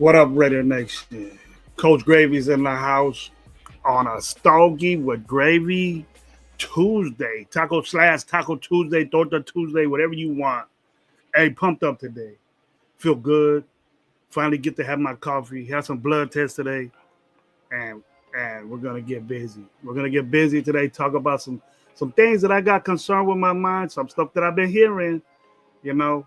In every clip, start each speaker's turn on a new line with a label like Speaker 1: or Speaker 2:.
Speaker 1: What up, Raider Nation? Coach Gravy's in the house on a stogie with gravy Tuesday. Taco Tuesday, Torta Tuesday, whatever you want. Hey, pumped up today. Feel good. Finally get to have my coffee. Have some blood tests today. And we're gonna get busy. We're gonna get busy today, talk about some things that I got concerned with my mind, some stuff that I've been hearing, you know,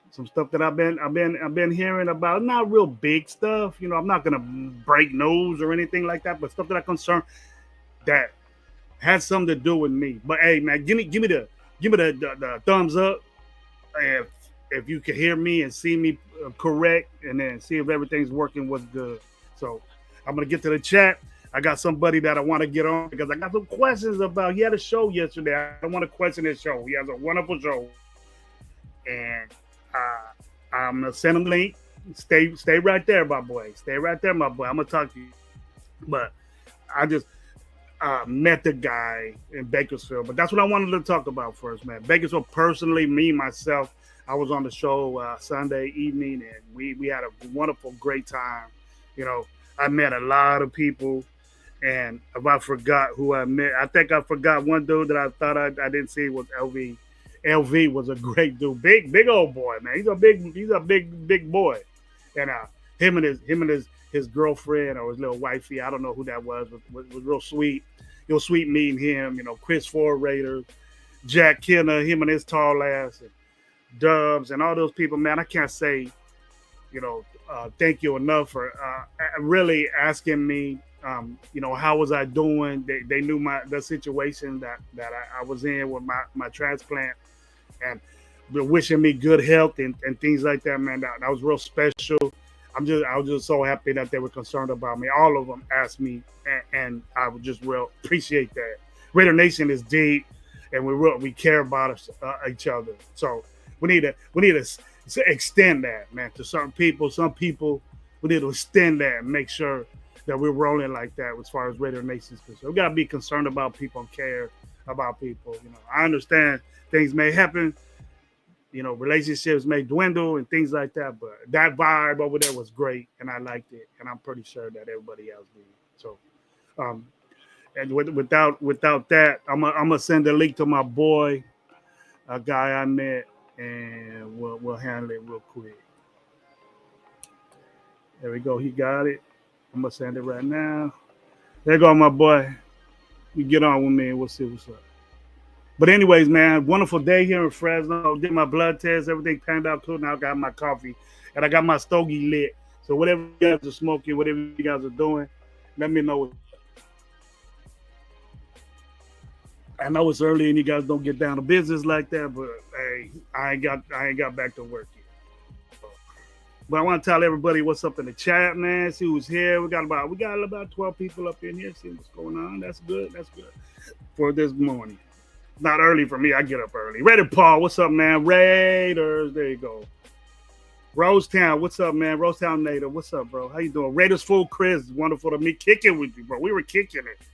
Speaker 1: some stuff that I've been hearing about, not real big stuff. I'm not gonna break news or anything like that, but stuff that I concern that has something to do with me. But hey, man, give me the thumbs up if you can hear me and see me correct, and then see if everything's working. What's good? So I'm gonna get to the chat. I got somebody that I want to get on because I got some questions about. He had a show yesterday. I don't want to question his show. He has a wonderful show, and I'm gonna send him a link. Stay right there, my boy. Stay right there, my boy. I'm gonna talk to you. But I just met the guy in Bakersfield. But that's what I wanted to talk about first, man. Bakersfield, personally, me myself, I was on the show Sunday evening, and we had a wonderful, great time. I met a lot of people, and if I forgot who I met, I think I forgot one dude that I thought I didn't see was LV. LV was a great dude, big old boy, man. He's a big boy, and him and his girlfriend or his little wifey, I don't know who that was real sweet. It was sweet meeting him. Chris Ford Raiders, Jack Kenner, him and his tall ass, and Dubs, and all those people, man. I can't say, thank you enough for really asking me. How was I doing? They knew the situation that I was in with my transplant, and they're wishing me good health and things like that, man. That was real special. I was just so happy that they were concerned about me. All of them asked me, and I would just real appreciate that. Raider Nation is deep, and we care about each other. So we need to extend that, man, to certain people. Some people, we need to extend that and make sure that we're rolling like that as far as Raider Nation is concerned. We got to be concerned about people and care about people. I understand things may happen. Relationships may dwindle and things like that, but that vibe over there was great, and I liked it, and I'm pretty sure that everybody else did. So, and without that, I'm gonna send a link to my boy, a guy I met, and we'll handle it real quick. There we go. He got it. I'm gonna send it right now. There you go, my boy. You get on with me, and we'll see what's up. But anyways, man, wonderful day here in Fresno. Did my blood test, everything panned out cool. Now I got my coffee and I got my stogie lit. So whatever you guys are smoking, whatever you guys are doing, let me know. I know it's early and you guys don't get down to business like that, but hey, I ain't got back to work yet. But I want to tell everybody what's up in the chat, man. See who's here. We got about 12 people up in here. See what's going on. That's good. That's good for this morning. Not early for me. I get up early. Ready, Paul. What's up, man? Raiders. There you go. Rosetown. What's up, man? Rosetown Native. What's up, bro? How you doing? Raiders full Chris. Wonderful to me. Kicking with you, bro. We were kicking it.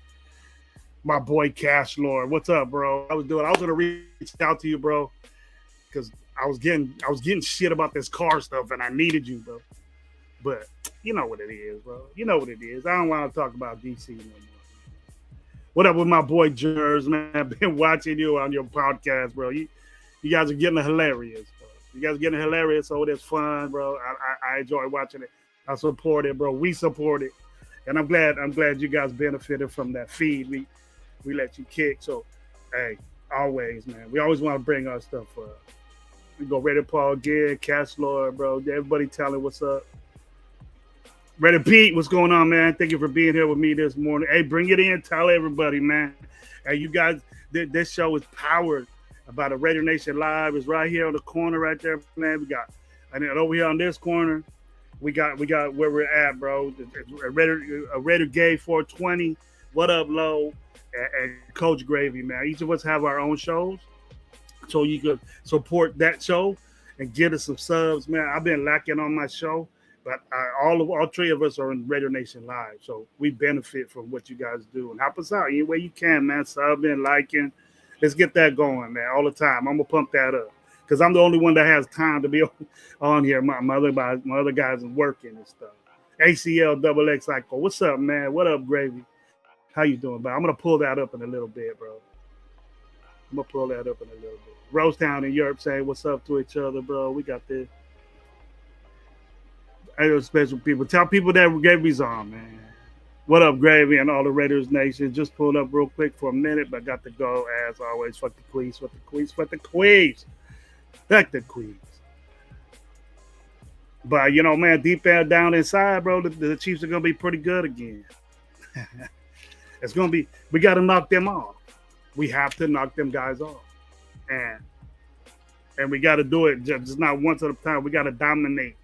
Speaker 1: My boy Cash Lord. What's up, bro? I was gonna reach out to you, bro, because I was getting shit about this car stuff and I needed you, bro. But you know what it is, bro. You know what it is. I don't want to talk about DC no more. What up with my boy Jers, man? I've been watching you on your podcast, bro. You guys are getting hilarious, bro. You guys are getting hilarious, so it's fun, bro. I enjoy watching it. I support it, bro. We support it. And I'm glad you guys benefited from that feed. We let you kick. So hey, always, man. We always want to bring our stuff up. We go Ready Paul again, Cash Lord, bro. Everybody telling what's up. Ready Pete, what's going on, man? Thank you for being here with me this morning. Hey, bring it in. Tell everybody, man. Hey, you guys, this show is powered by the Raider Nation Live. It's right here on the corner right there, man. And then over here on this corner, we got where we're at, bro. A Raider Gay 420. What up, Low? And Coach Gravy, man. Each of us have our own shows. So you could support that show and get us some subs, man. I've been lacking on my show, but all three of us are in Raider Nation Live, so we benefit from what you guys do and help us out any way you can, man. Subbing, liking, let's get that going, man. All the time, I'm gonna pump that up because I'm the only one that has time to be on here. My other guys are working and stuff. ACL double X Cycle, what's up, man? What up, Gravy? How you doing, bro? I'm gonna pull that up in a little bit, bro. I'm gonna pull that up in a little bit. Rosetown and Europe saying what's up to each other, bro. We got this. Hey, special people. Tell people that Gravy's on, man. What up, Gravy and all the Raiders Nation? Just pulled up real quick for a minute, but got to go as always. Fuck the Queens, fuck the Queens, fuck the Queens. Fuck the Queens. But you know, man, deep down inside, bro, the Chiefs are gonna be pretty good again. It's gonna be. We got to knock them off. We have to knock them guys off. And we got to do it just not once at a time. We got to dominate.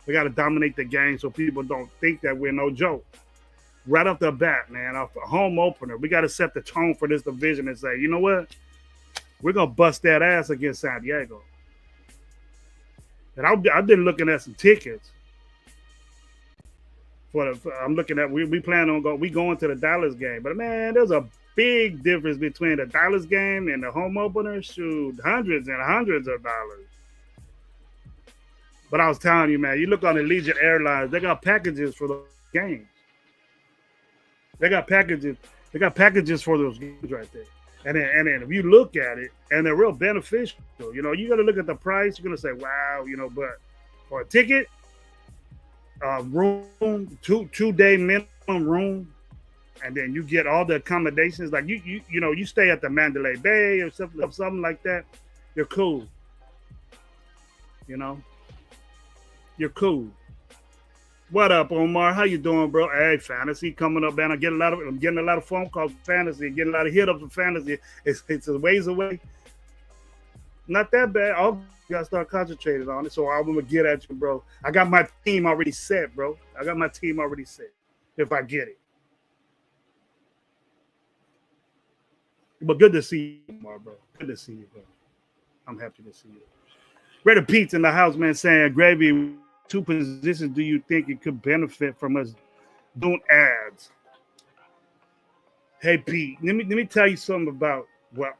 Speaker 1: We got to dominate the game so people don't think that we're no joke. Right off the bat, man, off the home opener, we got to set the tone for this division and say, you know what? We're going to bust that ass against San Diego. And I've been looking at some tickets. I'm looking at, we plan on going to the Dallas game. But, man, there's a big difference between the Dallas game and the home opener. Shoot, hundreds and hundreds of dollars. But I was telling you, man, you look on Allegiant Airlines, they got packages for those games. They got packages for those games right there. And then if you look at it, and they're real beneficial, you know, you got to look at the price. You're gonna say, wow, you know, but for a ticket, room, 2-day minimum room. And then you get all the accommodations, like you know, you stay at the Mandalay Bay or something like that. You're cool. You know, you're cool. What up, Omar? How you doing, bro? Hey, fantasy coming up, man. I'm getting a lot of phone calls for fantasy, getting a lot of hit ups for fantasy. It's a ways away. Not that bad. I'll gotta start concentrating on it. So I'm gonna get at you, bro. I got my team already set, bro. If I get it. But good to see you, Omar, bro. Good to see you, bro. I'm happy to see you. Ready Pete's in the house, man, saying, Gravy, 2 positions do you think it could benefit from us doing ads? Hey, Pete, let me tell you something about what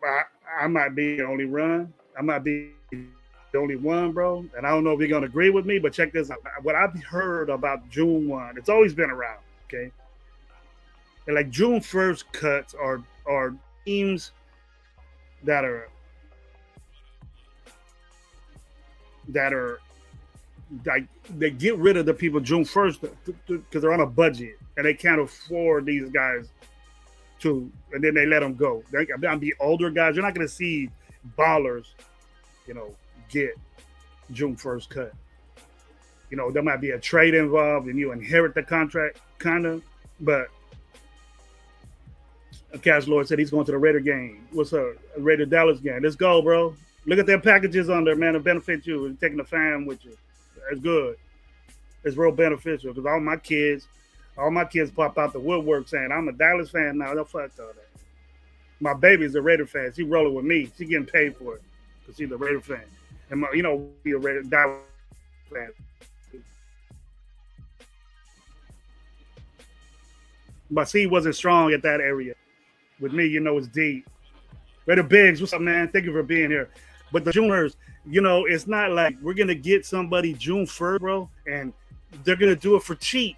Speaker 1: I might be the only run. I might be the only one, bro. And I don't know if you're going to agree with me, but check this out. What I've heard about June 1, it's always been around, okay? And like June 1st cuts are teams that are like they get rid of the people June 1st because they're on a budget and they can't afford these guys and then they let them go. They're gonna be older guys. You're not gonna see ballers, get June 1st cut. There might be a trade involved, and you inherit the contract, kind of. But Cash Lord said he's going to the Raider game. What's up? Raider Dallas game. Let's go, bro. Look at their packages on there, man. It benefits you. And taking the fam with you. It's good. It's real beneficial because all my kids pop out the woodwork saying, I'm a Dallas fan now. Don't fuck all that. My baby's a Raider fan. She rolling with me. She getting paid for it because she's a Raider fan. And, be a Raider Dallas fan. My seed wasn't strong at that area. With me, it's deep. Raider Biggs, what's up, man? Thank you for being here. But the Juners, it's not like we're going to get somebody June 1st, bro, and they're going to do it for cheap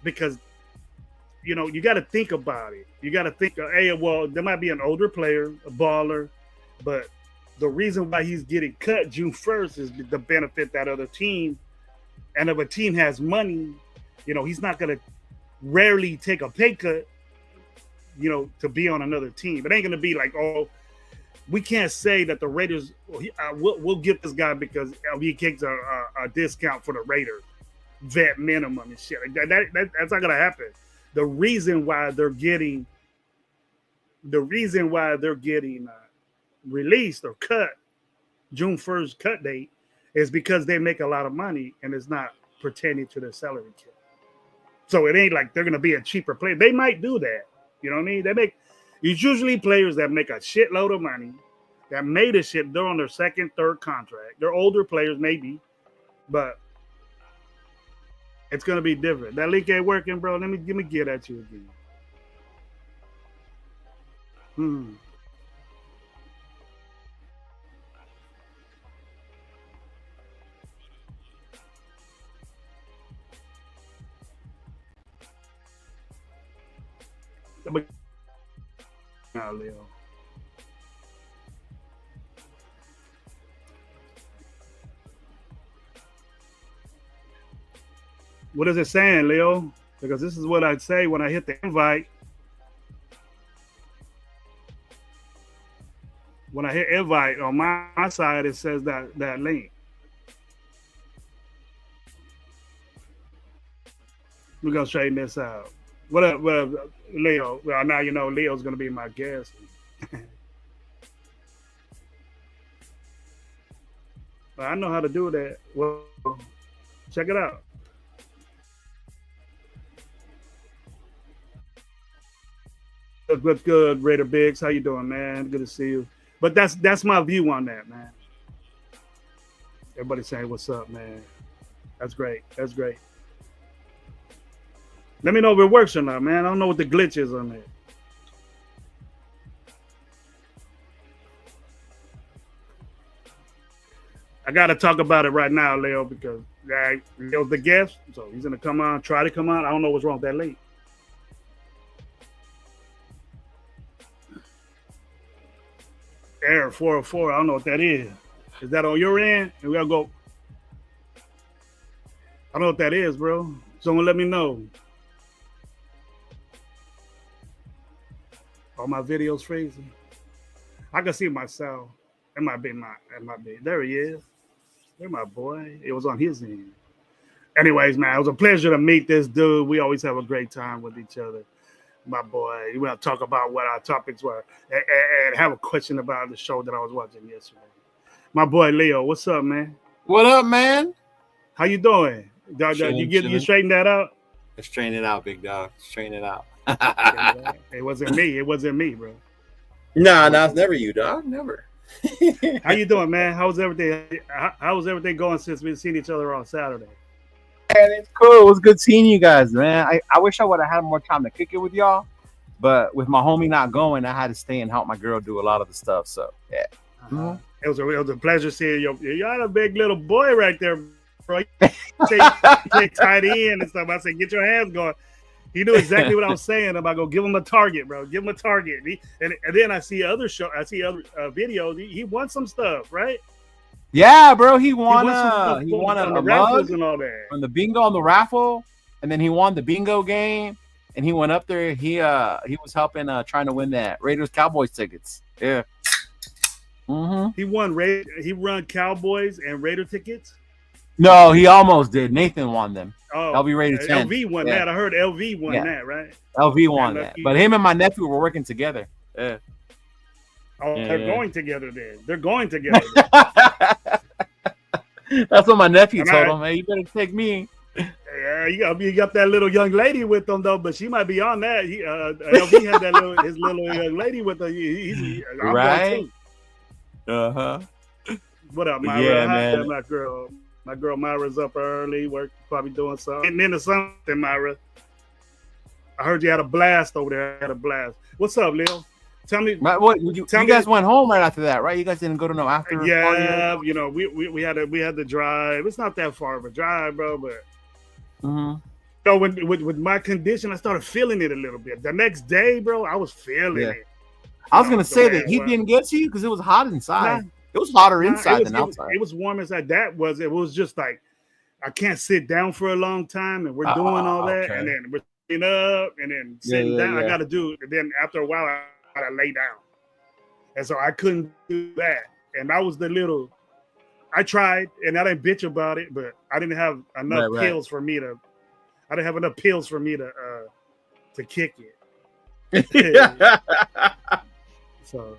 Speaker 1: because, you got to think about it. You got to think, hey, well, there might be an older player, a baller, but the reason why he's getting cut June 1st is the benefit that other team. And if a team has money, he's not going to rarely take a pay cut, to be on another team. It ain't going to be like, oh, we can't say that the Raiders, we'll get this guy because he takes a discount for the Raiders, vet minimum and shit. That's not going to happen. The reason why they're getting released or cut, June 1st cut date, is because they make a lot of money and it's not pertaining to their salary cap. So it ain't like they're going to be a cheaper player. They might do that. You know what I mean? It's usually players that make a shitload of money, that made a shit. They're on their second, third contract. They're older players, maybe, but it's going to be different. That link ain't working, bro. Let me get at you again. Now, Leo. What is it saying, Leo? Because this is what I'd say when I hit the invite. When I hit invite on my side, it says that link. We're gonna straighten this out. What up, Leo? Well, now you know Leo's gonna be my guest. I know how to do that. Well, check it out. What's good, Raider Biggs? How you doing, man? Good to see you. But that's my view on that, man. Everybody saying what's up, man. That's great. That's great. Let me know if it works or not, man. I don't know what the glitch is on there. I got to talk about it right now, Leo, because Leo's the guest, so he's going to come on, try to come on. I don't know what's wrong with that link. Error 404. I don't know what that is. Is that on your end? And we'll go. I don't know what that is, bro. Someone let me know. All my videos freezing. I can see myself. It might be. There he is. There, my boy. It was on his end. Anyways, man, it was a pleasure to meet this dude. We always have a great time with each other. My boy, we want to talk about what our topics were and have a question about the show that I was watching yesterday. My boy Leo, what's up, man?
Speaker 2: What up, man?
Speaker 1: How you doing? You straighten that out?
Speaker 2: Straighten it out, big dog. Straighten it out.
Speaker 1: It wasn't me, bro.
Speaker 2: Nah, it's never you, dog. Never.
Speaker 1: How you doing, man? How's everything? How's everything going since we've seen each other on Saturday?
Speaker 3: Man, it's cool. It was good seeing you guys, man. I wish I would have had more time to kick it with y'all, but with my homie not going, I had to stay and help my girl do a lot of the stuff. So yeah,
Speaker 1: it was a pleasure seeing you. You're a big little boy right there, bro. Take tight end and stuff. I said, get your hands going. He knew exactly what I was saying about go give him a target, bro. Give him a target. And then I see other videos. He won some stuff, right?
Speaker 3: Yeah, bro. He won a
Speaker 1: mug and all that
Speaker 3: on the bingo on the raffle, and then he won the bingo game. and he went up there. He was helping trying to win that Raiders Cowboys tickets. Yeah. Mm-hmm.
Speaker 1: He run Cowboys and Raider tickets.
Speaker 3: No, he almost did. Nathan won them.
Speaker 1: Oh,
Speaker 3: LV Raider 10.
Speaker 1: LV won that. I heard LV won that, right?
Speaker 3: LV won that. But him and my nephew were working together. Yeah.
Speaker 1: Oh, they're going together then. They're going together.
Speaker 3: That's what my nephew told him. Hey, you better take me.
Speaker 1: Yeah, you got that little young lady with him though, but she might be on that. LV had that his little young lady with her. I'm
Speaker 3: right. Uh-huh.
Speaker 1: What up, Myra?
Speaker 3: Yeah, man.
Speaker 1: My girl Myra's up early, probably doing something. And then the something, Myra. I heard you had a blast over there. What's up, Lil? Tell me.
Speaker 3: You guys went home right after that, right? You guys didn't go to no after party?
Speaker 1: Yeah, we had to drive. It's not that far of a drive, bro, but so with my condition, I started feeling it a little bit. The next day, bro, I was feeling it.
Speaker 3: I was gonna say that he didn't get to you because it was hot inside. It was hotter inside than outside.
Speaker 1: It was warm inside. It was just like I can't sit down for a long time, and we're doing all that, and then we're sitting up, and then sitting down. I got to do. And then after a while, I got to lay down, and so I couldn't do that. And that was the little. I tried, and I didn't bitch about it, but I didn't have enough pills for me to. I didn't have enough pills for me to kick it. So.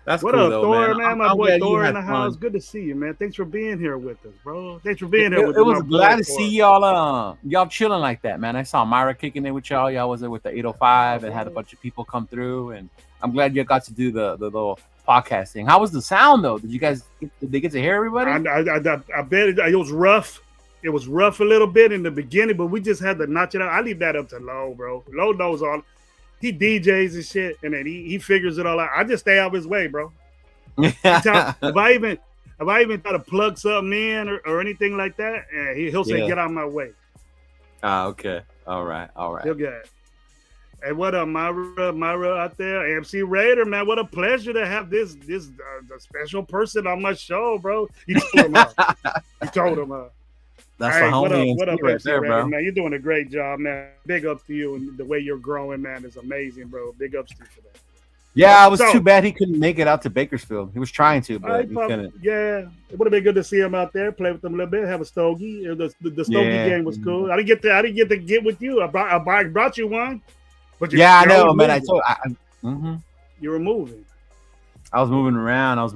Speaker 3: That's
Speaker 1: what
Speaker 3: cool,
Speaker 1: up,
Speaker 3: though,
Speaker 1: Thor,
Speaker 3: man?
Speaker 1: My boy Thor in the house. Good to see you, man. Thanks for being here with us, bro. Thanks for being here with us.
Speaker 3: It was glad to see y'all chilling like that, man. I saw Myra kicking it with y'all. Y'all was there with the 805 and had a bunch of people come through, and I'm glad you got to do the little podcasting. How was the sound though? Did they get to hear everybody?
Speaker 1: I bet it was rough. It was rough a little bit in the beginning, but we just had to notch it out. I leave that up to Low, bro. Low knows all. He DJs and shit, and then he figures it all out. I just stay out of his way, bro. If I even try to plug something in or anything like that, he'll say, "Get out of my way."
Speaker 3: Okay. All right.
Speaker 1: He'll get it. Hey, what up, Myra out there? AMC Raider, man. What a pleasure to have this special person on my show, bro. You told him.
Speaker 3: That's the homie.
Speaker 1: What up,
Speaker 3: right there,
Speaker 1: Raider,
Speaker 3: bro.
Speaker 1: man? You're doing a great job, man. Big up to you, and the way you're growing, man, is amazing, bro. Big ups to you for that.
Speaker 3: Yeah, it was too bad he couldn't make it out to Bakersfield. He was trying to, but he couldn't.
Speaker 1: Yeah, it would have been good to see him out there, play with them a little bit, have a stogie. The stogie game was cool. I didn't get to get with you. I brought you one, but
Speaker 3: I know, man.
Speaker 1: You were moving.
Speaker 3: I was moving around. I was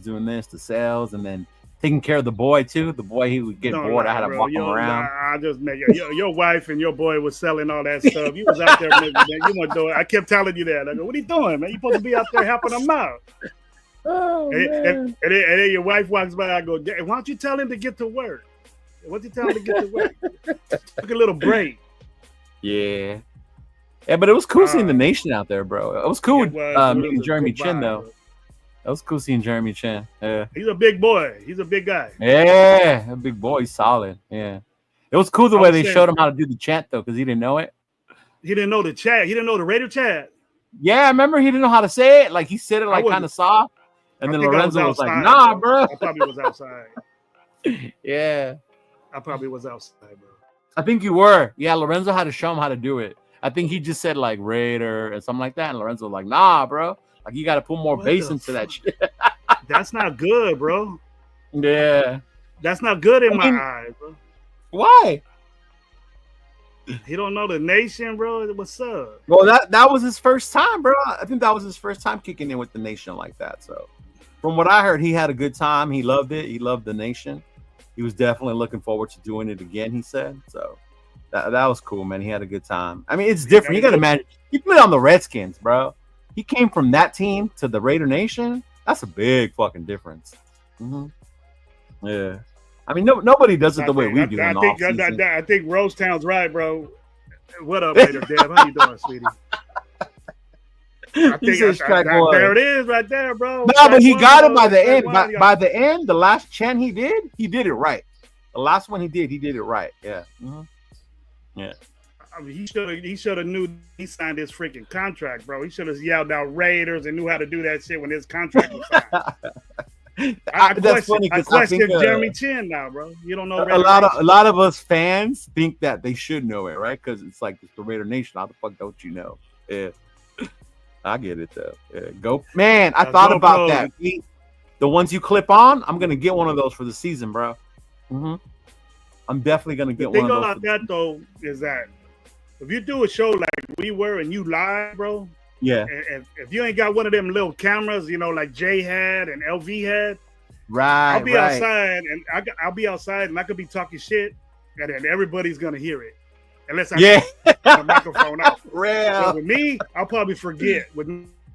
Speaker 3: doing the sales, and then taking care of the boy too. The boy, he would get bored. I had to walk him around.
Speaker 1: I just make it. Your wife and your boy was selling all that stuff. You was out there, man. You weren't doing. I kept telling you that. I go, what are you doing, man? You supposed to be out there helping them out.
Speaker 3: Oh,
Speaker 1: and then your wife walks by. I go, why don't you tell him to get to work? Why don't you tell him to get to work? Took a little break.
Speaker 3: Yeah, but it was cool seeing the nation out there, bro. It was cool meeting Jeremy Chin, though. That was cool seeing Jeremy Chin. Yeah.
Speaker 1: He's a big boy. He's a big guy.
Speaker 3: Yeah, a big boy. He's solid. Yeah. It was cool the way they showed him how to do the chant, though, because he didn't know it.
Speaker 1: He didn't know the chat. He didn't know the Raider chat.
Speaker 3: Yeah, I remember he didn't know how to say it. Like, he said it like kind of soft. And then Lorenzo was like, nah, bro.
Speaker 1: I probably was outside.
Speaker 3: Yeah.
Speaker 1: I probably was outside, bro.
Speaker 3: I think you were. Yeah, Lorenzo had to show him how to do it. I think he just said, like, Raider and something like that. And Lorenzo was like, nah, bro. Like, you got to put more bass into that shit.
Speaker 1: That's not good, bro.
Speaker 3: Yeah.
Speaker 1: That's not good in my eyes, bro.
Speaker 3: Why?
Speaker 1: He don't know the nation, bro. What's up?
Speaker 3: Well, that was his first time, bro. I think that was his first time kicking in with the nation like that. So, from what I heard, he had a good time. He loved it. He loved the nation. He was definitely looking forward to doing it again, he said. So, that was cool, man. He had a good time. I mean, it's different. You got to imagine. He played on the Redskins, bro. He came from that team to the Raider Nation. That's a big fucking difference. Mm-hmm. Yeah. I mean, nobody does it the way we do.
Speaker 1: I think Rosetown's right, bro. What up, Raider Deb? How you doing, sweetie? I think there it is, right there, bro.
Speaker 3: No, but he got it by the end. By the end, the last chant he did it right. The last one he did it right. Yeah. Mm-hmm. Yeah.
Speaker 1: I mean, he should have knew he signed his freaking contract, bro. He should have yelled out Raiders and knew how to do that shit when his contract was signed.
Speaker 3: That's funny
Speaker 1: I
Speaker 3: because
Speaker 1: question Jeremy Chin now, bro. You don't know
Speaker 3: a lot of us fans think that they should know it, right? Because it's like it's the Raider Nation. How the fuck don't you know? Yeah, I get it though. Yeah, go, man. I thought about that. The ones you clip on, I'm gonna get one of those for the season, bro. Mm-hmm. I'm definitely gonna get one of those.
Speaker 1: The thing about that though is that if you do a show like we were and you live, bro.
Speaker 3: Yeah.
Speaker 1: If you ain't got one of them little cameras, like Jay had and LV had,
Speaker 3: right?
Speaker 1: I'll be outside and I'll be outside and I could be talking shit, and then everybody's gonna hear it, unless I put the microphone out. So with me, I'll probably forget.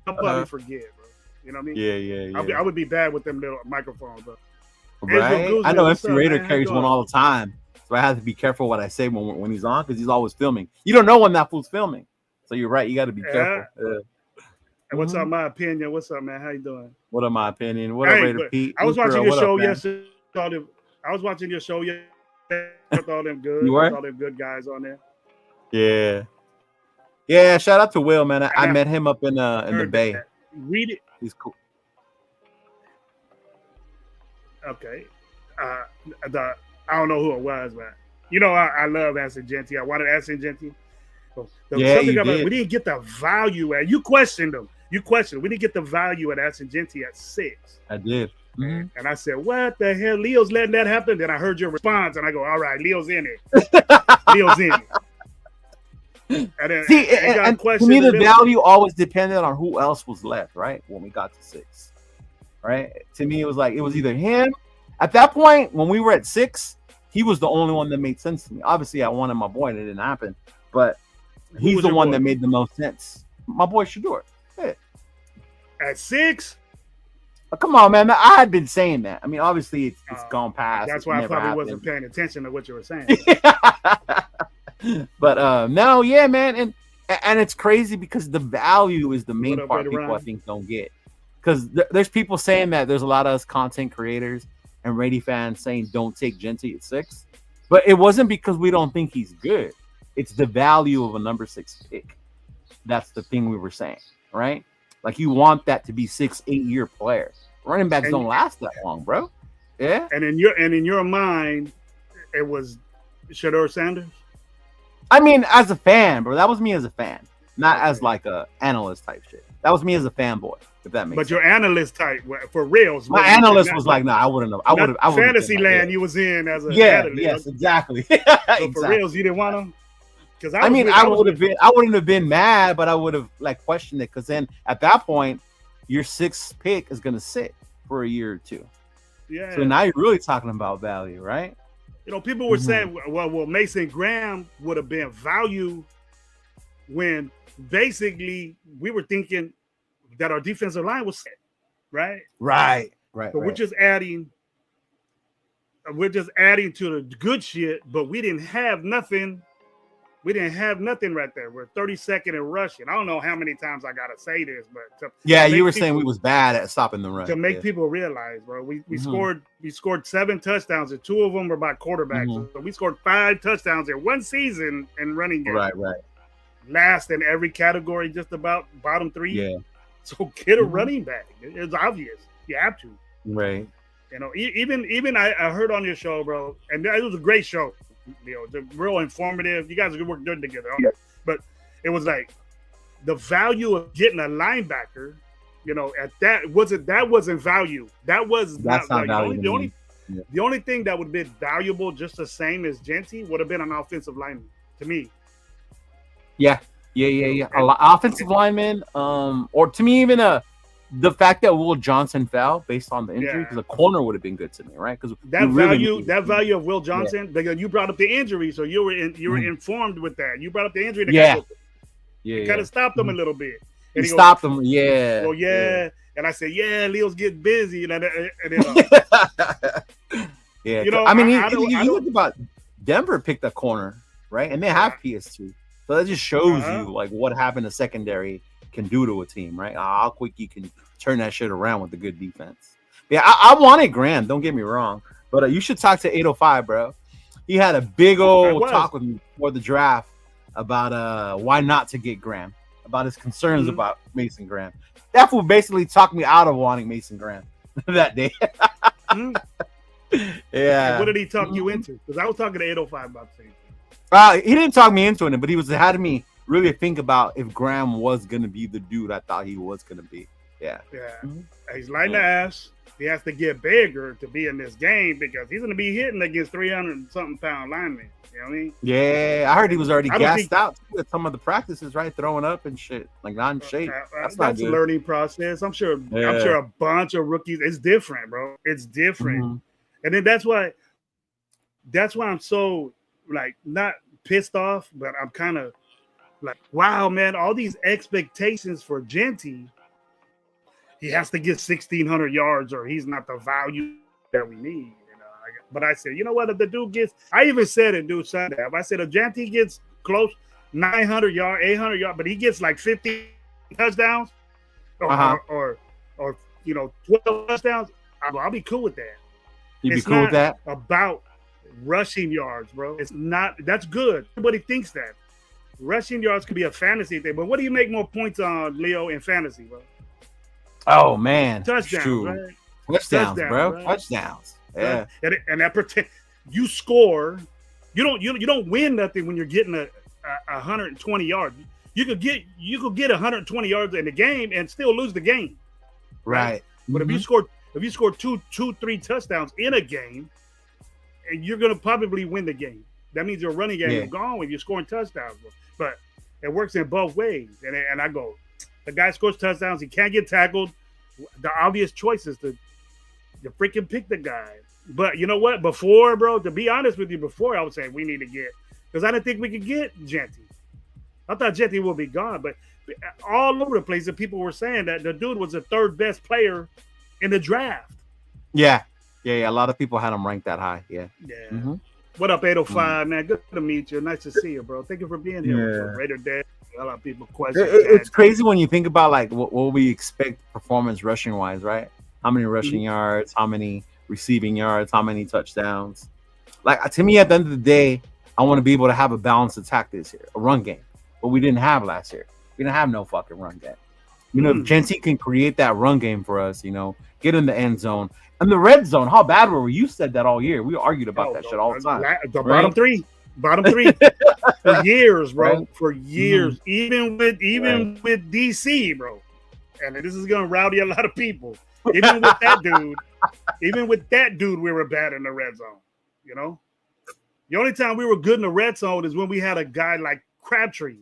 Speaker 1: I'll probably forget, bro. You know what I mean?
Speaker 3: Yeah.
Speaker 1: I would be bad with them little microphones, bro.
Speaker 3: Right? I know MC Raider carries one all the time, so I have to be careful what I say when he's on because he's always filming. You don't know when that fool's filming. So you're right. You got to be careful.
Speaker 1: And what's up, my opinion? What's up, man? How you doing?
Speaker 3: What up, my opinion? What up, Raider Pete?
Speaker 1: I was watching your show yesterday. I was watching your show yesterday with all them good, all them good guys on there.
Speaker 3: Yeah. Shout out to Will, man. I met him up in the Bay.
Speaker 1: Read it.
Speaker 3: He's cool.
Speaker 1: Okay. I don't know who it was, but I love Ascent. I wanted Ascent. We didn't get the value at. You questioned them. We didn't get the value at Ascent at 6.
Speaker 3: I did.
Speaker 1: Mm-hmm. And I said, what the hell? Leo's letting that happen? Then I heard your response and I go, all right, Leo's in it. Leo's in it. And then,
Speaker 3: and to me, the value always depended on who else was left, right? When we got to 6. Right? To me, it was either him. At that point, when we were at 6, he was the only one that made sense to me. Obviously, I wanted my boy and it didn't happen. But he's the one that made the most sense. My boy Shador. Yeah.
Speaker 1: At 6?
Speaker 3: Oh, come on, man. I had been saying that. I mean, obviously, it's gone past.
Speaker 1: That's why I probably wasn't paying attention to what you were saying.
Speaker 3: But no, yeah, man. And it's crazy because the value is the main part people I think don't get. Because there's people saying that there's a lot of us content creators and Rady fans saying don't take Genty at 6. But it wasn't because we don't think he's good. It's the value of a number 6 pick. That's the thing we were saying, right? Like you want that to be 6-8 year player. Running backs don't last that long, bro. Yeah. And in
Speaker 1: your mind, it was Shador Sanders.
Speaker 3: I mean, as a fan, bro. That was me as a fan, not as like a analyst type shit. That was me as a fanboy. If that makes sense. But
Speaker 1: your analyst type for reals.
Speaker 3: My analyst was like, "No, I wouldn't know. I would have."
Speaker 1: Fantasy land, you was in as a
Speaker 3: analyst. Yes, exactly.
Speaker 1: So for reals, you didn't want him. Because I
Speaker 3: wouldn't have been mad, but I would have questioned it. Because then at that point, your 6th pick is gonna sit for a year or 2.
Speaker 1: Yeah.
Speaker 3: So now you're really talking about value, right?
Speaker 1: People were saying, well, Mason Graham would have been value when basically we were thinking that our defensive line was set, right?
Speaker 3: Right.
Speaker 1: But we're just adding to the good shit, but we didn't have nothing. We didn't have nothing right there. We're 32nd in rushing. I don't know how many times I gotta say this, but
Speaker 3: you were saying we was bad at stopping the run.
Speaker 1: To make people realize, bro, we scored 7 touchdowns, and 2 of them were by quarterbacks. So we scored 5 touchdowns in one season in running game.
Speaker 3: Right.
Speaker 1: Last in every category, just about bottom 3.
Speaker 3: Yeah.
Speaker 1: So get a running back. It's obvious. You have to.
Speaker 3: Right.
Speaker 1: Even I heard on your show, bro, and it was a great show. Real informative. You guys are working good together. Yeah. But it was like the value of getting a linebacker, at that wasn't value. That's not value. The only thing that would have been valuable just the same as Genty would have been an offensive lineman to me.
Speaker 3: Yeah. Offensive lineman, or to me, even the fact that Will Johnson fell based on the injury, because the corner would have been good to me, right? Because
Speaker 1: that value of Will Johnson, because you brought up the injury, so you were informed with that. You brought up the injury. You kind of stopped them a little bit.
Speaker 3: And he stopped them, yeah.
Speaker 1: Well, yeah. And I said, yeah, Leo's getting busy, and then,
Speaker 3: yeah. I mean, you look about Denver picked a corner, right? And they have PS2, so that just shows you like what having a secondary can do to a team, right? How quick you can turn that shit around with a good defense. Yeah, I wanted Graham, don't get me wrong, but you should talk to 805, bro. He had a big old talk with me before the draft about why not to get Graham, about his concerns about Mason Graham. That fool basically talked me out of wanting Mason Graham. that day.
Speaker 1: Hmm?
Speaker 3: Yeah.
Speaker 1: What did he talk you into? Because I was talking to 805 about the same thing.
Speaker 3: He didn't talk me into it, but he was had me really think about if Graham was gonna be the dude I thought he was gonna be. Yeah.
Speaker 1: Yeah.
Speaker 3: Mhm.
Speaker 1: He's lighting the ass. He has to get bigger to be in this game because he's going to be hitting against 300-something pound linemen. You know what I mean?
Speaker 3: Yeah, I heard he was already
Speaker 1: I don't
Speaker 3: gassed
Speaker 1: think-
Speaker 3: out too at some of the practices, right? Throwing up and shit, like not in shape. That's not
Speaker 1: That's a
Speaker 3: good.
Speaker 1: learning process. I'm sure a bunch of rookies. It's different, bro. It's different.
Speaker 3: Mhm.
Speaker 1: And then that's why I'm so like not pissed off, but I'm kind of like, wow, man, all these expectations for Genty. He has to get 1,600 yards or he's not the value that we need. You know, but I said, you know what? If the dude gets, I even said it, dude, Sunday. If I said if Genty gets close, 900 yards, 800 yards, but he gets like 50 touchdowns or 12 touchdowns, I'll be cool with that.
Speaker 3: You'd be
Speaker 1: It's
Speaker 3: cool with
Speaker 1: not
Speaker 3: that?
Speaker 1: about rushing yards, bro. It's not. That's good. Everybody thinks that rushing yards could be a fantasy thing, but what do you make more points on, Leo, in fantasy, bro?
Speaker 3: Oh man,
Speaker 1: Touchdowns,
Speaker 3: Shoot.
Speaker 1: right?
Speaker 3: Touchdowns, bro.
Speaker 1: right?
Speaker 3: Touchdowns. Yeah.
Speaker 1: And that pretend you score. You don't win nothing when you're getting a 120 yards. You could get 120 yards in the game and still lose the game.
Speaker 3: Right.
Speaker 1: But if you score two, 3 touchdowns in a game, and you're gonna probably win the game. That means your running game is gone when you're scoring touchdowns. But it works in both ways. And I go, the guy scores touchdowns, he can't get tackled. The obvious choice is to freaking pick the guy. But you know what? Before, bro, to be honest with you, before I would say we need to get, because I didn't think we could get Genty. I thought Genty would be gone, but all over the place, the people were saying that the dude was the 3rd best player in the draft.
Speaker 3: Yeah. A lot of people had him ranked that high. Yeah.
Speaker 1: Yeah.
Speaker 3: Mhm.
Speaker 1: What up, 805, man? Good to meet you. Nice to see you, bro. Thank you for being here. Raider Dad. A lot of people question.
Speaker 3: It's crazy when you think about like what we expect performance rushing wise, right? How many rushing yards, how many receiving yards, how many touchdowns. Like to me, at the end of the day, I want to be able to have a balanced attack this year, a run game. But we didn't have last year. We didn't have no fucking run game. You know, if Genty can create that run game for us, you know, get in the end zone. And the red zone, how bad were we? You said that all year. We argued about that shit all the time.
Speaker 1: The bottom three for years, bro. Right? For years, even with DC, bro. And this is gonna rowdy a lot of people. Even with that dude, we were bad in the red zone. You know, the only time we were good in the red zone is when we had a guy like Crabtree.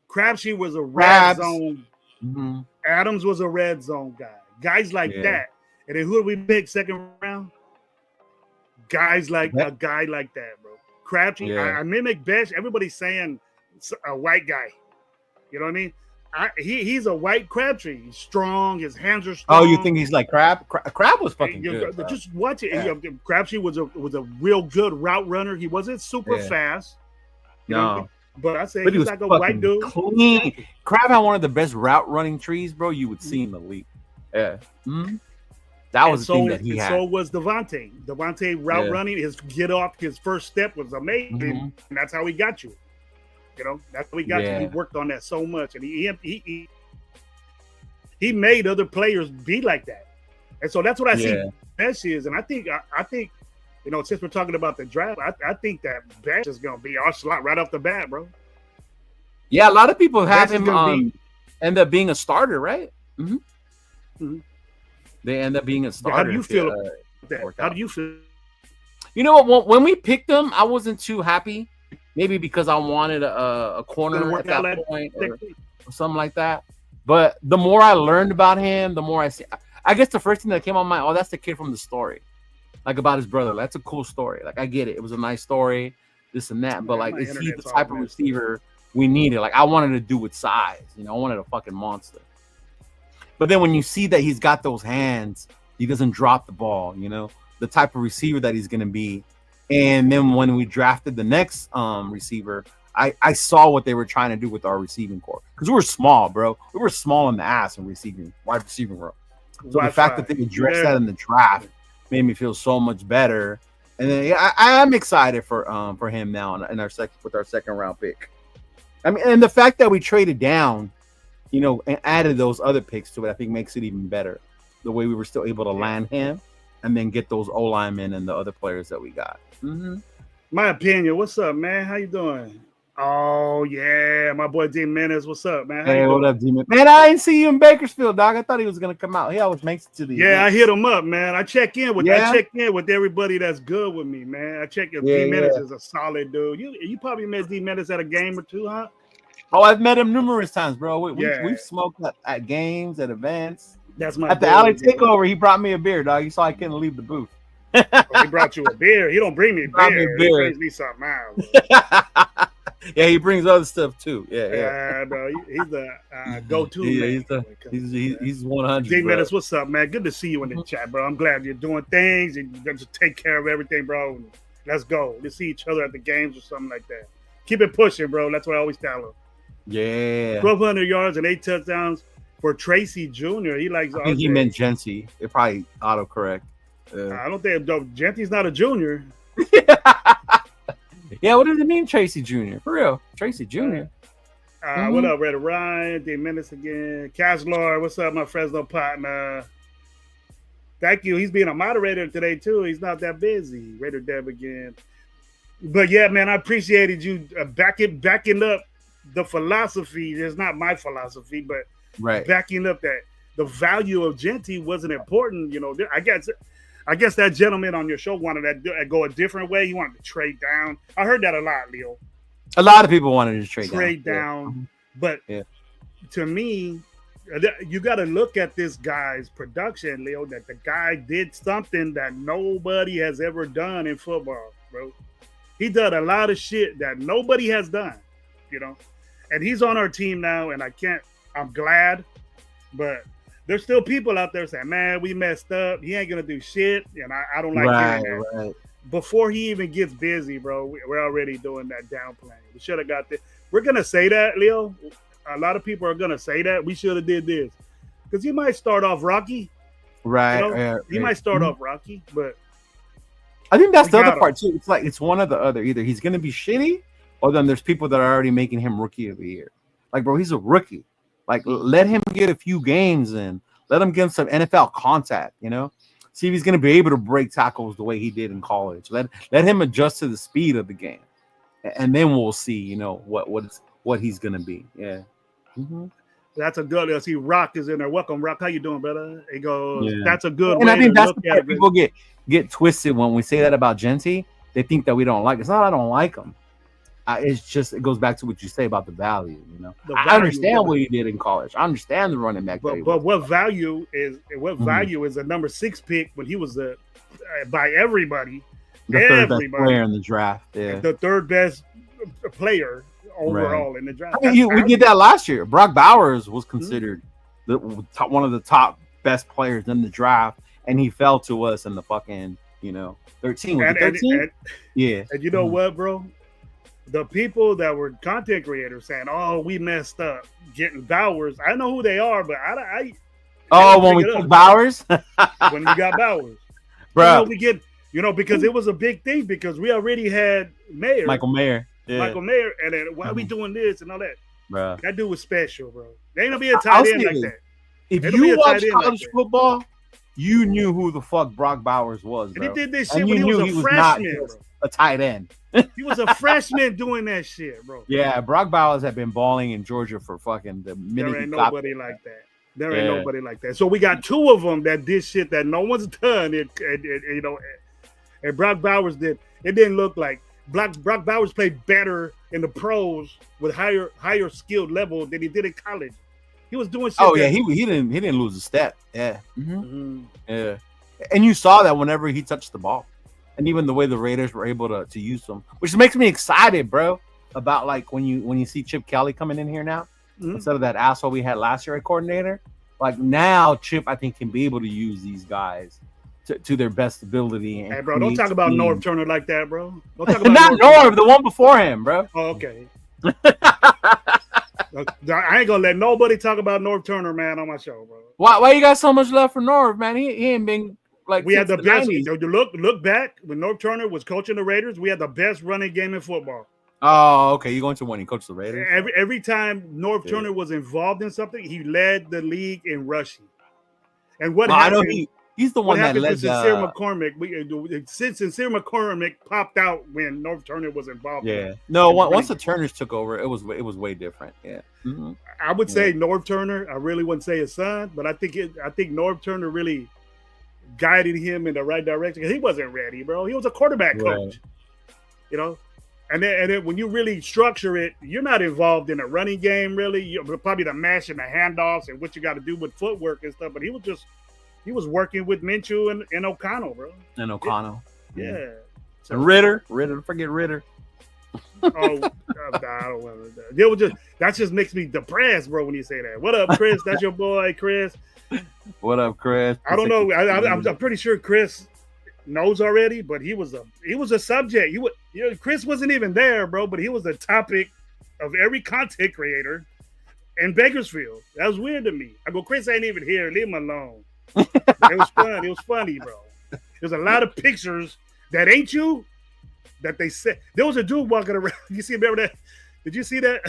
Speaker 1: Crabtree was a red zone. Mm-hmm. Adams was a red zone guy. Guys like that. And then who did we pick second round? Guys like a guy like that, bro. Crabtree. I mimic best. Everybody's saying a white guy. You know what I mean? He's a white Crabtree. He's strong. His hands are strong.
Speaker 3: Oh, you think he's like Crab? Crab was fucking good.
Speaker 1: Just watch it. Yeah. Crabtree was a real good route runner. He wasn't super fast.
Speaker 3: No.
Speaker 1: But I say he's like a white dude.
Speaker 3: Clean. Crab had one of the best route running trees, bro, you would see in the league. Yeah. Mm-hmm. That was the thing that he had.
Speaker 1: So was Devontae. Devontae route running, his first step was amazing. Mm-hmm. And that's how he got you. You know, that's how he got you. He worked on that so much. And he made other players be like that. And so that's what I see Best is. And I think, you know, since we're talking about the draft, I think that Best is going to be our slot right off the bat, bro.
Speaker 3: Yeah, a lot of people have him end up being a starter, right? Mm-hmm. Mm-hmm. They end up being a starter.
Speaker 1: How do you feel about that? How do you feel?
Speaker 3: You know what? When we picked him, I wasn't too happy. Maybe because I wanted a corner at that point or something like that. But the more I learned about him, the more I see. I guess the first thing that came on my mind, that's the kid from the story. Like about his brother. That's a cool story. Like I get it. It was a nice story, this and that. But like, is he the type of receiver we needed? Like I wanted to do with size. You know, I wanted a fucking monster. But then when you see that he's got those hands, he doesn't drop the ball, you know, the type of receiver that he's going to be. And then when we drafted the next receiver, I saw what they were trying to do with our receiving core. Because we were small, bro. We were small in the ass in wide receiving role. So the fact that they addressed that in the draft made me feel so much better. And then I am excited for him now with our second round pick. I mean, and the fact that we traded down, you know, and added those other picks to it, I think makes it even better. the way we were still able to land him and then get those O linemen and the other players that we got. Mm-hmm.
Speaker 1: My opinion. What's up, man? How you doing? Oh yeah, my boy D Menace. What's up, man? How
Speaker 3: Hey,
Speaker 1: you
Speaker 3: what
Speaker 1: doing?
Speaker 3: up, D-Man? Man, I didn't see you in Bakersfield, dog. I thought he was gonna come out. He always makes it to the
Speaker 1: Yeah, I
Speaker 3: events.
Speaker 1: hit him up, man. I check in with
Speaker 3: Yeah?
Speaker 1: everybody that's good with me, man. I check if
Speaker 3: Yeah,
Speaker 1: D Menace
Speaker 3: yeah.
Speaker 1: is a solid dude. You probably met D Menace at a game or two, huh?
Speaker 3: Oh, I've met him numerous times, bro.
Speaker 1: Yeah.
Speaker 3: We've smoked at games, at events.
Speaker 1: That's my
Speaker 3: At the
Speaker 1: dude,
Speaker 3: Alley
Speaker 1: dude.
Speaker 3: Takeover, he brought me a beer, dog. You saw I couldn't leave the booth.
Speaker 1: Oh, he brought you a beer. He don't bring me
Speaker 3: brought me a
Speaker 1: beer. He
Speaker 3: beer.
Speaker 1: brings me something else.
Speaker 3: Yeah, he brings other stuff too. Yeah.
Speaker 1: Yeah, bro. He's the go-to
Speaker 3: Yeah,
Speaker 1: man.
Speaker 3: he's 100.
Speaker 1: D
Speaker 3: bro.
Speaker 1: Menace, what's up, man? Good to see you in the chat, bro. I'm glad you're doing things and you just take care of everything, bro. Let's go. Let's see each other at the games or something like that. Keep it pushing, bro. That's what I always tell him.
Speaker 3: Yeah.
Speaker 1: 1,200 yards and 8 touchdowns for Tracy Jr. He likes.
Speaker 3: I think he meant Genty. It probably autocorrect.
Speaker 1: I don't think Genty's not a junior.
Speaker 3: Yeah, what does it mean, Tracy Jr.? For real, Tracy Jr.
Speaker 1: What up, Red Ryan? D Menace again. Cash Lord, what's up, my Fresno partner? Thank you. He's being a moderator today too. He's not that busy. Raider Deb again. But yeah, man, I appreciated you backing up the philosophy. It's not my philosophy, but
Speaker 3: Right.
Speaker 1: backing up that the value of Genty wasn't important. You know, I guess that gentleman on your show wanted to go a different way. He wanted to trade down. I heard that a lot, Leo.
Speaker 3: A lot of people wanted to trade
Speaker 1: down. But
Speaker 3: Yeah.
Speaker 1: to me, you got to look at this guy's production, Leo, that the guy did something that nobody has ever done in football, bro. He did a lot of shit that nobody has done, you know. And he's on our team now, and I'm glad, but there's still people out there saying, man, we messed up. He ain't going to do shit, and I don't like hearing that.
Speaker 3: Right.
Speaker 1: Before he even gets busy, bro, we're already doing that downplaying. We should have got this. We're going to say that, Leo. A lot of people are going to say that. We should have did this. Because he might start off rocky.
Speaker 3: Right.
Speaker 1: You know? He might start off rocky, but
Speaker 3: I think that's
Speaker 1: we
Speaker 3: the other
Speaker 1: got him.
Speaker 3: part too. It's like it's one or the other. Either he's going to be shitty, or then there's people that are already making him rookie of the year. Like, bro, he's a rookie. Like, let him get a few games in. Let him get some NFL contact. You know, see if he's going to be able to break tackles the way he did in college. Let him adjust to the speed of the game, and then we'll see. You know what he's going to be. Yeah. Mm-hmm.
Speaker 1: that's a good. I see Rock is in there. Welcome, Rock. How you doing, brother? He goes,
Speaker 3: Yeah.
Speaker 1: that's a good
Speaker 3: And
Speaker 1: way
Speaker 3: I think
Speaker 1: to
Speaker 3: that's
Speaker 1: look
Speaker 3: the
Speaker 1: at
Speaker 3: part
Speaker 1: it.
Speaker 3: people get twisted when we say that about Genty. They think that we don't like. It's not I don't like him. It's just it goes back to what you say about the value. You know,
Speaker 1: The
Speaker 3: I
Speaker 1: value,
Speaker 3: understand what he did in college. I understand the running back. that he
Speaker 1: But
Speaker 3: was.
Speaker 1: what value is a number 6 pick when he was by everybody,
Speaker 3: The third best
Speaker 1: everybody,
Speaker 3: player in the draft. Yeah,
Speaker 1: the third best player overall in the draft.
Speaker 3: I mean, we did that last year. Brock Bowers was considered one of the top best players in the draft, and he fell to us in the fucking 13. Was it 13? Yeah.
Speaker 1: And you know what, bro? The people that were content creators saying, "Oh, we messed up getting Bowers." I know who they are, but I
Speaker 3: when we took Bowers,
Speaker 1: when we got Bowers,
Speaker 3: bro,
Speaker 1: because it was a big thing because we already had
Speaker 3: Michael Mayer,
Speaker 1: and then why are we doing this and all that,
Speaker 3: bro?
Speaker 1: That dude was special, bro. They ain't gonna be a tight end like that.
Speaker 3: If you watch college football, you knew who the fuck Brock Bowers was, bro.
Speaker 1: And he did this shit when he was a freshman, bro.
Speaker 3: A tight end.
Speaker 1: He was a freshman doing that shit, bro.
Speaker 3: Yeah, Brock Bowers had been balling in Georgia for fucking the minute.
Speaker 1: There ain't nobody like that. There ain't nobody like that. So we got two of them that did shit that no one's done. And Brock Bowers did. It didn't look like Brock Bowers played better in the pros with higher skilled level than he did in college. He was doing shit.
Speaker 3: Oh yeah, he didn't lose a step. Yeah, yeah. And you saw that whenever he touched the ball, and even the way the Raiders were able to use him, which makes me excited, bro. About like when you see Chip Kelly coming in here now instead of that asshole we had last year at coordinator. Like now, Chip I think can be able to use these guys to their best ability. And
Speaker 1: hey, bro, don't talk about Norv Turner like that, bro. Don't talk
Speaker 3: about not Norv, the one before him, bro.
Speaker 1: Oh, okay. I ain't gonna let nobody talk about Norv Turner, man, on my show, bro.
Speaker 3: Why you got so much love for Norv, man? He ain't been like
Speaker 1: we had the best.
Speaker 3: 90s.
Speaker 1: Look back when Norv Turner was coaching the Raiders. We had the best running game in football.
Speaker 3: Oh, okay. You going to when he coached the Raiders?
Speaker 1: Every time Norv Turner was involved in something, he led the league in rushing. And what
Speaker 3: I know
Speaker 1: happened?
Speaker 3: he's the
Speaker 1: What
Speaker 3: one that
Speaker 1: happened
Speaker 3: led
Speaker 1: to Sincere McCormick? Since Sincere McCormick popped out when Norv Turner was involved.
Speaker 3: Yeah. No,
Speaker 1: in the
Speaker 3: once the
Speaker 1: running
Speaker 3: Turners took over, it was way different. Yeah.
Speaker 1: game. I would say Norv Turner. I really wouldn't say his son, but I think Norv Turner really guided him in the right direction because he wasn't ready, bro. He was a quarterback coach, you know. And then when you really structure it, you're not involved in a running game really. You're probably the mash and the handoffs and what you got to do with footwork and stuff. But he was working with Minshew and O'Connell, bro.
Speaker 3: And O'Connell.
Speaker 1: Yeah. So,
Speaker 3: And Ritter, forget Ritter.
Speaker 1: I don't want to. That just makes me depressed, bro. When you say that. What up, Chris? That's your boy, Chris.
Speaker 3: What up, Chris?
Speaker 1: I don't know. I'm pretty sure Chris knows already, but he was a subject. Chris wasn't even there, bro, but he was a topic of every content creator in Bakersfield. That was weird to me. I go, Chris ain't even here. Leave him alone. It was fun. It was funny, bro. There's a lot of pictures that ain't you that they said. There was a dude walking around. You see, remember that? Did you see that?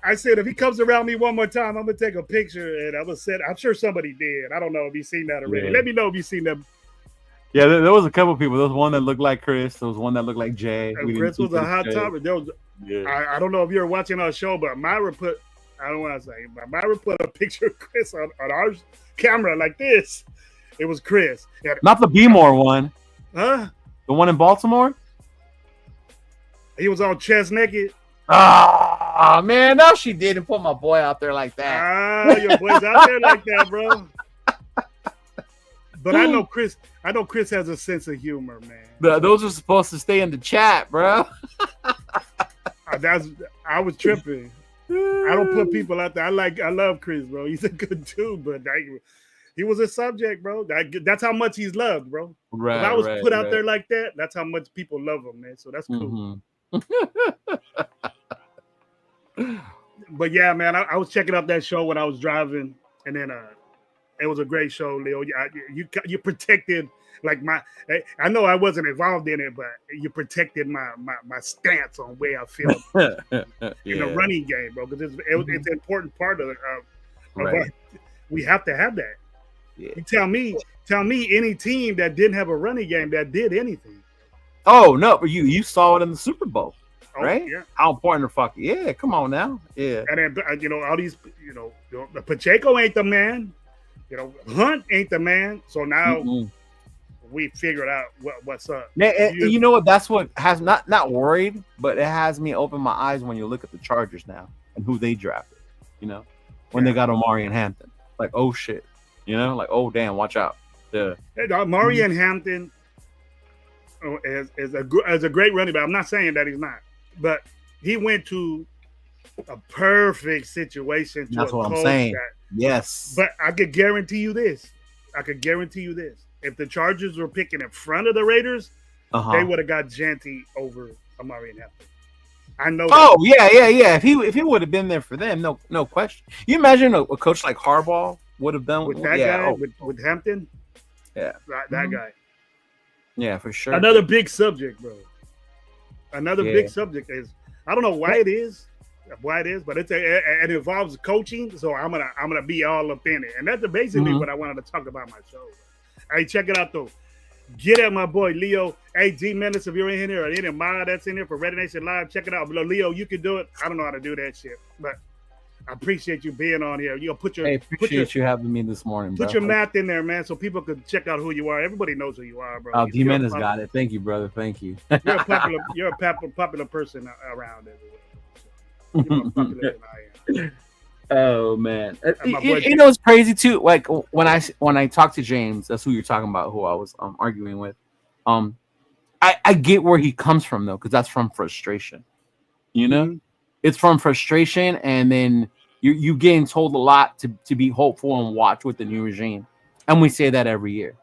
Speaker 1: I said, if he comes around me one more time, I'm gonna take a picture, and I'm sure somebody did. I don't know if you've seen that already.
Speaker 3: Yeah.
Speaker 1: Let me know if you've seen them.
Speaker 3: Yeah, there was a couple people. There was one that looked like Chris. There was one that looked like Jay.
Speaker 1: Chris was a hot topic. I don't know if you're watching our show, but Myra put. I don't want to say, but Myra put a picture of Chris on our camera like this. It was Chris.
Speaker 3: Not the B-More one.
Speaker 1: Huh?
Speaker 3: The one in Baltimore?
Speaker 1: He was all chest naked.
Speaker 3: Ah, man, no, she didn't put my boy out there like that.
Speaker 1: Your boy's out there like that, bro. But I know Chris has a sense of humor, man.
Speaker 3: Those are supposed to stay in the chat, bro.
Speaker 1: I was tripping. I don't put people out there. I love Chris, bro. He's a good dude, but he was a subject, bro. That's how much he's loved, bro.
Speaker 3: Right.
Speaker 1: If I was put out there like that, that's how much people love him, man. So that's cool. But yeah, man, I was checking out that show when I was driving, and then it was a great show, Leo. You protected like I know I wasn't involved in it, but you protected my stance on where I feel in the running game, bro, because it's an important part of our, we have to have that. Yeah. You tell me any team that didn't have a running game that did anything. Oh no, but you saw it in the Super Bowl. Right? Yeah. How important the fuck? Yeah, come on now. Yeah. And then, all these, Pacheco ain't the man. Hunt ain't the man. So now we figured out what's up. Now, you know what? That's what has not worried, but it has me open my eyes when you look at the Chargers now and who they drafted. When they got Omari and Hampton. Like, oh shit. Like, oh damn, watch out. Yeah. Omari and Hampton is a great running back. I'm not saying that he's not. But he went to a perfect situation. That's what I'm saying. Yes. But I could guarantee you this. If the Chargers were picking in front of the Raiders, they would have got Janty over Amari and Hampton. I know. Oh, yeah. If he would have been there for them, no question. You imagine a coach like Harbaugh would have done with that guy, with Hampton? Yeah. That guy. Yeah, for sure. Another big subject, bro. Another big subject is, I don't know why it is, but it involves coaching. So I'm gonna be all up in it, and that's basically what I wanted to talk about my show. Hey, check it out though. Get at my boy Leo. Hey, D Menace, if you're in here or any mod that's in here for Red Nation Live, check it out. Leo, you can do it. I don't know how to do that shit, but I appreciate you being on here. You put your appreciate you having me this morning. Put your math in there, man, so people could check out who you are. Everybody knows who you are, bro. Oh, D-Man has got it. Thank you, brother. Thank you. You're a popular person around everywhere. So you're more popular than I am. Oh man, it's crazy too. Like when I talk to James, that's who you're talking about. Who I was arguing with. I get where he comes from though, because that's from frustration. It's from frustration, and then you getting told a lot to be hopeful and watch with the new regime. And we say that every year.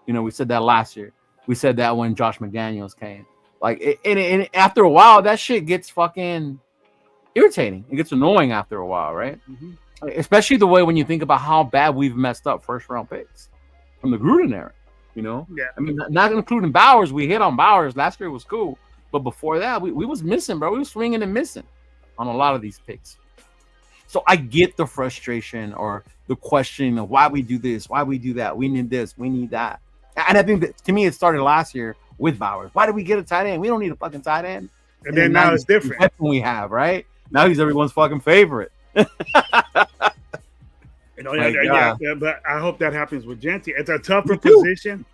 Speaker 1: We said that last year. We said that when Josh McDaniels came. Like, and after a while, that shit gets fucking irritating. It gets annoying after a while, right? Mm-hmm. Especially the way when you think about how bad we've messed up first-round picks from the Gruden era. Yeah. I mean, not including Bowers. We hit on Bowers. Last year was cool. But before that, we was missing, bro. We was swinging and missing on a lot of these picks.
Speaker 3: So I get the frustration or the question of why we do this, why we do that. We need this, we need that. And I think that, to me, it started last year with Bowers. Why did we get a tight end? We don't need a fucking tight end.
Speaker 1: And then now it's different.
Speaker 3: That's what we have, right? Now he's everyone's fucking favorite.
Speaker 1: Yeah, but I hope that happens with Genty. It's a tougher position.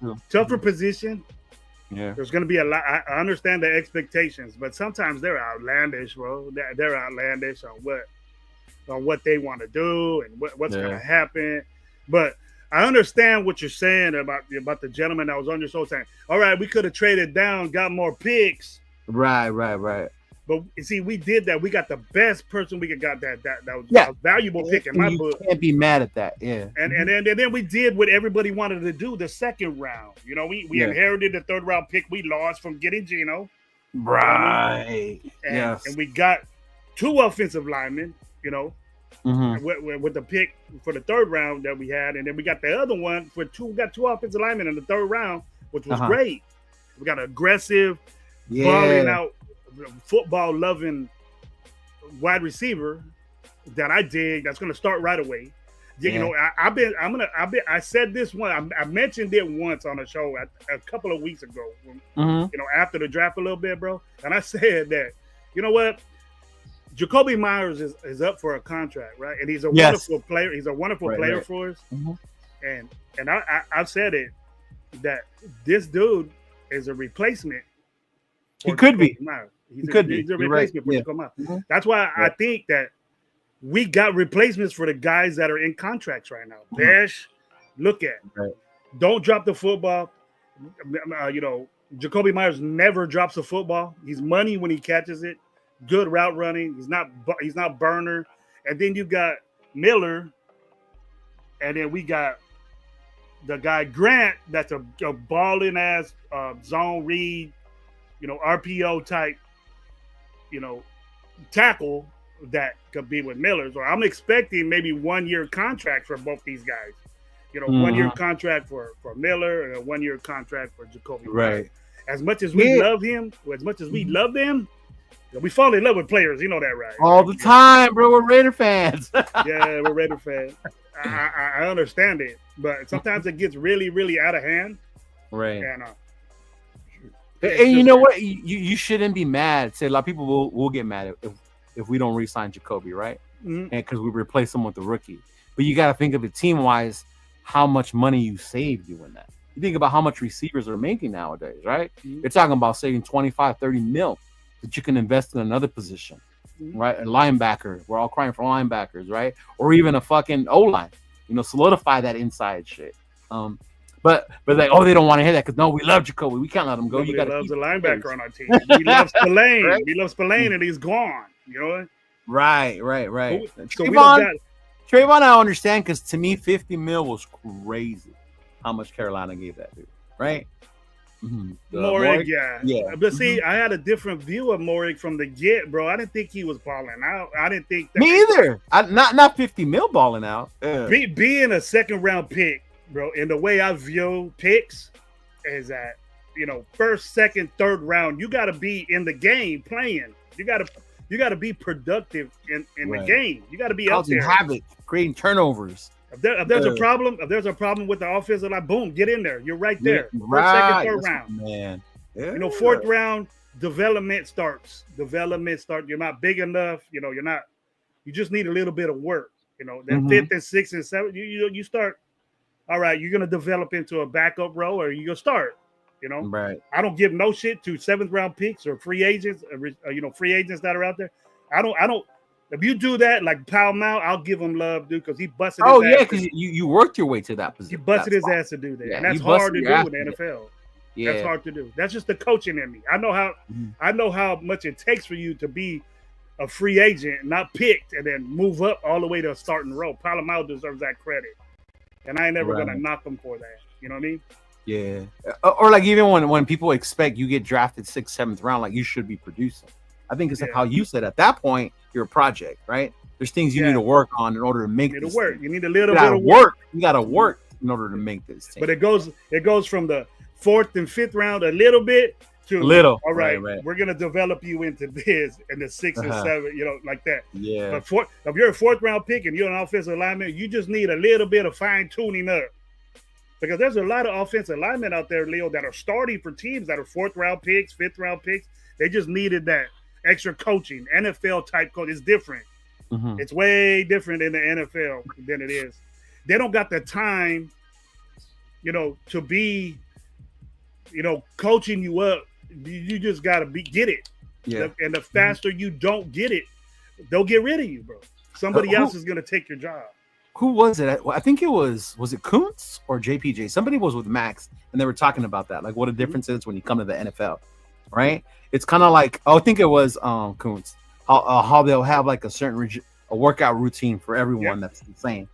Speaker 3: Yeah.
Speaker 1: There's going to be a lot. I understand the expectations, but sometimes they're outlandish, bro. They're outlandish on what they want to do and what's going to happen. But I understand what you're saying about the gentleman that was on your show saying, all right, we could have traded down, got more picks.
Speaker 3: Right.
Speaker 1: But you see, we did that. We got the best person we could got that was a valuable pick in my book.
Speaker 3: You can't be mad at that. Yeah.
Speaker 1: And then we did what everybody wanted to do the second round. You know, we inherited the third round pick. We lost from getting Geno.
Speaker 3: Right.
Speaker 1: And we got 2 offensive linemen, you know, with the pick for the third round that we had. And then we got the other one we got 2 offensive linemen in the third round, which was great. We got an aggressive, balling out, football loving wide receiver that I dig. That's going to start right away. You know, I said this one. I mentioned it once on a show a couple of weeks ago. You know, after the draft a little bit, bro. And I said that, you know what, Jacoby Myers is up for a contract, right? And he's a wonderful player. He's a wonderful player for us. And I've said it that this dude is a replacement.
Speaker 3: He could be.
Speaker 1: He's a replacement for Jacoby Myers. That's why I think that we got replacements for the guys that are in contracts right now. Besh, look at. Don't drop the football. You know, Jacoby Myers never drops a football. He's money when he catches it. Good route running. He's not burner. And then you got Miller, and then we got the guy Grant. That's a balling ass zone read, you know, RPO type, you know, tackle that could be with Miller. So I'm expecting maybe 1-year contract for both these guys. You know, 1-year contract for Miller and a 1-year contract for Jacoby.
Speaker 3: Right.
Speaker 1: As much as we love him, as much as we love them, we fall in love with players. You know that, right?
Speaker 3: All the time, bro. We're Raider fans.
Speaker 1: Yeah, we're Raider fans. I understand it, but sometimes it gets really, really out of hand.
Speaker 3: Right.
Speaker 1: And
Speaker 3: you know what? You shouldn't be mad. Say a lot of people will get mad if we don't re-sign Jacoby, right? And because we replace him with the rookie. But you got to think of it team-wise, how much money you save doing that. You think about how much receivers are making nowadays, right? You're talking about saving 25, 30 mil that you can invest in another position, right? A linebacker. We're all crying for linebackers, right? Or even a fucking O-line. You know, solidify that inside shit. But like, they don't want to hear that because no, we love Jacoby. We can't let him go.
Speaker 1: Nobody loves a linebacker on our team. We love Spillane. Right? We love Spillane, and he's gone. You know.
Speaker 3: Right.
Speaker 1: So
Speaker 3: Trayvon, I understand because to me, 50 mil was crazy. How much Carolina gave that dude, right?
Speaker 1: Morig, yeah. But see, I had a different view of Morig from the get, bro. I didn't think he was balling out. I didn't think that.
Speaker 3: Me either. Not 50 mil balling out.
Speaker 1: Being a second round pick, bro, and the way I view picks is that, you know, first, second, third round, you got to be in the game playing. You got to be productive in the game. You got to be out there.
Speaker 3: Havoc, creating turnovers.
Speaker 1: If there's a problem with the offensive line, boom, get in there. You're right there. First, second, third round.
Speaker 3: Man.
Speaker 1: Yeah. You know, fourth round, development starts. You're not big enough. You know, you just need a little bit of work. You know, then fifth and sixth and seventh, you start. All right, you're gonna develop into a backup role, or you're gonna start. You know,
Speaker 3: right?
Speaker 1: I don't give no shit to 7th round picks or free agents, you know, free agents that are out there. I don't. If you do that, like Pal Mal, I'll give him love, dude, because he busted.
Speaker 3: Oh yeah, because you worked your way to that position.
Speaker 1: He busted his ass to do that, and that's hard to do in the NFL. Yeah, that's hard to do. That's just the coaching in me. I know how much it takes for you to be a free agent, not picked, and then move up all the way to a starting role. Pal Mal deserves that credit. And I ain't never gonna knock them for that. You know what I mean?
Speaker 3: Yeah. Or like even when people expect you get drafted 6th, 7th round, like you should be producing. I think it's like how you said at that point, you're a project, right? There's things you need to work on in order to make this.
Speaker 1: You need a little bit of work.
Speaker 3: You gotta work in order to make this team.
Speaker 1: But it goes from the 4th and 5th round a little bit to
Speaker 3: Little.
Speaker 1: all right,
Speaker 3: Right.
Speaker 1: we're gonna develop you into this and the 6 and
Speaker 3: Uh-huh.
Speaker 1: 7, like that.
Speaker 3: Yeah.
Speaker 1: But if you're a 4th round pick and you're an offensive lineman, you just need a little bit of fine tuning up. Because there's a lot of offensive linemen out there, Leo, that are starting for teams that are 4th round picks, 5th round picks. They just needed that extra coaching. NFL type coach is different.
Speaker 3: Mhm.
Speaker 1: It's way different in the NFL than it is. They don't got the time, to be, coaching you up. You just gotta get it.
Speaker 3: Yeah.
Speaker 1: And the faster you don't get it, they'll get rid of you, bro. Somebody else is gonna take your job.
Speaker 3: Who was it? I think it was it Kuntz or JPJ? Somebody was with Max, and they were talking about that, like what a difference is when you come to the NFL, right? It's kind of like, I think it was Kuntz, how they'll have like a certain a workout routine for everyone that's the same.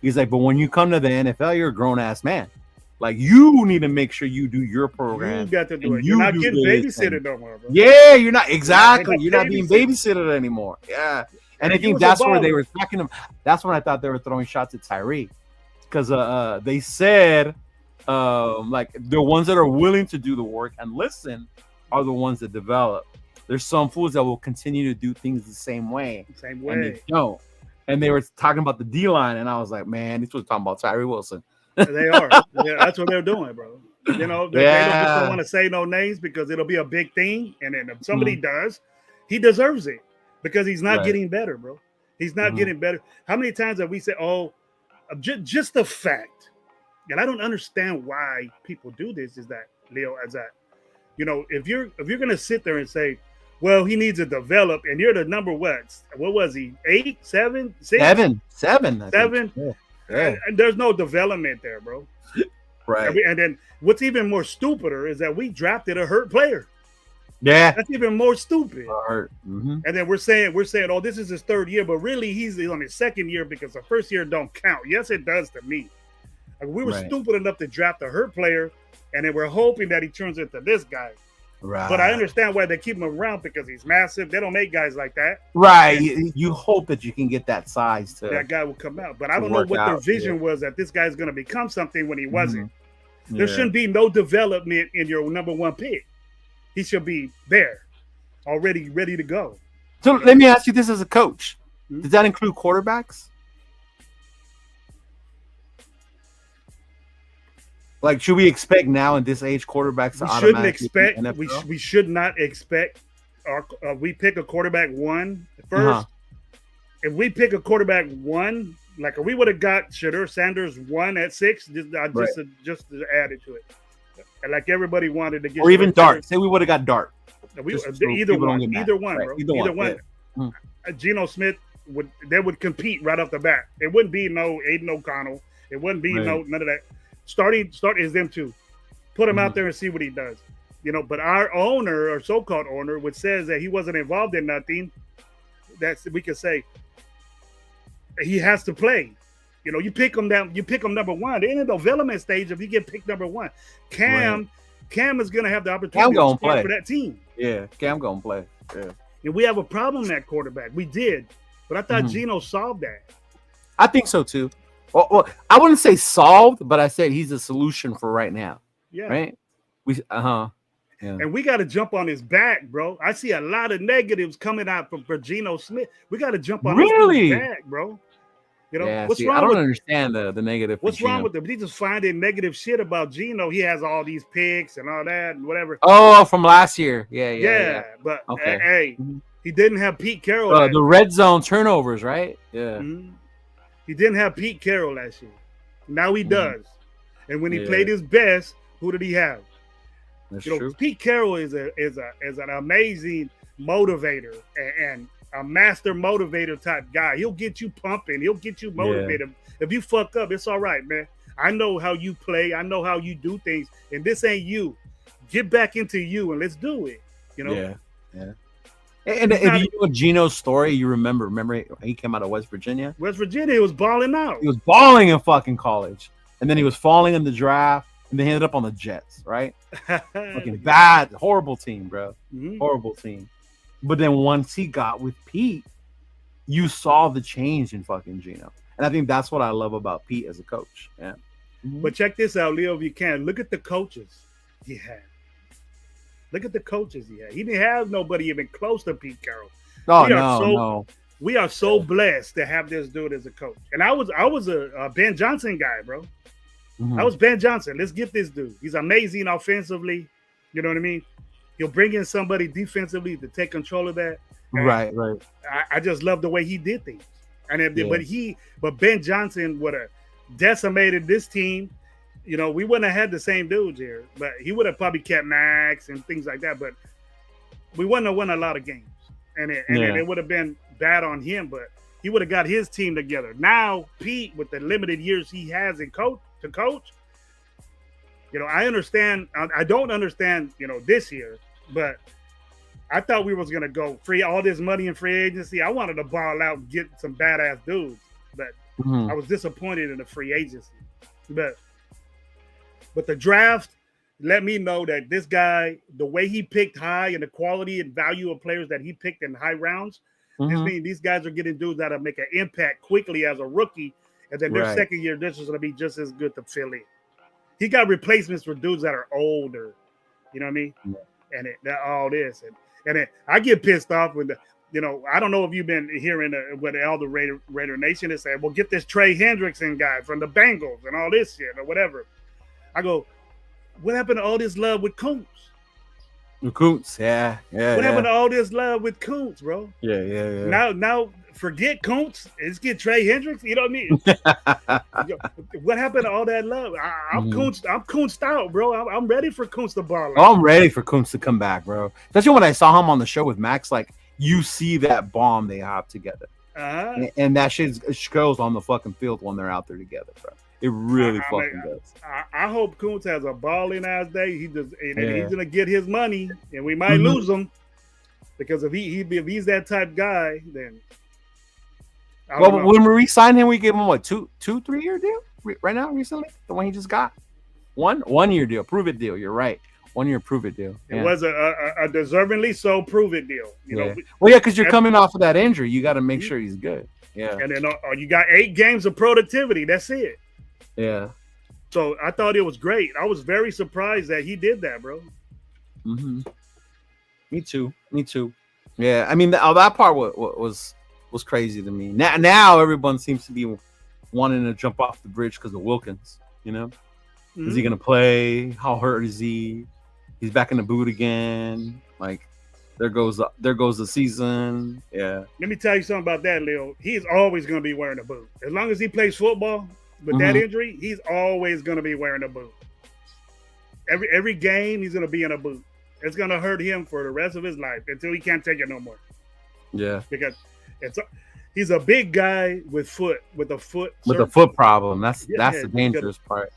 Speaker 3: He's like, but when you come to the NFL, you're a grown ass man. Like, you need to make sure you do your program.
Speaker 1: You got to do it.
Speaker 3: You
Speaker 1: You're not
Speaker 3: do
Speaker 1: getting
Speaker 3: this
Speaker 1: babysitted no more, bro.
Speaker 3: Yeah, you're not exactly.
Speaker 1: You're
Speaker 3: You're
Speaker 1: not
Speaker 3: not being babysitted anymore. Yeah. And I
Speaker 1: He
Speaker 3: think
Speaker 1: was a
Speaker 3: that's where they
Speaker 1: baller.
Speaker 3: were talking. That's when I thought they were throwing shots at Tyree, because they said like the ones that are willing to do the work and listen are the ones that develop. There's some fools that will continue to do things the same way,
Speaker 1: Same
Speaker 3: and
Speaker 1: way.
Speaker 3: they don't. And they were talking about the D line, and I was like, man, this was talking about Tyree Wilson.
Speaker 1: They are. Yeah, that's what they're doing, bro. They don't want to say no names because it'll be a big thing. And then if somebody does, he deserves it because he's not getting better, bro. He's not getting better. How many times have we said, just the fact, and I don't understand why people do this, is that, Leo, as that, if you're going to sit there and say, well, he needs to develop, and you're the number what was he? 8, 7, 6?
Speaker 3: 7. I think.
Speaker 1: 7?
Speaker 3: Yeah.
Speaker 1: And there's no development there, bro.
Speaker 3: Right.
Speaker 1: And then what's even more stupider is that we drafted a hurt player.
Speaker 3: Yeah.
Speaker 1: That's even more stupid.
Speaker 3: Hurt. Mm-hmm.
Speaker 1: And then we're saying, oh, this is his 3rd year, but really he's on his 2nd year because the 1st year don't count. Yes, it does to me. Like, we were stupid enough to draft a hurt player, and then we're hoping that he turns into this guy.
Speaker 3: Right.
Speaker 1: But I understand why they keep him around because he's massive. They don't make guys like that.
Speaker 3: Right. You hope that you can get that size to
Speaker 1: that guy will come out. But I don't know
Speaker 3: work
Speaker 1: what their
Speaker 3: out,
Speaker 1: vision was, that this guy's going to become something when he wasn't.
Speaker 3: Yeah.
Speaker 1: There shouldn't be no development in your number 1 pick. He should be there, already ready to go.
Speaker 3: So let me ask you this as a coach.
Speaker 1: Hmm?
Speaker 3: Does that include quarterbacks? Like, should we expect now in this age quarterbacks to
Speaker 1: We shouldn't
Speaker 3: automatically
Speaker 1: expect.
Speaker 3: be NFL?
Speaker 1: We should not expect. We pick a quarterback 1 first.
Speaker 3: Uh-huh.
Speaker 1: If we pick a quarterback 1, like if we would have got Shadur Sanders 1 at 6, just to add it to it, and like everybody wanted to get,
Speaker 3: or even
Speaker 1: Shadur
Speaker 3: Dart.
Speaker 1: Sanders.
Speaker 3: Say we would have got Dart.
Speaker 1: Either one,
Speaker 3: Right.
Speaker 1: bro.
Speaker 3: Either one. Yeah.
Speaker 1: Geno Smith would compete right off the bat. It wouldn't be no Aiden O'Connell. It wouldn't be none of that. Start is them two. Put him out there and see what he does. But our owner or so-called owner, which says that he wasn't involved in nothing, that's we could say he has to play. You pick him down. You pick him number 1. They're in the development stage. If you get picked number 1, Cam is going to have the opportunity to start for that team.
Speaker 3: Yeah, Cam gonna play. Yeah.
Speaker 1: And we have a problem at quarterback. We did, but I thought Geno solved that.
Speaker 3: I think so too. Well, I wouldn't say solved, but I said he's a solution for right now.
Speaker 1: Yeah.
Speaker 3: Right. Yeah.
Speaker 1: And we got to jump on his back, bro. I see a lot of negatives coming out for Geno Smith. We got to jump on his back, bro. What's wrong?
Speaker 3: I don't understand the negative.
Speaker 1: What's wrong with them? He just finding negative shit about Geno. He has all these picks and all that and whatever.
Speaker 3: Oh, from last year. Yeah.
Speaker 1: But
Speaker 3: Okay.
Speaker 1: hey, he didn't have Pete Carroll.
Speaker 3: The red zone turnovers, right? Yeah.
Speaker 1: Mm-hmm. He didn't have Pete Carroll last year. Now he does. And when he played his best, who did he have?
Speaker 3: That's true.
Speaker 1: Pete Carroll is an amazing motivator and a master motivator type guy. He'll get you pumping. He'll get you motivated. If you fuck up, it's all right, man. I know how you play. I know how you do things. And this ain't you. Get back into you and let's do it.
Speaker 3: Yeah. And if you know Geno's story, you remember he came out of West Virginia.
Speaker 1: West Virginia, he was balling out.
Speaker 3: He was balling in fucking college. And then he was falling in the draft. And they ended up on the Jets, right? Fucking bad, horrible team, bro.
Speaker 1: Mm-hmm.
Speaker 3: Horrible team. But then once he got with Pete, you saw the change in fucking Geno. And I think that's what I love about Pete as a coach. Yeah.
Speaker 1: But check this out, Leo, if you can. Look at the coaches he had. Look at the coaches he had. He didn't have nobody even close to Pete Carroll.
Speaker 3: Oh
Speaker 1: We are
Speaker 3: no.
Speaker 1: We are so blessed to have this dude as a coach. And I was a Ben Johnson guy, bro.
Speaker 3: Mhm.
Speaker 1: I was Ben Johnson. Let's get this dude. He's amazing offensively. You know what I mean? He'll bring in somebody defensively to take control of that. And
Speaker 3: right.
Speaker 1: I just love the way he did things. And
Speaker 3: Yeah.
Speaker 1: but Ben Johnson would have decimated this team. You know, we wouldn't have had the same dudes here, but he would have probably kept Max and things like that. But we wouldn't have won a lot of games, and it would have been bad on him. But he would have got his team together. Now Pete, with the limited years he has in coach, you know, I understand. I don't understand, you know, this year, but I thought we was gonna go free all this money in free agency. I wanted to ball out and get some badass dudes, but
Speaker 3: Mhm.
Speaker 1: I was disappointed in the free agency. But the draft let me know that this guy, the way he picked high and the quality and value of players that he picked in high rounds, this
Speaker 3: Mhm.
Speaker 1: means these guys are getting dudes that'll make an impact quickly as a rookie, and then their
Speaker 3: Right.
Speaker 1: second year, this is going to be just as good to fill in. He got replacements for dudes that are older, you know what I mean?
Speaker 3: Yeah.
Speaker 1: And all this, and I get pissed off when you know, I don't know if you've been hearing what all the Raider Nation is saying. Well, get this Trey Hendrickson guy from the Bengals and all this shit or whatever. I go, what happened to all this love with Kuntz?
Speaker 3: Kuntz, yeah.
Speaker 1: What happened to all this love with Kuntz, bro?
Speaker 3: Yeah.
Speaker 1: Now forget Kuntz. Let's get Trey Hendricks. You know what I mean? What happened to all that love? I'm Kuntzed out, bro. I'm ready for Kuntz to ball out.
Speaker 3: Oh, I'm ready for Kuntz to come back, bro. Especially when I saw him on the show with Max. Like, you see that bomb they have together, and that shit shows on the fucking field when they're out there together, bro. It really does.
Speaker 1: I hope Kuntz has a balling ass day. He's gonna get his money, and we might lose him because if he's that type guy, then.
Speaker 3: Well, when we re-signed him, we gave him what 3 year deal right now recently. The one he just got 1 year deal, prove it deal. You're right, 1 year prove it deal.
Speaker 1: It was a deservingly so prove it deal. You know.
Speaker 3: Well, yeah, because you're coming off of that injury, you got to make sure he's good. Yeah,
Speaker 1: and then you got 8 games of productivity. That's it.
Speaker 3: Yeah.
Speaker 1: So I thought it was great. I was very surprised that he did that, bro.
Speaker 3: Mm-hmm. Me too. Yeah, I mean that part was crazy to me. Now everyone seems to be wanting to jump off the bridge because of Wilkins. You know, is he gonna play? How hurt is he? He's back in the boot again. Like there goes the season. Yeah.
Speaker 1: Let me tell you something about that, Leo. He's always gonna be wearing a boot as long as he plays football. With that injury, he's always going to be wearing a boot. Every game, he's going to be in a boot. It's going to hurt him for the rest of his life until he can't take it no more.
Speaker 3: Yeah,
Speaker 1: because he's a big guy with a foot
Speaker 3: problem. That's the dangerous part.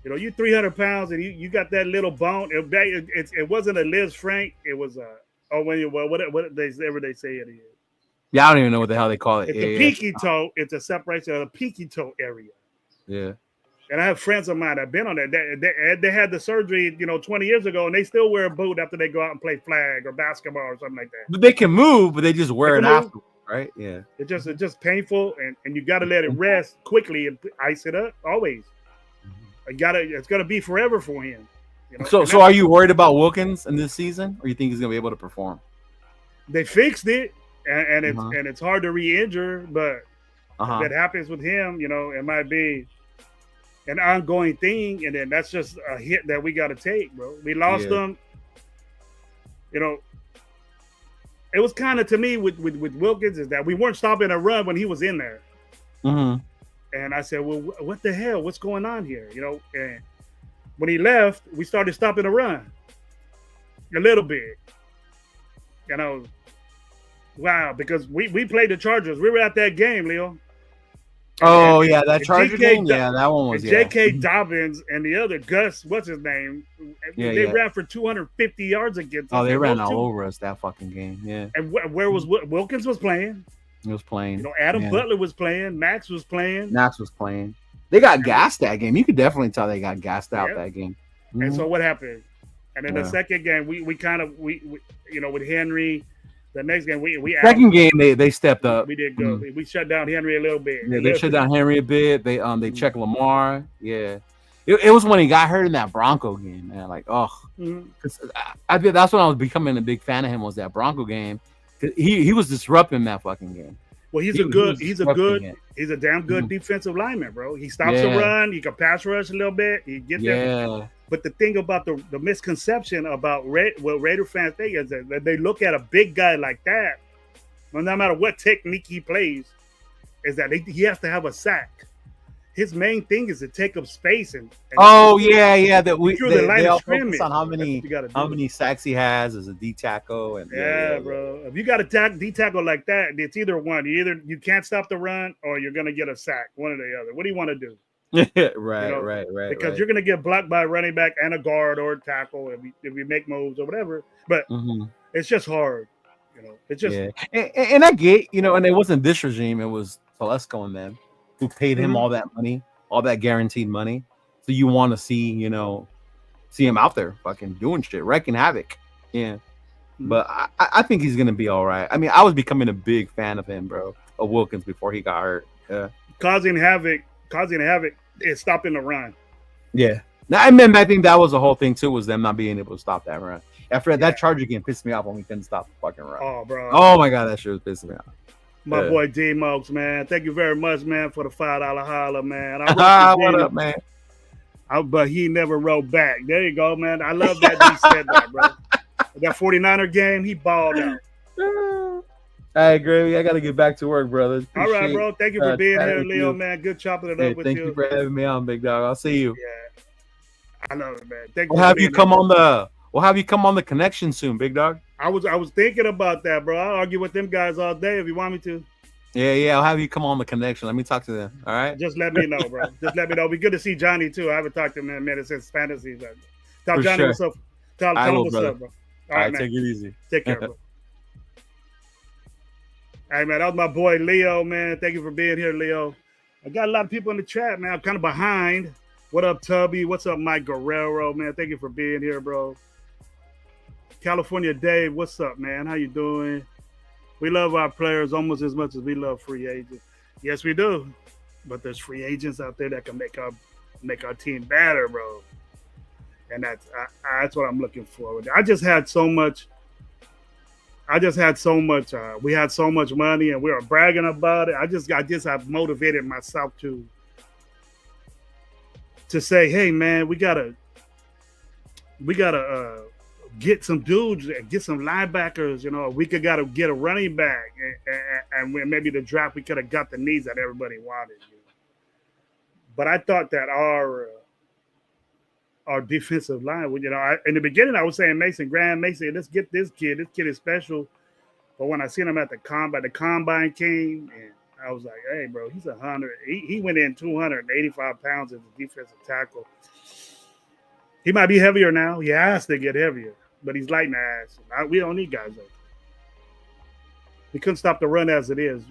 Speaker 1: You know, you 300 pounds and you got that little bone. It wasn't a Liz Frank. It was what they say it is.
Speaker 3: Yeah, I don't even know what the hell they call it.
Speaker 1: It's a pinky toe. It's a separation of the pinky toe area.
Speaker 3: Yeah,
Speaker 1: and I have friends of mine that have been on that. They had the surgery, 20 years ago, and they still wear a boot after they go out and play flag or basketball or something like that.
Speaker 3: But they can move, but they just wear it afterwards, right? Yeah.
Speaker 1: It's just painful, and you got to let it rest quickly and ice it up always. It's gonna be forever for him.
Speaker 3: So are you worried about Wilkins in this season, or you think he's gonna be able to perform?
Speaker 1: They fixed it, and it's hard to re-injure, but. If that happens with him, it might be an ongoing thing, and then that's just a hit that we got to take, bro. We lost him. It was kind of, to me, with Wilkins, is that we weren't stopping a run when he was in there.
Speaker 3: Mm-hmm.
Speaker 1: And I said, well, what the hell? What's going on here? And when he left, we started stopping a run a little bit. Wow, because we played the Chargers. We were at that game, Leo.
Speaker 3: Oh, yeah, that Charger game? Yeah, that one was,
Speaker 1: J.K. Dobbins and the other, Gus, what's his name? They ran for 250 yards against us.
Speaker 3: Oh, they ran all over us that fucking game, yeah.
Speaker 1: And where was Wilkins was playing?
Speaker 3: He was playing.
Speaker 1: Adam Butler was playing. Max was playing.
Speaker 3: They got gassed that game. You could definitely tell they got gassed out that game. Mm-hmm.
Speaker 1: And so what happened? And then the second game, we kind of, with Henry... The next game,
Speaker 3: second game they stepped up.
Speaker 1: We did good. We shut down Henry a little bit.
Speaker 3: Yeah, they shut down Henry a bit. They checked Lamar. Yeah, It was when he got hurt in that Bronco game, man. Like, oh,
Speaker 1: Mhm.
Speaker 3: I think that's when I was becoming a big fan of him. Was that Bronco game? 'Cause he was disrupting that fucking game.
Speaker 1: Well,
Speaker 3: He was disrupting it.
Speaker 1: he's a damn good
Speaker 3: Mhm.
Speaker 1: defensive lineman, bro. He stops the
Speaker 3: Yeah,
Speaker 1: run. He can pass rush a little bit. He get there.
Speaker 3: yeah,
Speaker 1: But the thing about the misconception about what Raider fans think is that they look at a big guy like that, well, no matter what technique he plays, is that he has to have a sack. His main thing is to take up space and
Speaker 3: oh yeah. That
Speaker 1: through the line
Speaker 3: they
Speaker 1: of
Speaker 3: all
Speaker 1: scrimmage.
Speaker 3: focus on how
Speaker 1: That's what you gotta do.
Speaker 3: many sacks he has as a D tackle and
Speaker 1: Yeah, bro. If you got a D tackle like that, it's either one. You can't stop the run or you're gonna get a sack. One or the other. What do you want to do?
Speaker 3: right.
Speaker 1: Because you're gonna get blocked by a running back and a guard or a tackle if you make moves or whatever. But it's just hard. It's just
Speaker 3: and I get, and it wasn't this regime, it was Telesco and them who paid him all that money, all that guaranteed money. So you want to see him out there fucking doing shit, wrecking havoc. Yeah. But I think he's gonna be all right. I mean, I was becoming a big fan of him, bro, of Wilkins before he got hurt. Yeah.
Speaker 1: causing havoc is stopping the run.
Speaker 3: Yeah. Now, I think that was the whole thing too, was them not being able to stop that run. After that Charger game pissed me off when we couldn't stop the fucking run.
Speaker 1: Oh, bro.
Speaker 3: Oh my god, that shit was pissing me off.
Speaker 1: My boy D Mokes, man. Thank you very much, man, for the $5 holler, man.
Speaker 3: What up, man?
Speaker 1: But he never wrote back. There you go, man. I love that he said that, bro. That 49er game, he balled out.
Speaker 3: All right, Gravy, I got to get back to work, brother.
Speaker 1: All right, bro. Thank you for being here, Leo, man. Good chopping it up with you.
Speaker 3: Thank you for having me on, big dog. I'll see you.
Speaker 1: Yeah. I love it, man. Thank you.
Speaker 3: We'll have you come on the connection soon, big dog.
Speaker 1: I was thinking about that, bro. I'll argue with them guys all day if you want me to.
Speaker 3: Yeah, I'll have you come on the connection. Let me talk to them. All right.
Speaker 1: Just let me know, bro. Just let me know. It'd be good to see Johnny too. I haven't talked to him in a minute since fantasy. Tell
Speaker 3: For
Speaker 1: Johnny
Speaker 3: sure.
Speaker 1: what's up. Tell him what's up, bro.
Speaker 3: All right, take it easy.
Speaker 1: Take care, bro. Hey, man, that was my boy Leo, man. Thank you for being here, Leo. I got a lot of people in the chat, man. I'm kind of behind. What up, Tubby? What's up, Mike Guerrero, man? Thank you for being here, bro. California Dave, what's up, man? How you doing? We love our players almost as much as we love free agents. Yes, we do. But there's free agents out there that can make our team better, bro. And that's what I'm looking forward to. I just had so much. We had so much money, and we were bragging about it. I just have motivated myself to say, hey, man, we gotta get some dudes, get some linebackers. We gotta get a running back, and maybe the draft we could have got the needs that everybody wanted. But I thought that our defensive line, in the beginning I was saying Graham Mason, let's get this kid. This kid is special. But when I seen him at the combine came, and I was like, hey, bro, he's 100. He went in 285 pounds as a defensive tackle. He might be heavier now. He has to get heavier, but he's light in the ass. We don't need guys like that. We couldn't stop the run as it is.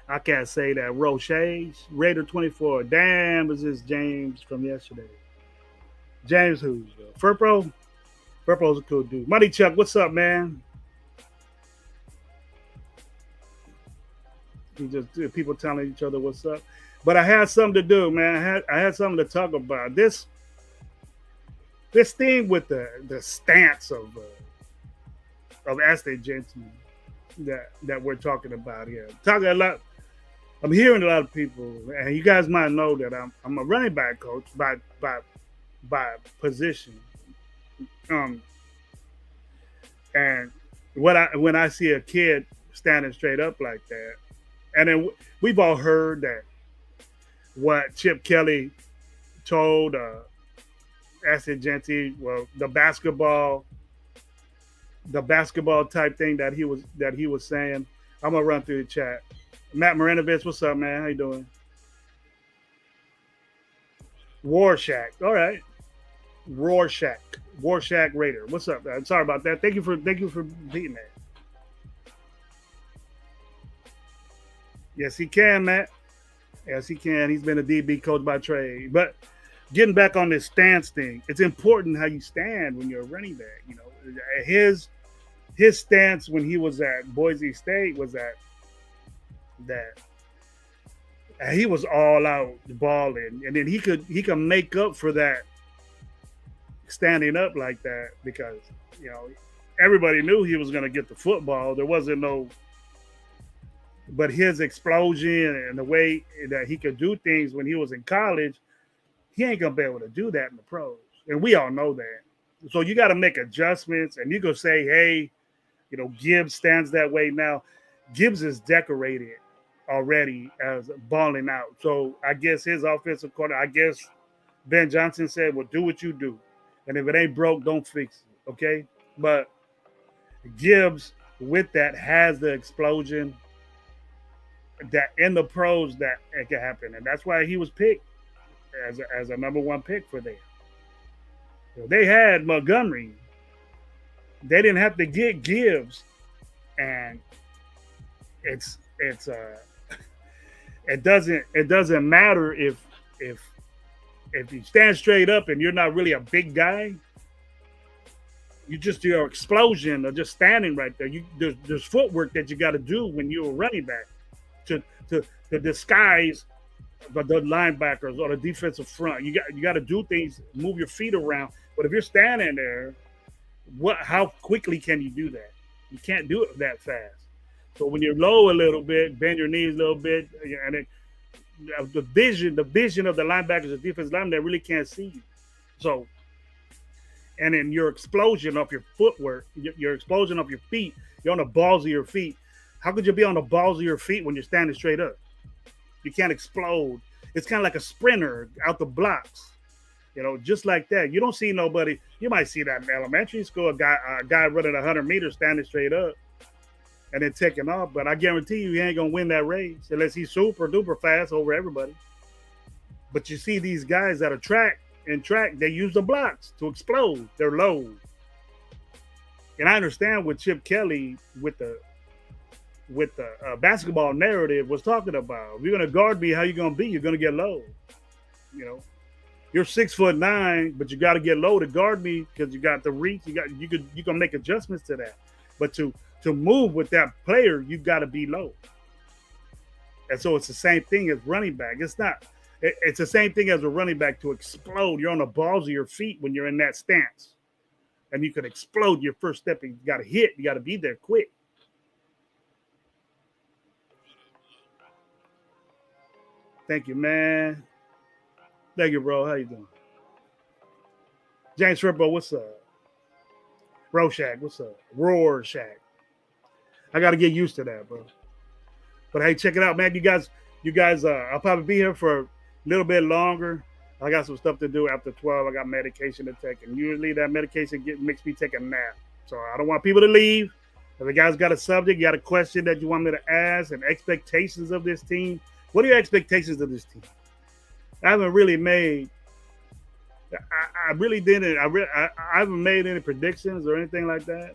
Speaker 1: I can't say that. Roche, Raider 24. Damn, is this James from yesterday? James who's? Furpro? Furpro's a cool dude. Money Chuck, what's up, man? He just people telling each other what's up. But I had something to do, man. I had something to talk about. This thing with the stance of Aston Jensen that we're talking about here. Talking a lot. I'm hearing a lot of people, and you guys might know that I'm a running back coach by position. And when I see a kid standing straight up like that, and then we've all heard that what Chip Kelly told Aston Jensen, well, the basketball type thing that he was saying. I'm gonna run through the chat. Matt Marinovich, what's up, man? How you doing? Warshack, all right. Warshack Raider, what's up, man? Sorry about that. Thank you for beating that. Yes, he can, Matt. Yes, he can. He's been a DB coach by trade. But getting back on this stance thing, it's important how you stand when you're a running back. His stance when he was at Boise State was that And he was all out balling, and then he could make up for that standing up like that because you know everybody knew he was going to get the football. There wasn't no, but his explosion and the way that he could do things when he was in college, he ain't gonna be able to do that in the pros, and we all know that. So you got to make adjustments, and you go say, hey, Gibbs stands that way now. Gibbs is decorated already as balling out. So I guess his offensive coordinator, I guess Ben Johnson said, well, do what you do. And if it ain't broke, don't fix it. Okay. But Gibbs, with that, has the explosion that in the pros that it can happen. And that's why he was picked as a number one pick for them. They had Montgomery. They didn't have to get Gibbs. And it doesn't matter if you stand straight up and you're not really a big guy. Your explosion or just standing right there. There's footwork that you got to do when you're a running back to disguise the linebackers or the defensive front. You got to do things, move your feet around. But if you're standing there, how quickly can you do that? You can't do it that fast. So when you're low a little bit, bend your knees a little bit, and the vision of the linebackers, the defensive linemen, they really can't see you. So, and then your explosion of your footwork, your explosion of your feet, you're on the balls of your feet. How could you be on the balls of your feet when you're standing straight up? You can't explode. It's kind of like a sprinter out the blocks, just like that. You don't see nobody. You might see that in elementary school, a guy running 100 meters standing straight up and then taking off. But I guarantee you, he ain't gonna win that race unless he's super duper fast over everybody. But you see these guys that are track, they use the blocks to explode. They're low. And I understand what Chip Kelly with the basketball narrative was talking about. If you're gonna guard me, how you gonna be? You're gonna get low. You're 6'9", but you got to get low to guard me because you got the reach. You can make adjustments to that. But to move with that player, you got to be low. And so it's the same thing as running back. It's not. It's the same thing as a running back to explode. You're on the balls of your feet when you're in that stance, and you can explode your first step. And you got to hit. You got to be there quick. Thank you, man. Thank you, bro. How you doing? James Rippo, what's up? Rorschach, what's up? Rorschach. I got to get used to that, bro. But hey, check it out, man. You guys, I'll probably be here for a little bit longer. I got some stuff to do after 12. I got medication to take, and usually that medication makes me take a nap. So I don't want people to leave. If the guys got a subject, you got a question that you want me to ask, and expectations of this team. What are your expectations of this team? I haven't really made. I really didn't. I haven't made any predictions or anything like that.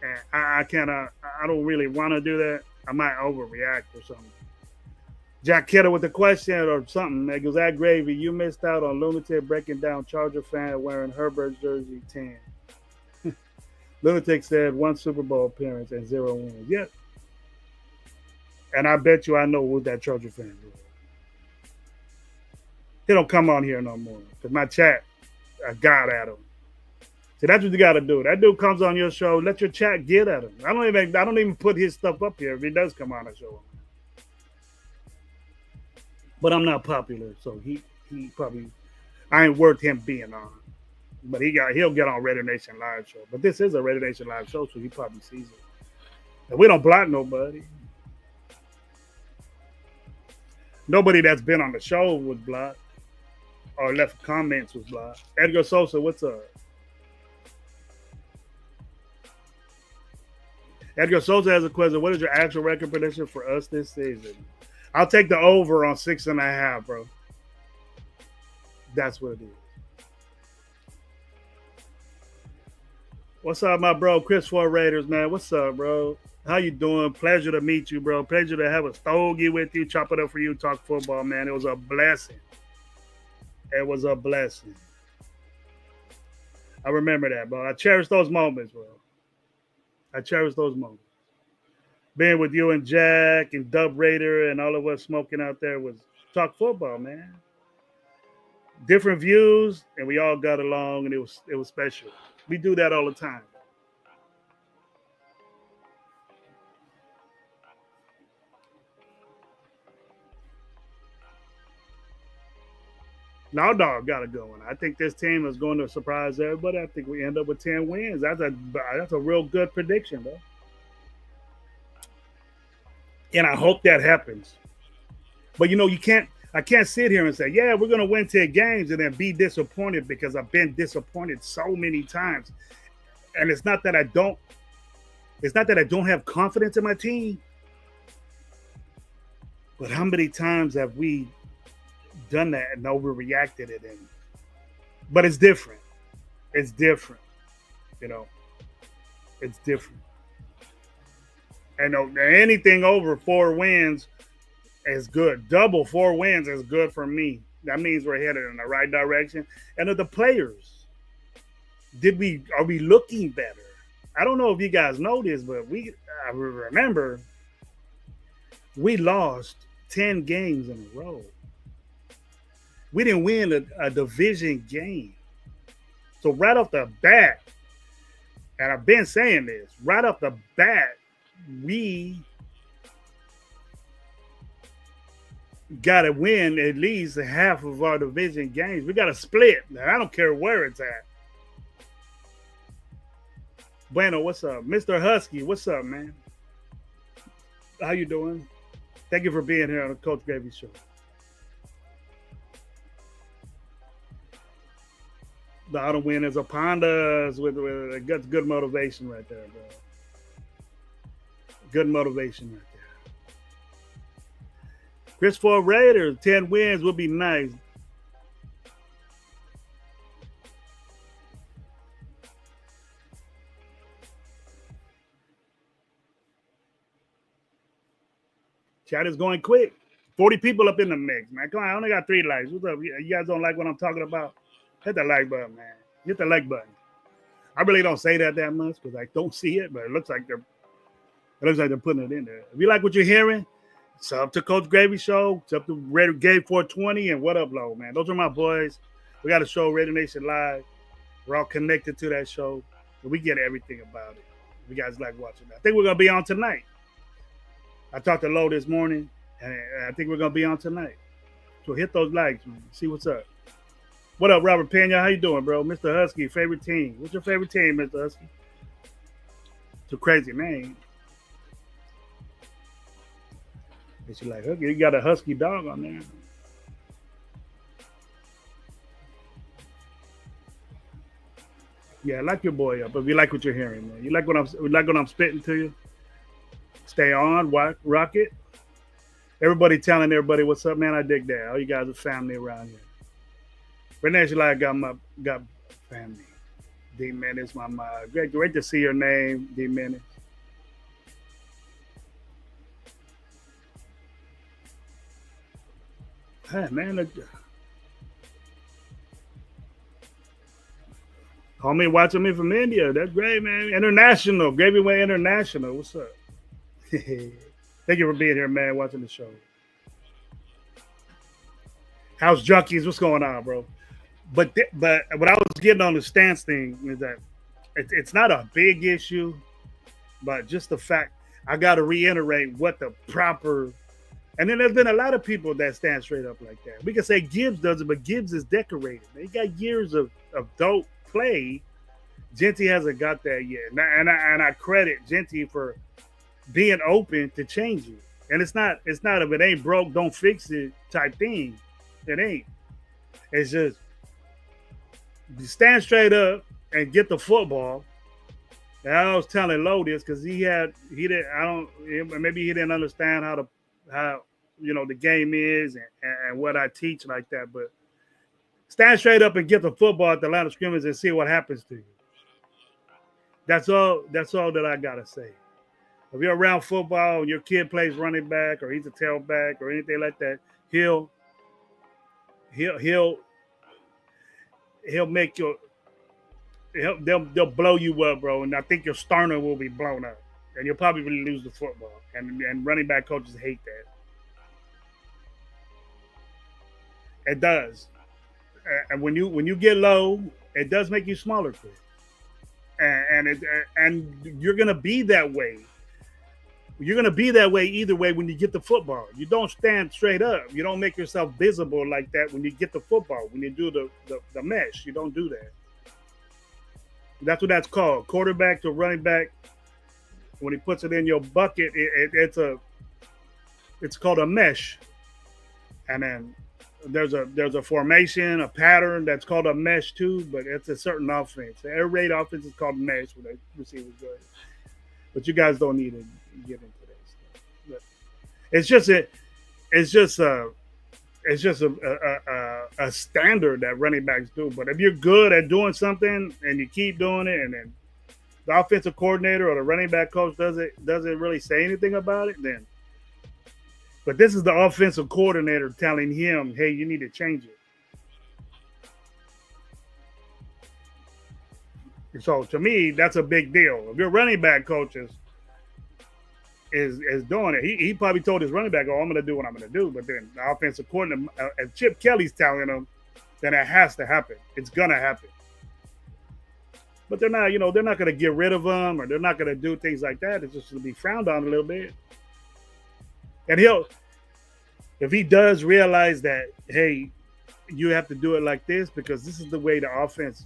Speaker 1: And I cannot. I don't really want to do that. I might overreact or something. Jack Kidder with a question or something. It goes, "That gravy, you missed out on Lunatic breaking down Charger fan wearing Herbert's jersey 10. Lunatic said 1 Super Bowl appearance and 0 wins. Yep. And I bet you I know who that Charger fan is. He don't come on here no more because my chat, I got at him. So that's what you got to do. That dude comes on your show, let your chat get at him. I don't even put his stuff up here if he does come on the show. But I'm not popular, so he probably, I ain't worth him being on. But he'll get on Radio Nation Live show. But this is a Radio Nation Live show, so he probably sees it. And we don't block nobody. Nobody that's been on the show was blocked or left comments was blocked. Edgar Sosa, what's up? Edgar Sosa has a question. What is your actual record prediction for us this season? I'll take the over on 6.5, bro. That's what it is. What's up, my bro? Chris for Raiders, man. What's up, bro? How you doing? Pleasure to meet you, bro. Pleasure to have a stogie with you, chop it up for you, talk football, man. It was a blessing. It was a blessing. I remember that, bro. I cherish those moments, bro. I cherish those moments. Being with you and Jack and Dub Raider and all of us smoking out there was talk football, man. Different views, and we all got along, and it was special. We do that all the time. Now, dog got it going. I think this team is going to surprise everybody. I think we end up with 10 wins. That's a real good prediction, bro. And I hope that happens. But I can't sit here and say, yeah, we're gonna win 10 games and then be disappointed because I've been disappointed so many times. And it's not that I don't have confidence in my team, but how many times have we done that and overreacted it in? But it's different. It's different. It's different. And anything over 4 wins is good. Double 4 wins is good for me. That means we're headed in the right direction. And of the players, are we looking better? I don't know if you guys know this, but I remember we lost 10 games in a row. We didn't win a division game. So right off the bat, and I've been saying this, right off the bat, we got to win at least half of our division games. We got to split. Now, I don't care where it's at. Bueno, what's up? Mr. Husky, what's up, man? How you doing? Thank you for being here on the Coach Gravy Show. The auto win is upon us with good motivation right there, bro. Good motivation right there. Chris Ford Raiders, 10 wins would be nice. Chat is going quick. 40 people up in the mix, man. Come on, I only got 3 likes. What's up? You guys don't like what I'm talking about? Hit the like button, man. Hit the like button. I really don't say that much because I don't see it, but it looks like they're putting it in there. If you like what you're hearing, sub to Coach Gravy Show, sub to Raider Game 420, and What Up, Low, man. Those are my boys. We got a show, Raider Nation Live. We're all connected to that show, and we get everything about it. If you guys like watching that, I think we're gonna be on tonight. I talked to Low this morning, and I think we're gonna be on tonight. So hit those likes, man. See what's up. What up, Robert Pena? How you doing, bro? Mr. Husky, favorite team. What's your favorite team, Mr. Husky? It's a crazy name. It's like, okay, you got a husky dog on there. Yeah, like your boy up. If you like what you're hearing, man. You like what I'm spitting to you? Stay on, rock it. Everybody telling everybody what's up, man. I dig that. All you guys are family around here. Renee July got family. D Menace, my mom. Great to see your name, D Menace. Hey, man. Homie watching me from India. That's great, man. International. Gravy Way International. What's up? Thank you for being here, man, watching the show. House Junkies, what's going on, bro? But what I was getting on the stance thing is that it's not a big issue, but just the fact I got to reiterate what the proper. And then there's been a lot of people that stand straight up like that. We can say Gibbs does it, but Gibbs is decorated. He got years of dope play. Genty hasn't got that yet, and I credit Genty for being open to change it. And it's not if it ain't broke, don't fix it type thing. It ain't. It's just stand straight up and get the football. And I was telling Lo this because maybe he didn't understand how the game is and what I teach like that. But stand straight up and get the football at the line of scrimmage and see what happens to you. That's all that I gotta say. If you're around football and your kid plays running back or he's a tailback or anything like that, he'll make they'll blow you up, bro. And I think your sternum will be blown up. and you'll probably lose the football. And running back coaches hate that. It does. And when you get low, it does make you smaller, Chris. And you're gonna be that way. You're gonna be that way either way when you get the football. You don't stand straight up. You don't make yourself visible like that when you get the football. When you do the mesh, you don't do that. That's what that's called. Quarterback to running back. When he puts it in your bucket, it's called a mesh. And then there's a formation, a pattern that's called a mesh too, but it's a certain offense. The air raid offense is called mesh when the receivers go. But you guys don't need to get into that stuff. But it's just a standard that running backs do. But if you're good at doing something and you keep doing it, and then the offensive coordinator or the running back coach doesn't really say anything about it, then. But this is the offensive coordinator telling him, "Hey, you need to change it." So to me, that's a big deal. If your running back coach is doing it, he probably told his running back, "Oh, I'm going to do what I'm going to do." But then the offensive coordinator, and Chip Kelly's telling him, then it has to happen. It's going to happen. But they're not going to get rid of him, or they're not going to do things like that. It's just going to be frowned on a little bit. And if he does realize that, hey, you have to do it like this because this is the way the offense,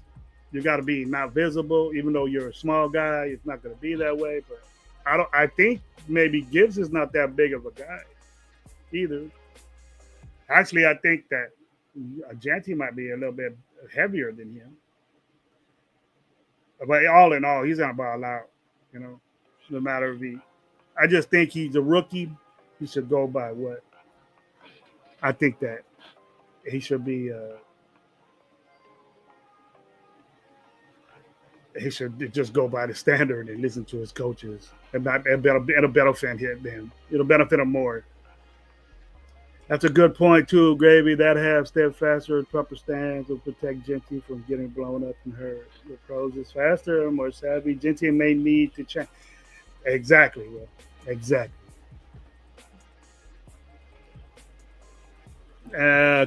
Speaker 1: you got to be not visible, even though you're a small guy, it's not going to be that way. But I think maybe Gibbs is not that big of a guy either. Actually, I think that Janty might be a little bit heavier than him. But all in all, he's going to ball out, no matter if I just think he's a rookie. He should go by what? I think that he should be. He should just go by the standard and listen to his coaches, and it'll benefit him. It'll benefit him more. That's a good point too, Gravy. That have steadfaster, proper stance will protect Genty from getting blown up and hurt. The pros is faster and more savvy. Genty may need to change. Exactly. Well, exactly.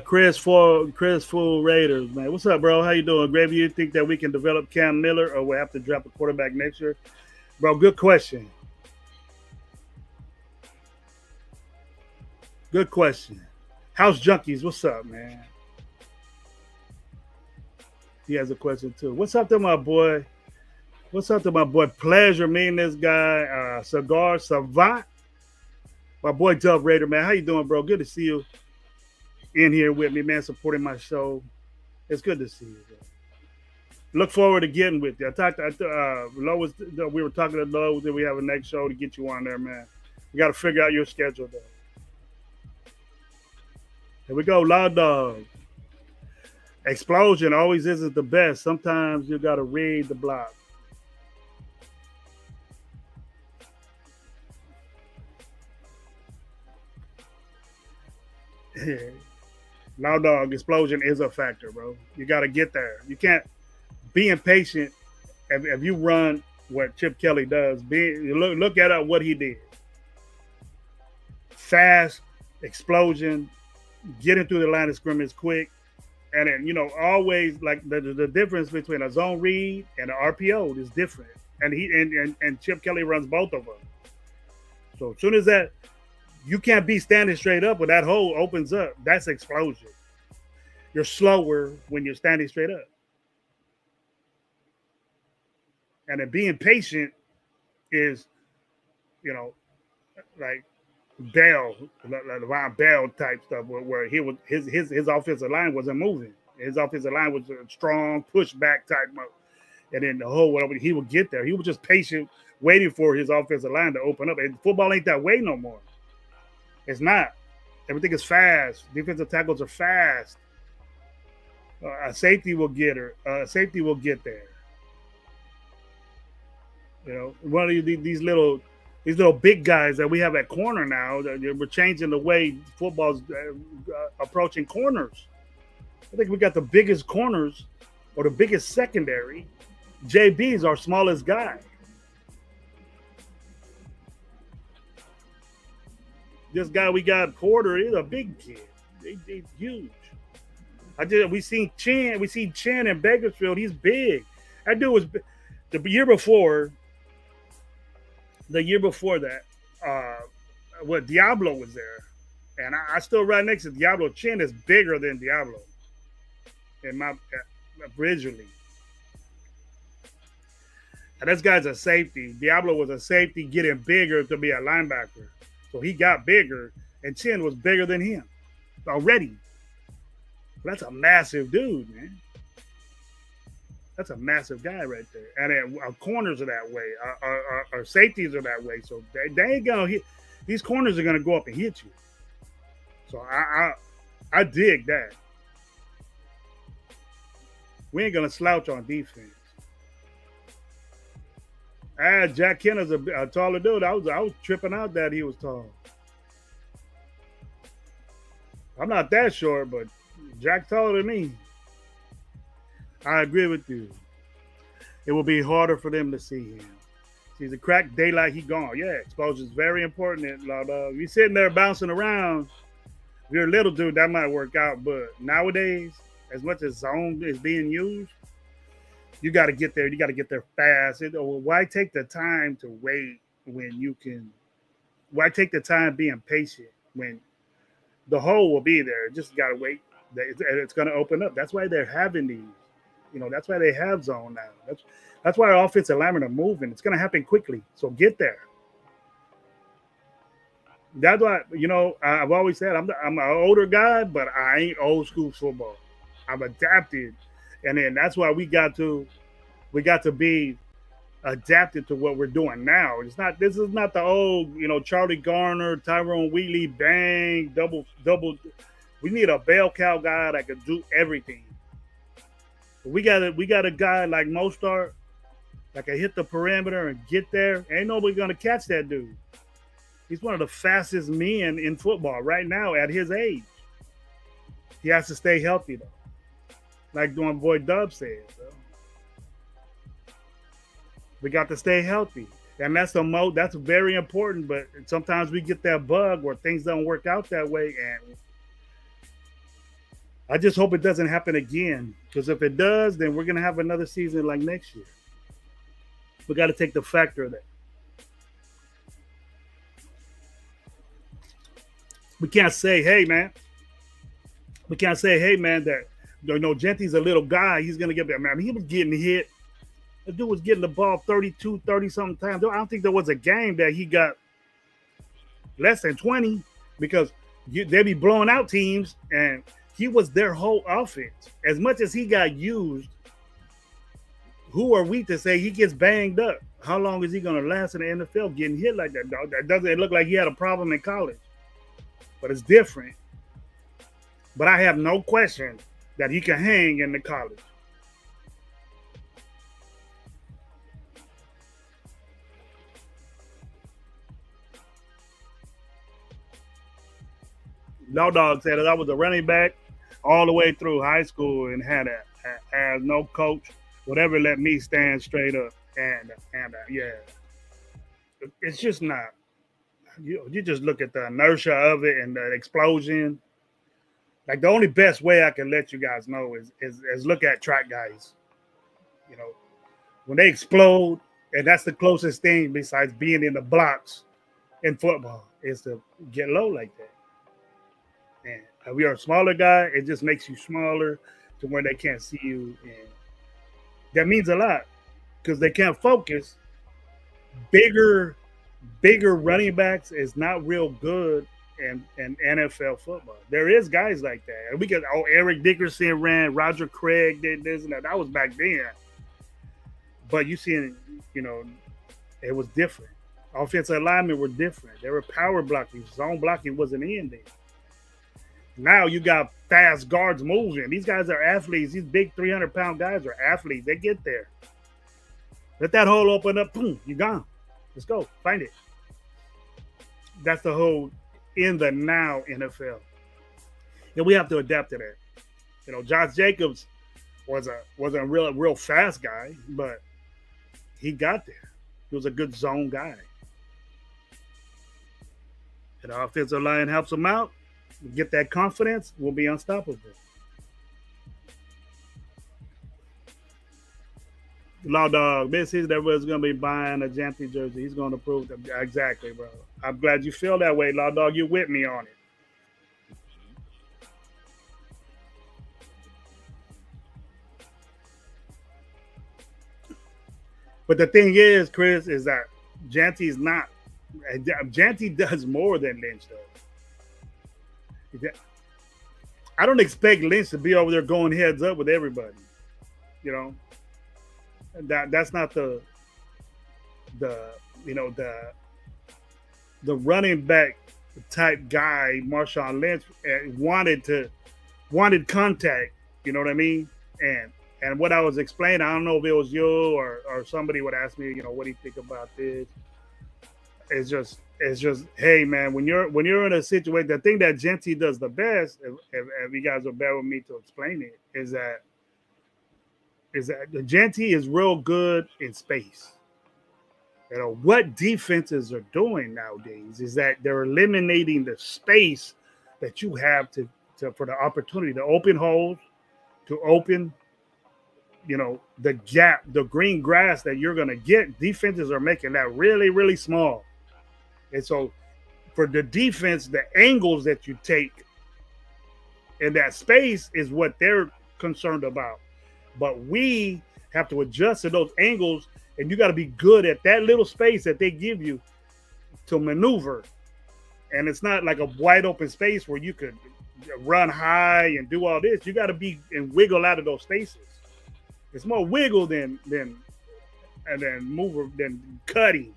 Speaker 1: Chris Full Raiders, man. What's up, bro? How you doing? Gravy, you think that we can develop Cam Miller or we'll have to draft a quarterback next year? Bro, good question. Good question. House Junkies, what's up, man? He has a question too. What's up to my boy? Pleasure meeting this guy, Cigar Savant. My boy Dub Raider, man. How you doing, bro? Good to see you in here with me, man, supporting my show. It's good to see you, bro. Look forward to getting with you. I talked to Lois. We were talking to Lois that we have a next show to get you on there, man. We got to figure out your schedule, though. Here we go, Loud Dog. Explosion always isn't the best. Sometimes you got to read the block. Loud Dog, explosion is a factor, bro. You got to get there. You can't be impatient if you run what Chip Kelly does. Look at what he did. Fast, explosion, getting through the line of scrimmage quick. And then, always like the difference between a zone read and an RPO is different. And Chip Kelly runs both of them. So as soon as that, you can't be standing straight up when that hole opens up. That's explosion. You're slower when you're standing straight up. And then being patient is, like Bell, like Bell type stuff, where his offensive line wasn't moving. His offensive line was a strong pushback type mode. And then the whole whatever he would get there. He was just patient, waiting for his offensive line to open up. And football ain't that way no more. It's not. Everything is fast. Defensive tackles are fast. A safety will get her. Safety will get there. One of these little big guys that we have at corner now. We're changing the way football's approaching corners. I think we got the biggest corners or the biggest secondary. JB is our smallest guy. This guy we got Porter is a big kid. He's huge. We seen Chin in Bakersfield. He's big. That dude was the year before. The year before that, what Diablo was there, and I still right next to Diablo. Chin is bigger than Diablo. In my originally, and this guy's a safety. Diablo was a safety, getting bigger to be a linebacker. So he got bigger, and Chin was bigger than him already. That's a massive dude, man. That's a massive guy right there. And our corners are that way. Our safeties are that way. So they ain't gonna hit. These corners are gonna go up and hit you. So I dig that. We ain't gonna slouch on defense. Jack Kenner's a taller dude. I was tripping out that he was tall. I'm not that short, but Jack's taller than me. I agree with you. It will be harder for them to see him. He's a crack daylight, he gone. Yeah, exposure is very important. You're sitting there bouncing around. If you're a little dude, that might work out. But nowadays, as much as zone is being used, you got to get there. You got to get there fast. Why take the time to wait when you can? Why take the time being patient when the hole will be there? Just got to wait. It's going to open up. That's why they're having these. That's why they have zone now. That's why our offensive linemen are moving. It's going to happen quickly. So get there. That's why, I've always said I'm an older guy, but I ain't old school football. I've adapted. And then that's why we got to be adapted to what we're doing now. This is not the old, Charlie Garner, Tyrone Wheatley, bang, double. We need a bell cow guy that can do everything. We got a guy like Mostert that can hit the perimeter and get there. Ain't nobody gonna catch that dude. He's one of the fastest men in football right now at his age. He has to stay healthy though. Like my boy Dub said. So. We got to stay healthy. And that's very important, but sometimes we get that bug where things don't work out that way, and I just hope it doesn't happen again. Because if it does, then we're gonna have another season like next year. We got to take the factor of that. We can't say, hey man, that Genty's a little guy. He's gonna get there. Man, he was getting hit. The dude was getting the ball 32, 30-something times. I don't think there was a game that he got less than 20 because they be blowing out teams, and he was their whole offense. As much as he got used, who are we to say he gets banged up? How long is he going to last in the NFL getting hit like that, dog? That doesn't look like he had a problem in college. But it's different. But I have no question that he can hang in the college. No Dog said that I was a running back all the way through high school and had no coach would ever let me stand straight up. And yeah, it's just not. You just look at the inertia of it and the explosion. Like the only best way I can let you guys know is look at track guys. When they explode, and that's the closest thing besides being in the blocks in football is to get low like that. And if you're a smaller guy, it just makes you smaller to where they can't see you. And that means a lot because they can't focus. Bigger running backs is not real good in NFL football. There is guys like that. And we get, Eric Dickerson ran, Roger Craig did this and that. That was back then. But you see, it was different. Offensive linemen were different. They were power blocking. Zone blocking wasn't in there. Now you got fast guards moving. These guys are athletes. These big 300-pound guys are athletes. They get there. Let that hole open up. Boom, you're gone. Let's go. Find it. That's the whole in the now NFL. And we have to adapt to that. Josh Jacobs wasn't a real fast guy, but he got there. He was a good zone guy. And the offensive line helps them out, get that confidence, we'll be unstoppable. Law Dog, this is that was going to be buying a Janty jersey. He's going to prove that. Exactly, bro. I'm glad you feel that way, Law Dog. You're with me on it. But the thing is, Chris, is that Janty's not. Janty does more than Lynch, though. I don't expect Lynch to be over there going heads up with everybody. You know, that's not the running back type guy. Marshawn Lynch wanted contact. You know what I mean? And what I was explaining, I don't know if it was you or somebody would ask me, you know, what do you think about this? It's just, hey man, when you're in a situation, the thing that Genty does the best, if you guys will bear with me to explain it, is that the Genty is real good in space. You know what defenses are doing nowadays is that they're eliminating the space that you have to for the opportunity to open holes, to open, you know, the gap, the green grass that you're gonna get. Defenses are making that really, really small. And so for the defense, the angles that you take in that space is what they're concerned about. But we have to adjust to those angles, and you got to be good at that little space that they give you to maneuver. And it's not like a wide open space where you could run high and do all this. You got to be and wiggle out of those spaces. It's more wiggle than mover than cutting.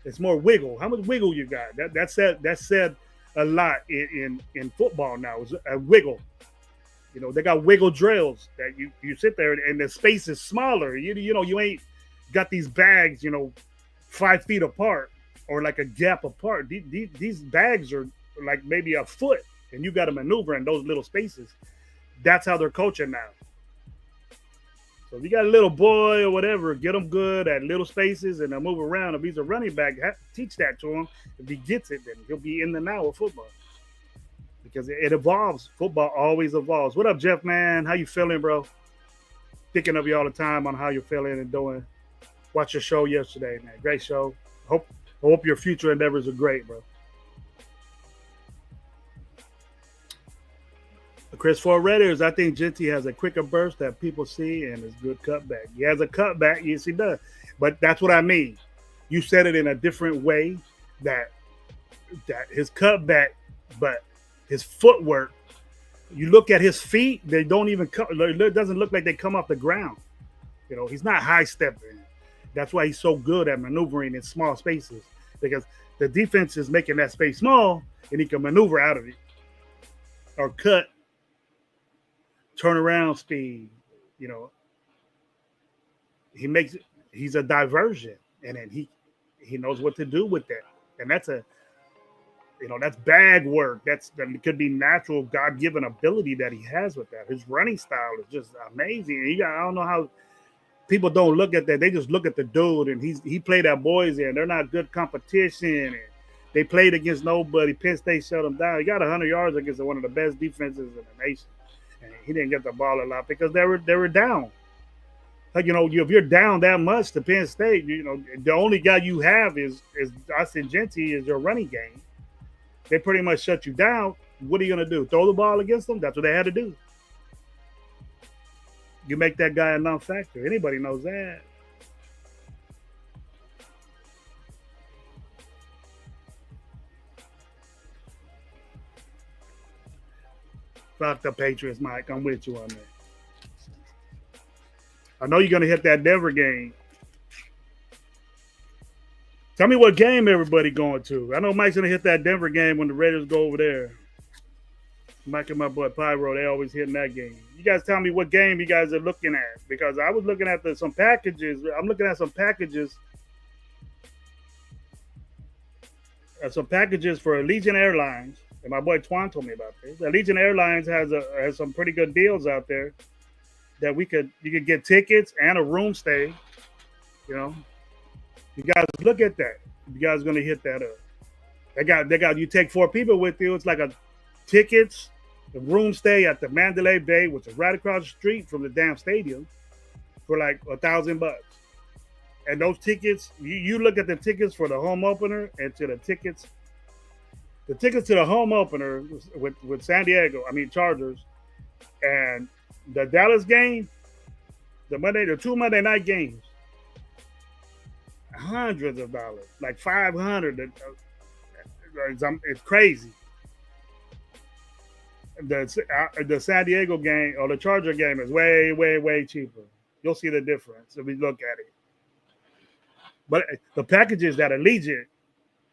Speaker 1: It's more wiggle. How much wiggle you got? That said a lot in football now. Is a wiggle. You know, they got wiggle drills that you sit there and the space is smaller. You know, you ain't got these bags, you know, 5 feet apart or like a gap apart. These bags are like maybe a foot, and you got to maneuver in those little spaces. That's how they're coaching now. So if you got a little boy or whatever, get him good at little spaces and they'll move around. If he's a running back, teach that to him. If he gets it, then he'll be in the now of football. Because it evolves. Football always evolves. What up, Jeff, man? How you feeling, bro? Thinking of you all the time on how you're feeling and doing. Watch your show yesterday, man. Great show. Hope your future endeavors are great, bro. Chris for Redders, I think Genty has a quicker burst that people see and is good cutback. He has a cutback, yes, he does. But that's what I mean. You said it in a different way that his cutback, but his footwork, you look at his feet, they don't even come, it doesn't look like they come off the ground. You know, he's not high stepping. That's why he's so good at maneuvering in small spaces, because the defense is making that space small and he can maneuver out of it or cut. Turnaround speed, you know, he's a diversion, and then he knows what to do with that, and that's bag work. That could be natural, God-given ability that he has with that. His running style is just amazing. I don't know how people don't look at that. They just look at the dude, and he played at Boise, and they're not good competition, and they played against nobody. Penn State shut them down. He got 100 yards against one of the best defenses in the nation. And he didn't get the ball a lot because they were down. Like, you know, if you're down that much to Penn State, you know, the only guy you have is Austin Genty is your running game. They pretty much shut you down. What are you going to do? Throw the ball against them? That's what they had to do. You make that guy a non-factor. Anybody knows that. Fuck the Patriots, Mike. I'm with you on that. I know you're going to hit that Denver game. Tell me what game everybody going to. I know Mike's going to hit that Denver game when the Raiders go over there. Mike and my boy Pyro, they always hitting that game. You guys tell me what game you guys are looking at, because I was looking at some packages. I'm looking at some packages. Some packages for Allegiant Airlines. And my boy Twan told me about this. Allegiant Airlines has some pretty good deals out there that you could get tickets and a room stay. You know, you guys look at that. You guys going to hit that up. They got you take 4 people with you. It's like a tickets, the room stay at the Mandalay Bay, which is right across the street from the damn stadium, for like $1,000. And those tickets, you look at the tickets for the home opener and to the tickets to the home opener with San Diego, Chargers, and the Dallas game, the 2 Monday night games, hundreds of dollars, like 500. It's crazy. The San Diego game or the Charger game is way, way, way cheaper. You'll see the difference if we look at it. But the packages that Allegiant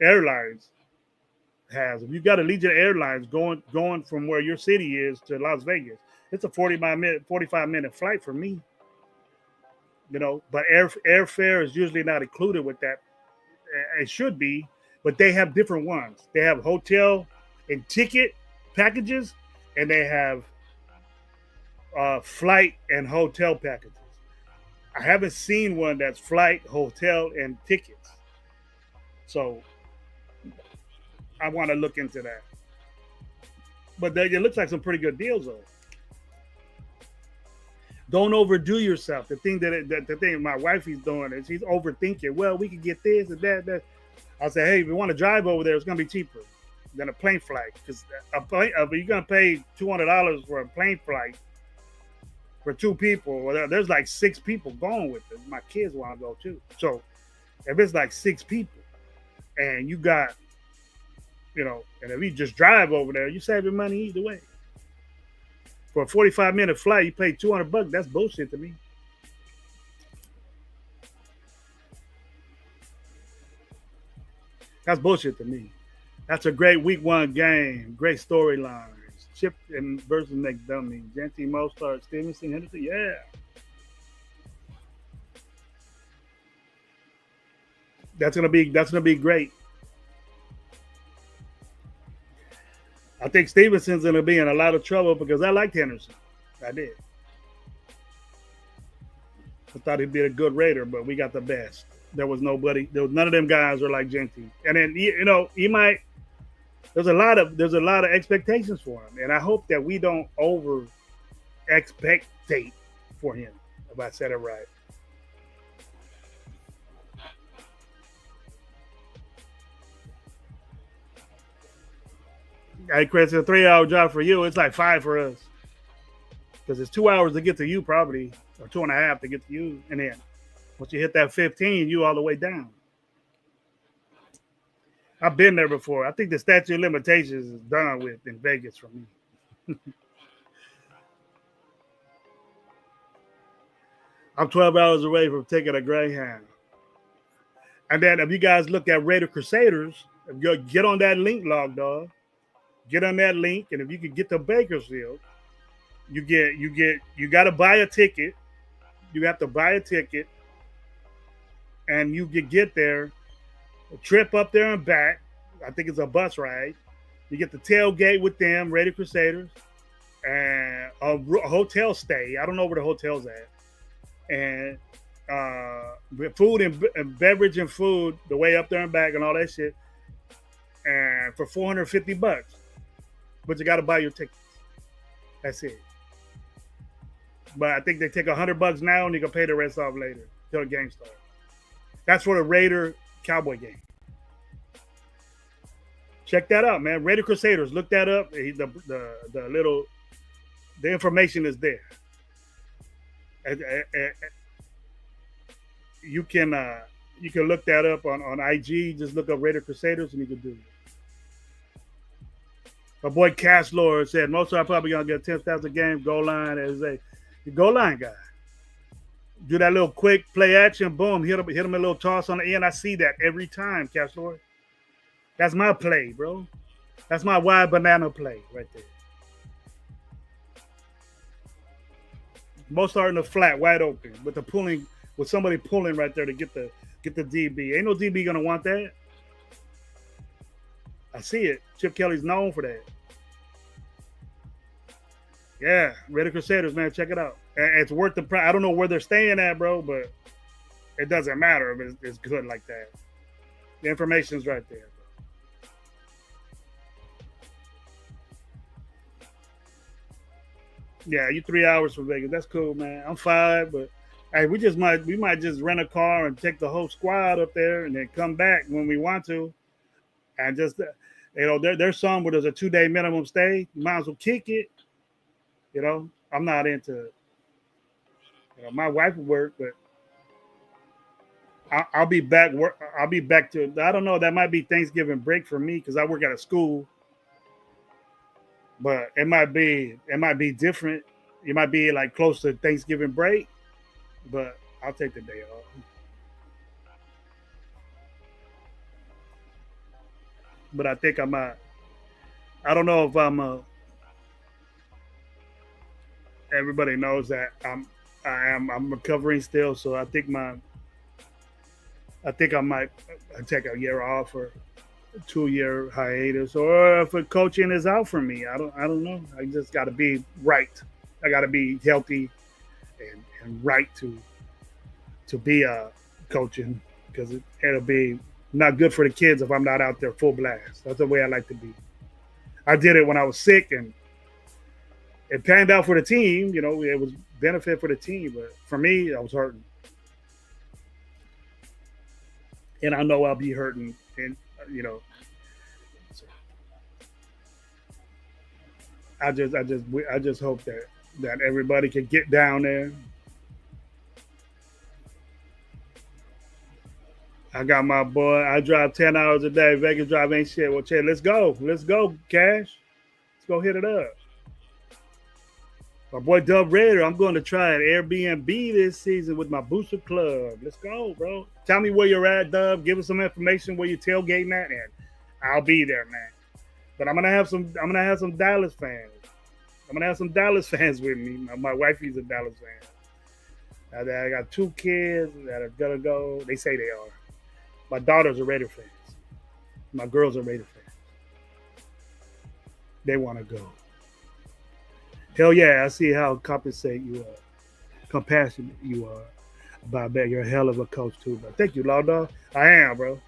Speaker 1: Airlines has, if you got Allegiant Airlines going from where your city is to Las Vegas, it's a 45-minute flight for me. But airfare is usually not included with that. It should be, but they have different ones. They have hotel and ticket packages, and they have flight and hotel packages. I haven't seen one that's flight, hotel, and tickets. So I want to look into that. But it looks like some pretty good deals, though. Don't overdo yourself. The thing my wife is doing is she's overthinking. Well, we could get this and that. I say, hey, if you want to drive over there, it's going to be cheaper than a plane flight. Because you're going to pay $200 for a plane flight for 2 people. Well, there's like 6 people going with it. My kids want to go too. So if it's like 6 people and you got, and if you just drive over there, you save your money either way. For a 45-minute flight, you pay $200. That's bullshit to me. That's bullshit to me. That's a great week 1 game. Great storylines. Chip and versus McDummy. Genty, Mostert, Stevenson, Henderson. Yeah. That's gonna be great. I think Stevenson's gonna be in a lot of trouble because I liked Henderson. I did. I thought he'd be a good Raider, but we got the best. There was none of them guys were like Genty. And then he might. There's a lot of expectations for him, and I hope that we don't over expectate for him. If I said it right. Hey, Chris, it's a 3-hour drive for you. It's like 5 for us because it's 2 hours to get to you, probably, or 2.5 to get to you, and then once you hit that 15, you all the way down. I've been there before. I think the statute of limitations is done with in Vegas for me. I'm 12 hours away from taking a Greyhound. And then if you guys look at Raider Crusaders, if you get on that link, log dog, get on that link, and if you could get to Bakersfield, you got to buy a ticket. You have to buy a ticket, and you could get there. A trip up there and back. I think it's a bus ride. You get the tailgate with them, Raider Crusaders, and a hotel stay. I don't know where the hotel's at. And food and beverage and food, the way up there and back and all that shit. And for $450. But you got to buy your tickets. That's it. But I think they take $100 now and you can pay the rest off later till the game starts. That's for the Raider Cowboy game. Check that out, man. Raider Crusaders. Look that up. The information is there. You can look that up on IG. Just look up Raider Crusaders and you can do it. My boy Cash Lord said most are probably gonna get 10,000 game goal line as a goal line guy. Do that little quick play action, boom, hit him a little toss on the end. I see that every time, Cash Lord. That's my play, bro. That's my wide banana play right there. Most starting the flat, wide open, with somebody pulling right there to get the DB. Ain't no DB gonna want that. I see it. Chip Kelly's known for that. Yeah, Raider Crusaders, man, check it out. And it's worth the price. I don't know where they're staying at, bro, but it doesn't matter if it's good like that. The information's right there, bro. Yeah, you 3 hours from Vegas. That's cool, man. I'm fine, but hey, we might just rent a car and take the whole squad up there and then come back when we want to. And just there's some where there's a 2 day minimum stay. You might as well kick it. I'm not into my wife would work, but I'll be back. I'll be back to. I don't know. That might be Thanksgiving break for me because I work at a school. But it might be different. It might be like close to Thanksgiving break, but I'll take the day off. But I think I might. I don't know if everybody knows that I'm recovering still, so I think I might take a year off or 2 year hiatus, or if a coaching is out for me. I don't know. I just got to be right. I got to be healthy and right to be coaching because it'll be not good for the kids if I'm not out there full blast. That's the way I like to be. I did it when I was sick and it panned out for the team. It was benefit for the team, but for me, I was hurting, and I know I'll be hurting, and so I just hope that everybody can get down there. I got my boy. I drive 10 hours a day. Vegas drive ain't shit. Well, Chad, let's go. Let's go, Cash. Let's go hit it up. My boy Dub Raider, I'm going to try an Airbnb this season with my Booster Club. Let's go, bro. Tell me where you're at, Dub. Give us some information where you're tailgating at, and I'll be there, man. But I'm gonna have some Dallas fans. I'm gonna have some Dallas fans with me. My wifey's a Dallas fan. I got 2 kids that are gonna go. They say they are. My daughters are Raider fans. My girls are Raider fans. They want to go. Hell yeah, I see how compassionate you are about that. You're a hell of a coach too, bro. Thank you, Law Dog. I am, bro.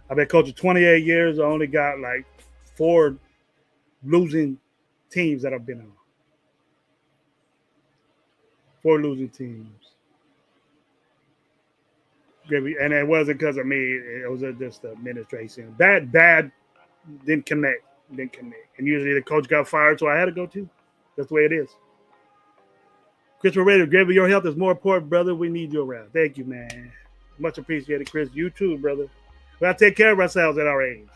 Speaker 1: I've been coaching 28 years. I only got like 4 losing teams that I've been on. 4 losing teams. And it wasn't because of me. It was just the administration. Bad didn't connect. And usually the coach got fired, so I had to go too. That's the way it is. Christopher Raider, Gravy, your health is more important, brother. We need you around. Thank you, man. Much appreciated, Chris. You too, brother. We gotta take care of ourselves at our age.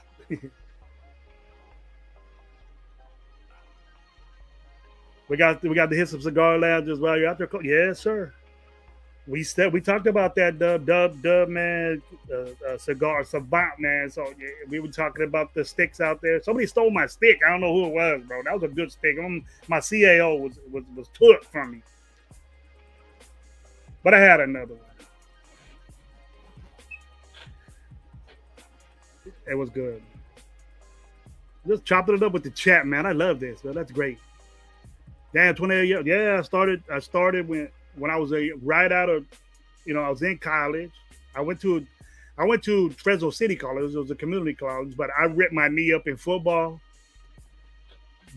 Speaker 1: we got to hit some cigar lounges while you're out there. Yes, sir. We talked about that dub man, cigar savant man. So yeah, we were talking about the sticks out there. Somebody stole my stick. I don't know who it was, bro. That was a good stick. My CAO was took from me, but I had another one. It was good. Just chopping it up with the chat, man. I love this, man. That's great. Damn, 28 years. Yeah, I started when I was right out of, I was in college. I went to Fresno City College. It was a community college, but I ripped my knee up in football,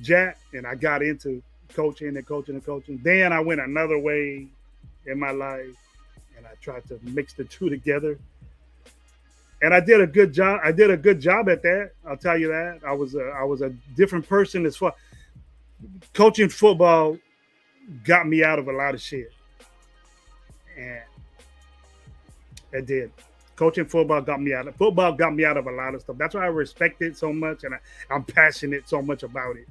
Speaker 1: Jack, and I got into coaching. Then I went another way in my life, and I tried to mix the two together. And I did a good job. I did a good job at that. I'll tell you that. I was a different person as far. Coaching football got me out of a lot of shit. And it did. Coaching football got me out of a lot of stuff. That's why I respect it so much, and I'm passionate so much about it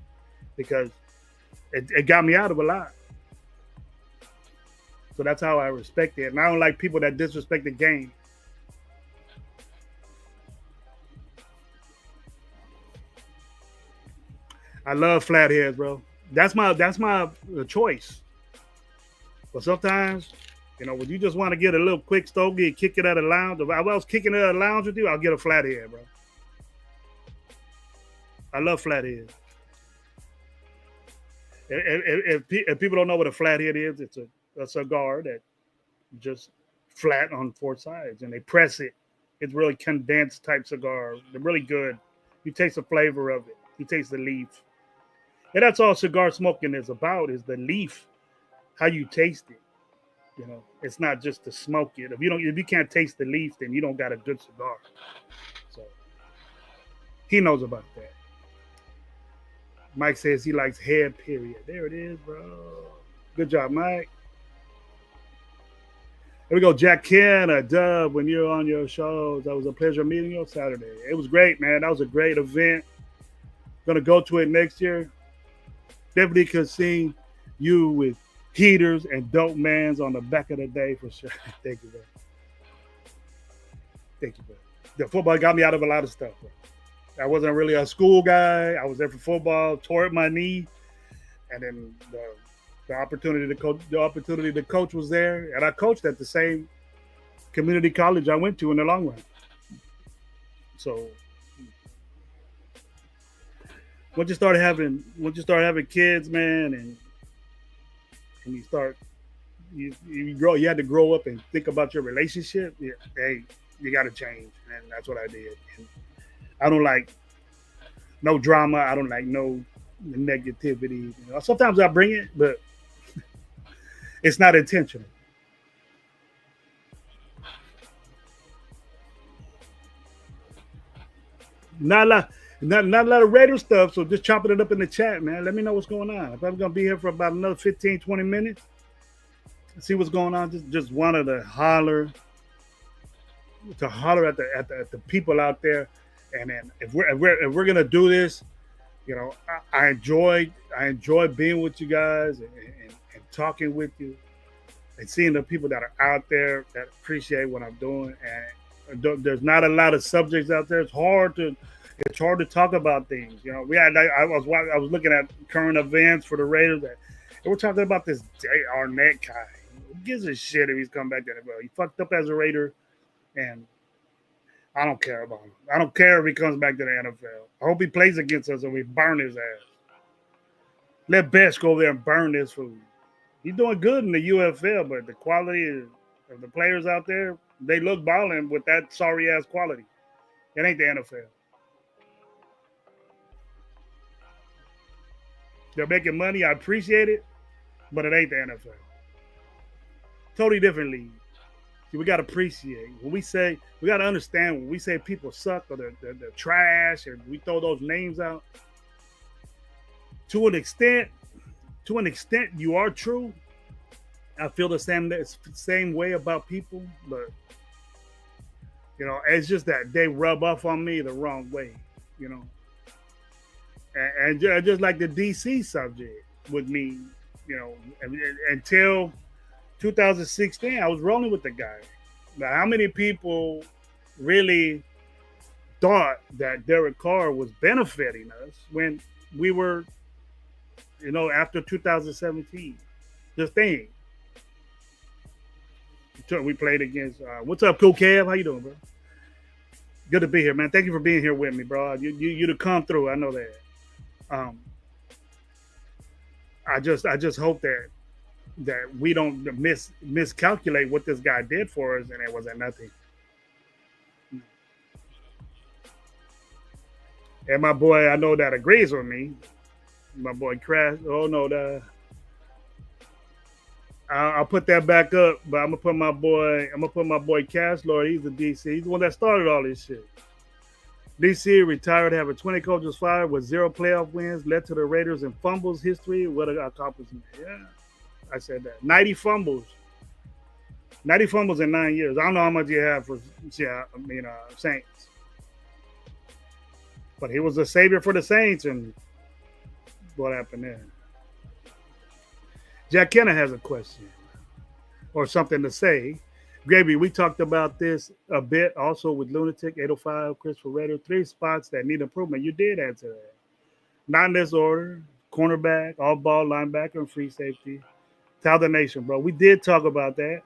Speaker 1: because it got me out of a lot. So that's how I respect it. And I don't like people that disrespect the game. I love flatheads, bro. That's my choice. But sometimes, when you just want to get a little quick stogie and kick it at a lounge, if I was kicking it at a lounge with you, I'll get a flathead, bro. I love flatheads. If people don't know what a flathead is, it's a cigar that just flat on 4 sides, and they press it. It's really condensed type cigar. They're really good. You taste the flavor of it. You taste the leaf. And that's all cigar smoking is about, is the leaf, how you taste it. You know, it's not just to smoke it. If you can't taste the leaf, then you don't got a good cigar. So he knows about that. Mike says he likes head, period. There it is, bro. Good job, Mike. Here we go, Jack Ken, a dub when you're on your shows. That was a pleasure meeting you on Saturday. It was great, man. That was a great event. Gonna go to it next year. Definitely could see you with heaters and dope mans on the back of the day for sure. Thank you, bro. Thank you, bro. The football got me out of a lot of stuff, bro. I wasn't really a school guy. I was there for football, tore up my knee, and then the opportunity to coach was there, and I coached at the same community college I went to in the long run. So once you start having kids, man, and you start you grow, you had to grow up and think about your relationship. Yeah, hey, you got to change, and that's what I did. And I don't like no drama. I don't like no negativity. You know, sometimes I bring it, but it's not intentional. Not a lot of Raider stuff, so just chopping it up in the chat, man. Let me know what's going on. If I'm going to be here for about another 15, 20 minutes, see what's going on. Just wanted to holler at the people out there. And then if we're gonna do this, you know, I enjoy being with you guys and talking with you and seeing the people that are out there that appreciate what I'm doing. And there's not a lot of subjects out there. It's hard to talk about things. You know, I was looking at current events for the Raiders, and we're talking about this Jay Arnett guy. Who gives a shit if he's come back to the NFL? He fucked up as a Raider, and I don't care about him. I don't care if he comes back to the NFL. I hope he plays against us and we burn his ass. Let Best go there and burn this fool. He's doing good in the UFL, but the quality of the players out there, they look balling with that sorry ass quality. It ain't the NFL. They're making money. I appreciate it, but it ain't the NFL. Totally different league. See, we got to appreciate when we say, we got to understand when we say people suck or they're trash and we throw those names out. To an extent, you are true. I feel the same way about people, but you know, it's just that they rub off on me the wrong way, you know. And just like the DC subject with me, you know, until 2016, I was rolling with the guy. Now, how many people really thought that Derek Carr was benefiting us when we were, you know, after 2017? Just think. We played against. What's up, Cool Kev? How you doing, bro? Good to be here, man. Thank you for being here with me, bro. You to come through. I know that. I just hope that we don't miscalculate what this guy did for us, and it wasn't nothing. And my boy, I know that agrees with me. My boy Crash. Oh no, I'll put that back up, but I'm gonna put my boy Cash Lord. He's the DC. He's the one that started all this shit. DC retired, having 20 coaches fired with 0 playoff wins, led to the Raiders in fumbles history. What an accomplishment! Yeah, I said that. 90 fumbles in 9 years. I don't know how much you have for Saints, but he was a savior for the Saints, and what happened there? Jack Kenner has a question or something to say. Gravy, we talked about this a bit also with Lunatic, 805, Christopher Redder. 3 spots that need improvement. You did answer that. Not in this order. Cornerback, all-ball linebacker, and free safety. Tell the nation, bro. We did talk about that.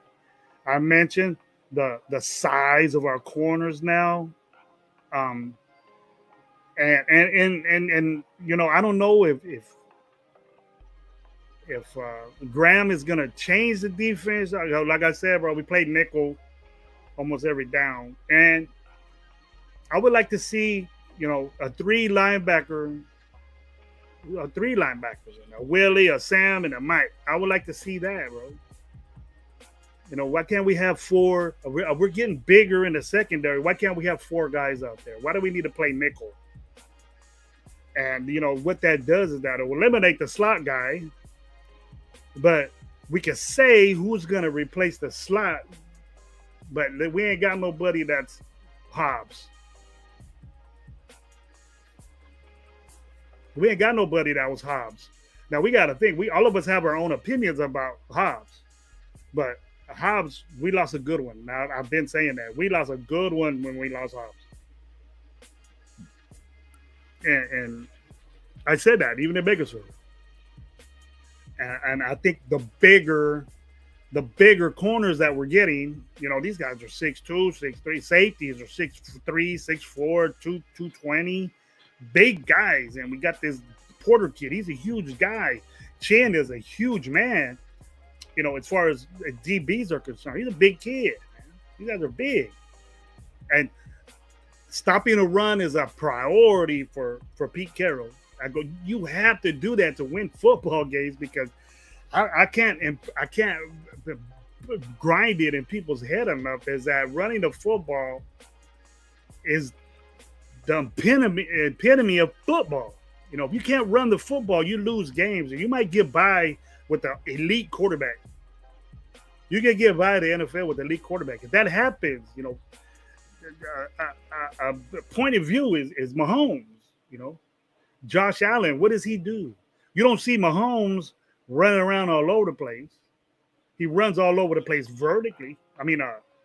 Speaker 1: I mentioned the size of our corners now. And you know, I don't know if Graham is going to change the defense. Like I said, bro, we played nickel almost every down. And I would like to see, you know, a 3 linebacker three linebackers, a Willie, a Sam, and a Mike. I would like to see that, bro. Why can't we have four? We're getting bigger in the secondary. Why can't we have four guys out there? Why do we need to play nickel? And what that does is that it will eliminate the slot guy, but we can say who's gonna replace the slot, but we ain't got nobody that's Hobbs. We ain't got nobody that was Hobbs. Now we got to think. All of us have our own opinions about Hobbs, but Hobbs, we lost a good one. Now I've been saying that we lost a good one when we lost Hobbs, and I said that even in Bakersfield. And I think the bigger corners that we're getting, these guys are 6'2", 6'3". Safeties are 6'3", 6'4", 220. Big guys, and we got this Porter kid. He's a huge guy. Chin is a huge man. As far as DBs are concerned, he's a big kid. Man. These guys are big, and stopping a run is a priority for Pete Carroll. I go, you have to do that to win football games because I can't grind it in people's head enough. Is that running the football is the epitome of football. If you can't run the football, you lose games, and you might get by with the elite quarterback. You can get by the NFL with the elite quarterback. If that happens, a point of view is Mahomes. Josh Allen, what does he do? You don't see Mahomes running around all over the place. He runs all over the place vertically.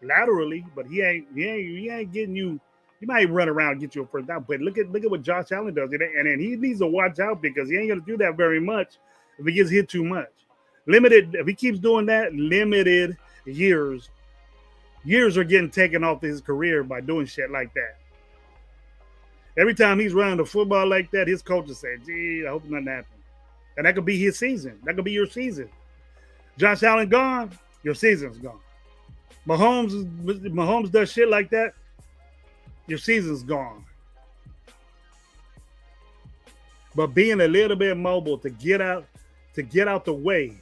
Speaker 1: Laterally, but he ain't getting you. He might run around and get you a first down, but look at what Josh Allen does, and then he needs to watch out because he ain't gonna do that very much if he gets hit too much. Limited, if he keeps doing that, limited years are getting taken off his career by doing shit like that. Every time he's running the football like that, his coaches say, "Gee, I hope nothing happens." And that could be his season. That could be your season. Josh Allen gone, your season's gone. Mahomes does shit like that, your season's gone. But being a little bit mobile to get out the way.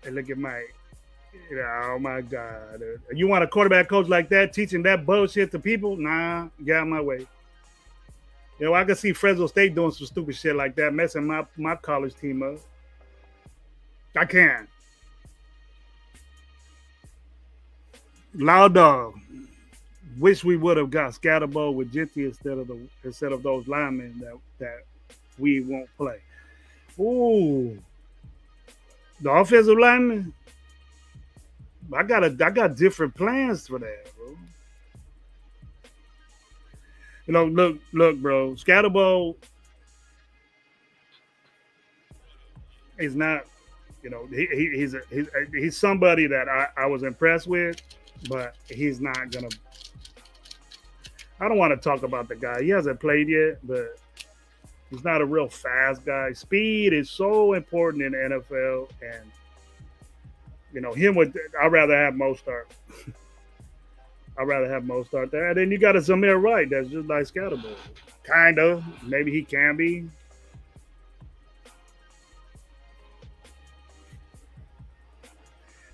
Speaker 1: And look at oh my God. You want a quarterback coach like that teaching that bullshit to people? Nah, get out of my way. I can see Fresno State doing some stupid shit like that, messing my college team up. I can. Loud dog. Wish we would have got Scatterbo with Genty instead of those linemen that we won't play. Ooh, the offensive linemen. I got different plans for that, bro. Look, bro. Scatterbo is not. He's somebody that I was impressed with, but he's not gonna. I don't want to talk about the guy. He hasn't played yet, but he's not a real fast guy. Speed is so important in the NFL, and I'd rather have Mostert. I'd rather have Mostert there. And then you got a Zamir Wright that's just like Scatterbo. Kind of. Maybe he can be.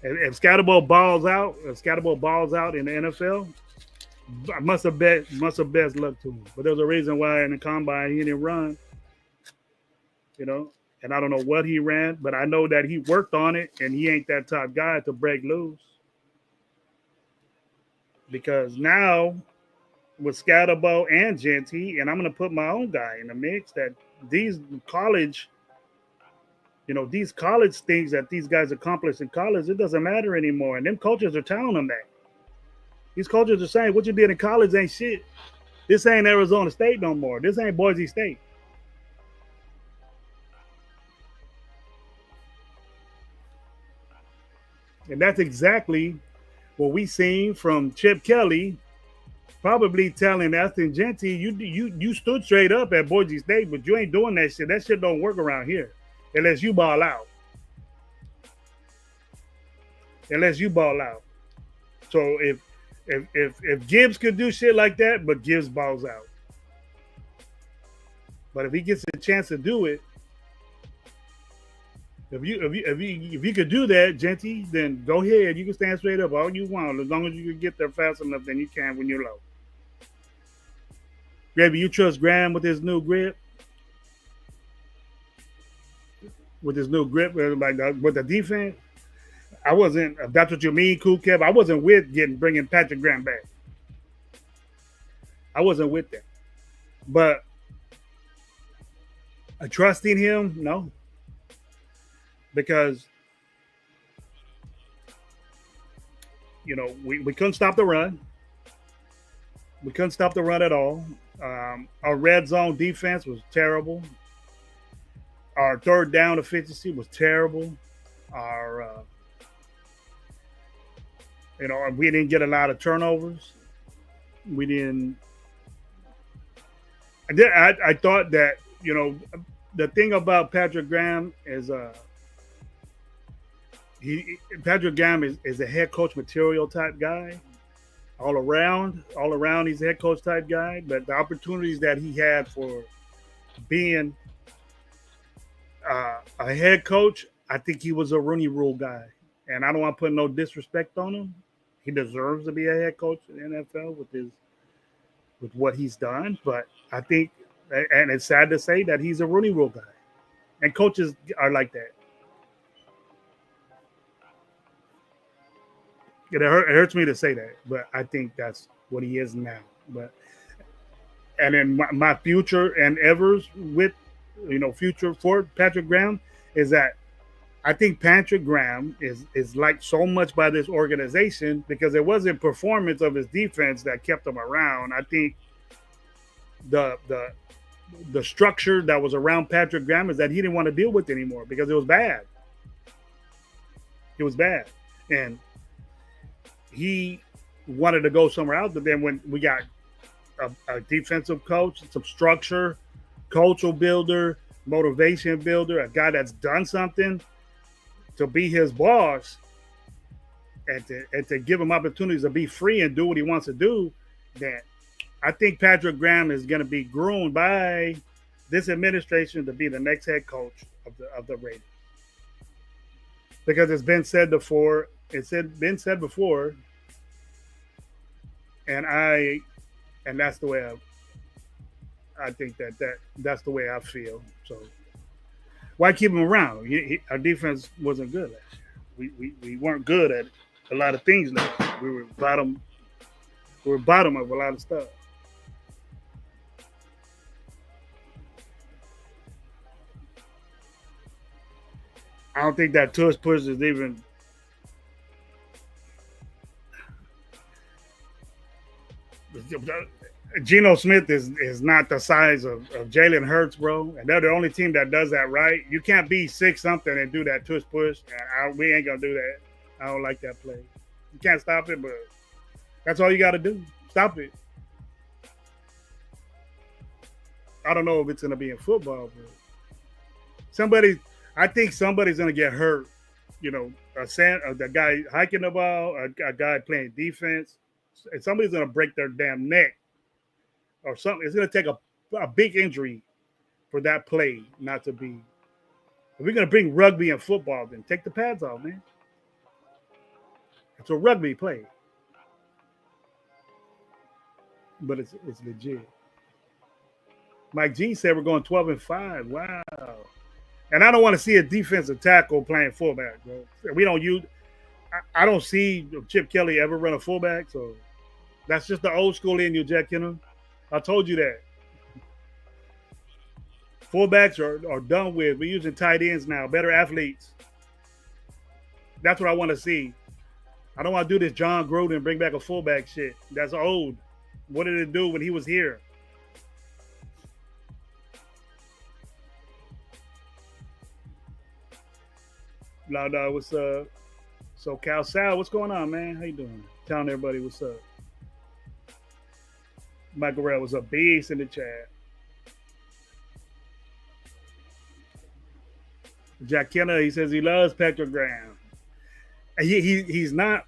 Speaker 1: If Scatterbo balls out in the NFL, I must have best luck to him. But there's a reason why in the combine he didn't run. And I don't know what he ran, but I know that he worked on it, and he ain't that type guy to break loose. Because now with Scatterbo and Genty, and I'm going to put my own guy in the mix, that these college things that these guys accomplish in college, it doesn't matter anymore. And them coaches are telling them that. These coaches are saying, what you did in college ain't shit. This ain't Arizona State no more. This ain't Boise State. And that's exactly what we seen from Chip Kelly, probably telling Aston Genty, you stood straight up at Boise State, but you ain't doing that shit. That shit don't work around here unless you ball out. So if Gibbs could do shit like that, but Gibbs balls out. But if he gets a chance to do it, if you could do that, Genty, then go ahead. You can stand straight up all you want, as long as you can get there fast enough. Then you can when you're low. Gravy, you trust Graham with his new grip? With his new grip, like with the defense? I wasn't. If that's what you mean, Cool Kev. I wasn't with bringing Patrick Graham back. I wasn't with that. But trusting him, no. Because, we couldn't stop the run. We couldn't stop the run at all. Our red zone defense was terrible. Our third down efficiency was terrible. Our, we didn't get a lot of turnovers. We didn't. I thought that, the thing about Patrick Graham is Patrick Graham is a head coach material type guy. All around, he's a head coach type guy. But the opportunities that he had for being a head coach, I think he was a Rooney Rule guy. And I don't want to put no disrespect on him. He deserves to be a head coach in the NFL with what he's done. But I think, and it's sad to say that he's a Rooney Rule guy. And coaches are like that. It hurts me to say that, but I think that's what he is now. And in my future and Evers with, future for Patrick Graham is that I think Patrick Graham is liked so much by this organization because it wasn't performance of his defense that kept him around. I think the structure that was around Patrick Graham is that he didn't want to deal with anymore because it was bad. It was bad. And he wanted to go somewhere else. But then when we got a defensive coach, some structure, cultural builder, motivation builder, a guy that's done something to be his boss and to give him opportunities to be free and do what he wants to do, then I think Patrick Graham is going to be groomed by this administration to be the next head coach of the Raiders. Because it's been said before, and that's the way I think that's the way I feel. So why keep him around? Our defense wasn't good last year. We weren't good at a lot of things last year. We were bottom of a lot of stuff. I don't think that tush push is even. Geno Smith is not the size of Jalen Hurts, bro. And they're the only team that does that right. You can't be 6-something and do that tush push. And we ain't going to do that. I don't like that play. You can't stop it, but that's all you got to do. Stop it. I don't know if it's going to be in football, but I think somebody's going to get hurt. The guy hiking the ball, a guy playing defense. And somebody's going to break their damn neck or something. It's going to take a big injury for that play not to be. If we're going to bring rugby and football, then take the pads off, man. It's a rugby play. But it's legit. Mike G said we're going 12-5. Wow. And I don't want to see a defensive tackle playing fullback, bro. I don't see Chip Kelly ever run a fullback, so that's just the old school in you, Jack Kennel. I told you that. Fullbacks are done with. We're using tight ends now, better athletes. That's what I want to see. I don't want to do this John Gruden bring back a fullback shit. That's old. What did it do when he was here? No, what's up? So Cal Sal, what's going on, man? How you doing? Telling everybody what's up. Michael Rell was a beast in the chat. Jack Kenner, he says he loves Patrick Graham. He's not,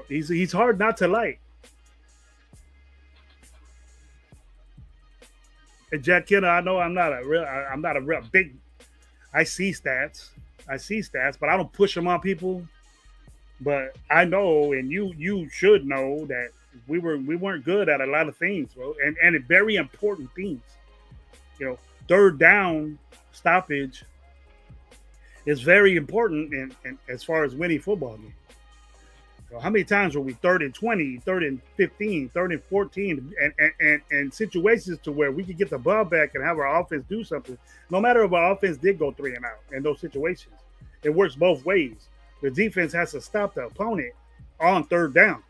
Speaker 1: he's hard not to like. And Jack Kidder, I know I'm not a real big. I see stats, but I don't push them on people. But I know, and you should know that we weren't good at a lot of things, bro, and very important things. You know, third down stoppage is very important in as far as winning football games. So how many times were we 3rd and 20, 3rd and 15, 3rd and 14, and situations to where we could get the ball back and have our offense do something. No matter if our offense did go 3 and out in those situations, it works both ways. The defense has to stop the opponent on 3rd down.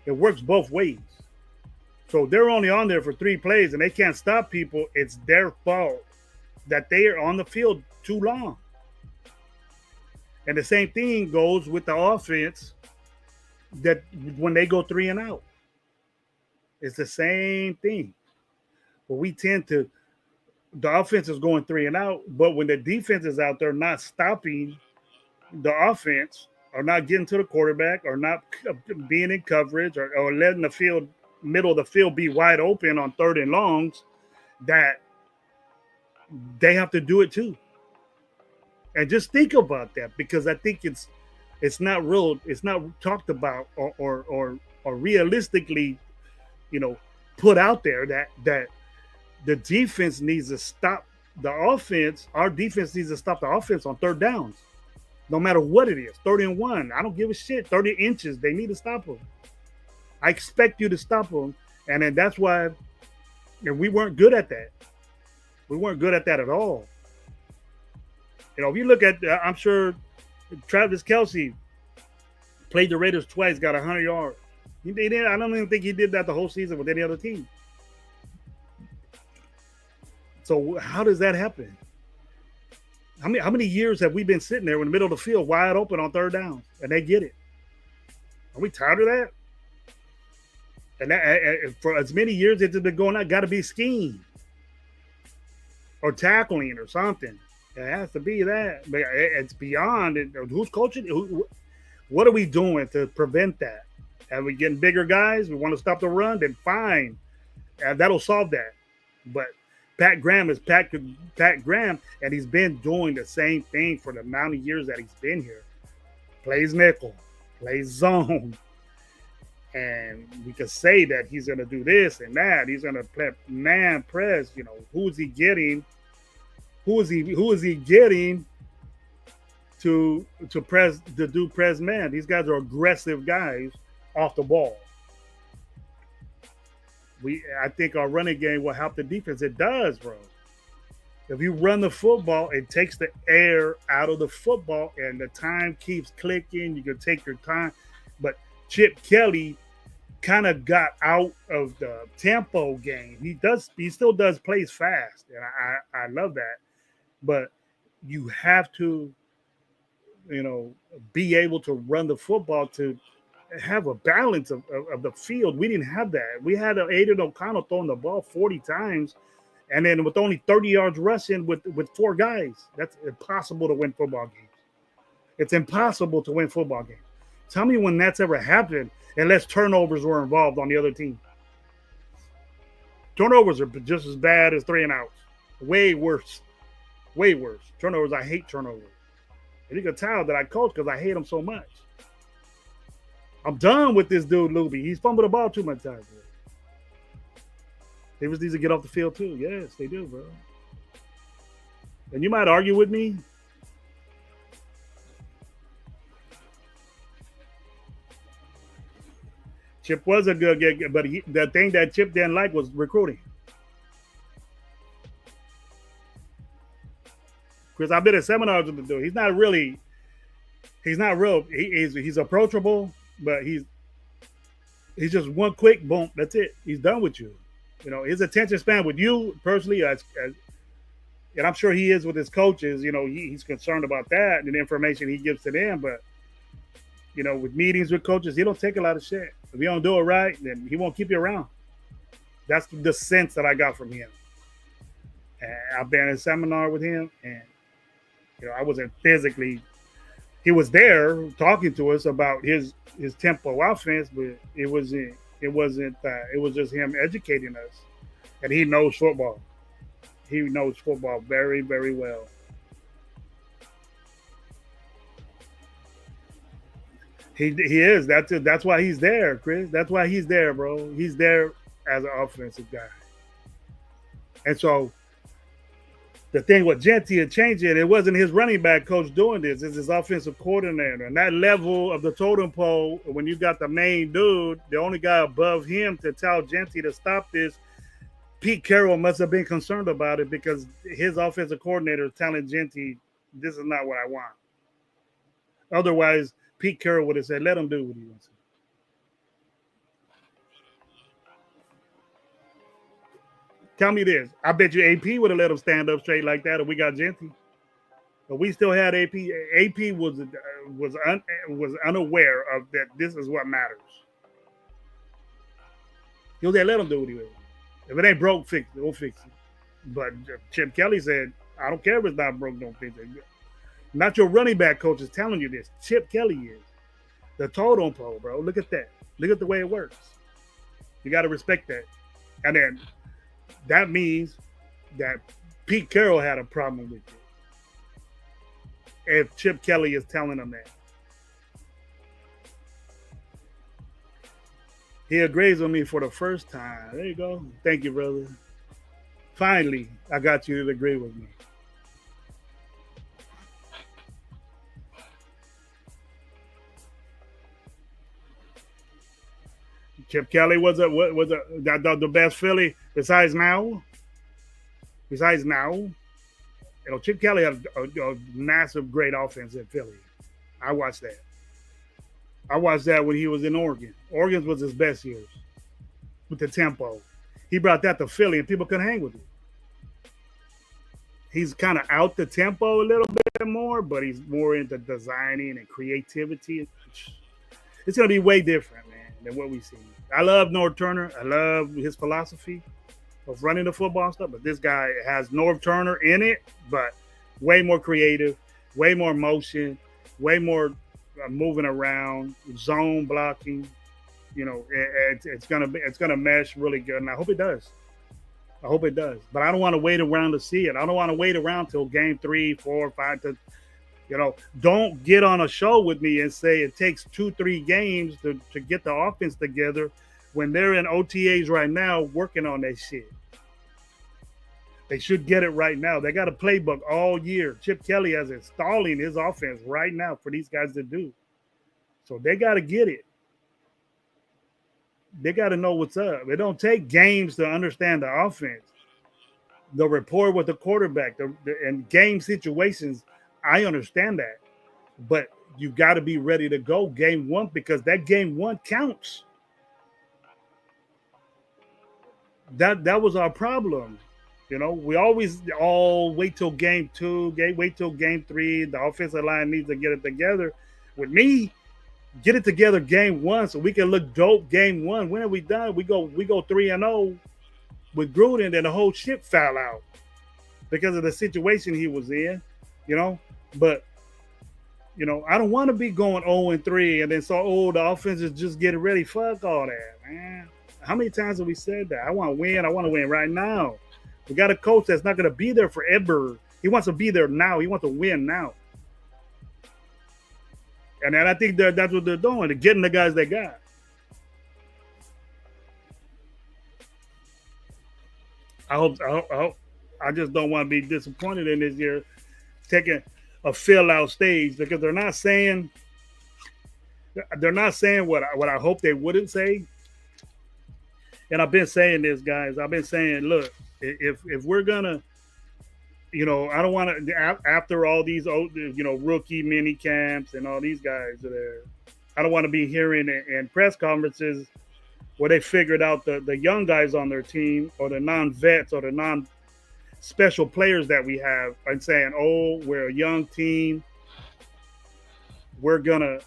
Speaker 1: It works both ways. So they're only on there for 3 plays and they can't stop people. It's their fault that they are on the field too long. And the same thing goes with the offense that when they go 3 and out. It's the same thing. But we tend to, the offense is going 3 and out, but when the defense is out there not stopping the offense or not getting to the quarterback or not being in coverage or letting the field, middle of the field be wide open on 3rd and longs, that they have to do it too. And just think about that, because I think it's not talked about or realistically, put out there that the defense needs to stop the offense. Our defense needs to stop the offense on 3rd downs, no matter what it is. 3rd and 1, I don't give a shit. 30 inches, they need to stop them. I expect you to stop them, and then that's why. And we weren't good at that. We weren't good at that at all. If you look at, I'm sure Travis Kelce played the Raiders twice, got 100 yards. I don't even think he did that the whole season with any other team. So how does that happen? How many years have we been sitting there in the middle of the field wide open on 3rd down and they get it? Are we tired of that? And that, for as many years it's been going on, got to be scheme or tackling or something. It has to be that. But it's beyond it. Who's coaching? What are we doing to prevent that? Are we getting bigger guys? We want to stop the run? Then fine. That'll solve that. But Pat Graham is Pat Graham, and he's been doing the same thing for the amount of years that he's been here. Plays nickel, plays zone. And we could say that he's going to do this and that. He's going to play man press. Who is he getting? Who is he getting to do press man? These guys are aggressive guys off the ball. I think our running game will help the defense. It does, bro. If you run the football, it takes the air out of the football and the time keeps clicking. You can take your time. But Chip Kelly kind of got out of the tempo game. He still does plays fast, and I love that. But you have to, be able to run the football to have a balance of the field. We didn't have that. We had Aiden O'Connell throwing the ball 40 times, and then with only 30 yards rushing with 4 guys. That's impossible to win football games. It's impossible to win football games. Tell me when that's ever happened, unless turnovers were involved on the other team. Turnovers are just as bad as 3 and outs. Way worse. Way worse. Turnovers, I hate turnovers. And you can tell that I coach because I hate them so much. I'm done with this dude, Luby. He's fumbled the ball too much times. They just need to get off the field too. Yes, they do, bro. And you might argue with me. Chip was a good guy, but the thing that Chip didn't like was recruiting. Because I've been at seminars with the dude. He's not real. He's approachable, but he's just one quick boom. That's it. He's done with you. His attention span with you personally, and I'm sure he is with his coaches. He's concerned about that and the information he gives to them. But with meetings with coaches, he don't take a lot of shit. If you don't do it right, then he won't keep you around. That's the sense that I got from him. And I've been in a seminar with him, and I wasn't physically. He was there talking to us about his tempo offense, but it was just him educating us, and he knows football. He knows football very, very well. He is. That's why he's there, Chris. That's why he's there, bro. He's there as an offensive guy. And so the thing with Genty had changed it. It wasn't his running back coach doing this. It's his offensive coordinator. And that level of the totem pole, when you got the main dude, the only guy above him to tell Genty to stop this, Pete Carroll must have been concerned about it because his offensive coordinator is telling Genty, this is not what I want. Otherwise, Pete Carroll would have said, let him do what he wants. Tell me this. I bet you AP would have let him stand up straight like that if we got Genty. But we still had AP. AP was unaware of that this is what matters. He was there, let him do what he was. If it ain't broke, fix it. We'll fix it. But Chip Kelly said, I don't care if it's not broke, don't fix it. Not your running back coach is telling you this. Chip Kelly is. The totem pole, bro. Look at that. Look at the way it works. You got to respect that. And then that means that Pete Carroll had a problem with it. If Chip Kelly is telling him that. He agrees with me for the first time. There you go. Thank you, brother. Finally, I got you to agree with me. Chip Kelly was the best Philly besides now. Besides now, you know, Chip Kelly had a massive, great offense in Philly. I watched that. I watched that when he was in Oregon. Oregon was his best years with the tempo. He brought that to Philly, and people couldn't hang with it. He's kind of out the tempo a little bit more, but he's more into designing and creativity. It's going to be way different, man, than what we see. I love Norv Turner. I love his philosophy of running the football and stuff, but this guy has Norv Turner in it, but way more creative, way more motion, way more moving around, zone blocking. You know, it's gonna mesh really good, and I hope it does. I hope it does, but I don't want to wait around to see it. I don't want to wait around till game 3, 4, 5 to, you know, don't get on a show with me and say it takes 2-3 games to get the offense together when they're in OTAs right now working on that shit. They should get it right now. They got a playbook all year. Chip Kelly is installing his offense right now for these guys to do. So they got to get it. They got to know what's up. It don't take games to understand the offense. The rapport with the quarterback, and game situations, I understand that. But you got to be ready to go game 1 because that game 1 counts. That was our problem. You know, we always wait till game 2, wait till game 3. The offensive line needs to get it together. With me, get it together game 1 so we can look dope game 1. When are we done? We go 3-0 with Gruden, and the whole ship fell out because of the situation he was in, you know. But, you know, I don't want to be going 0-3 and then the offense is just getting ready. Fuck all that, man. How many times have we said that? I want to win. I want to win right now. We got a coach that's not going to be there forever. He wants to be there now. He wants to win now. And I think that's what they're doing. They're getting the guys they got. I hope. I just don't want to be disappointed in this year taking a fill-out stage because they're not saying what I hope they wouldn't say. And I've been saying this, guys. I've been saying, look, if we're gonna, you know, I don't want to after all these rookie mini camps and all these guys are there. I don't want to be hearing in press conferences where they figured out the young guys on their team or the non-vets or the non-special players that we have and saying, "Oh, we're a young team. We're gonna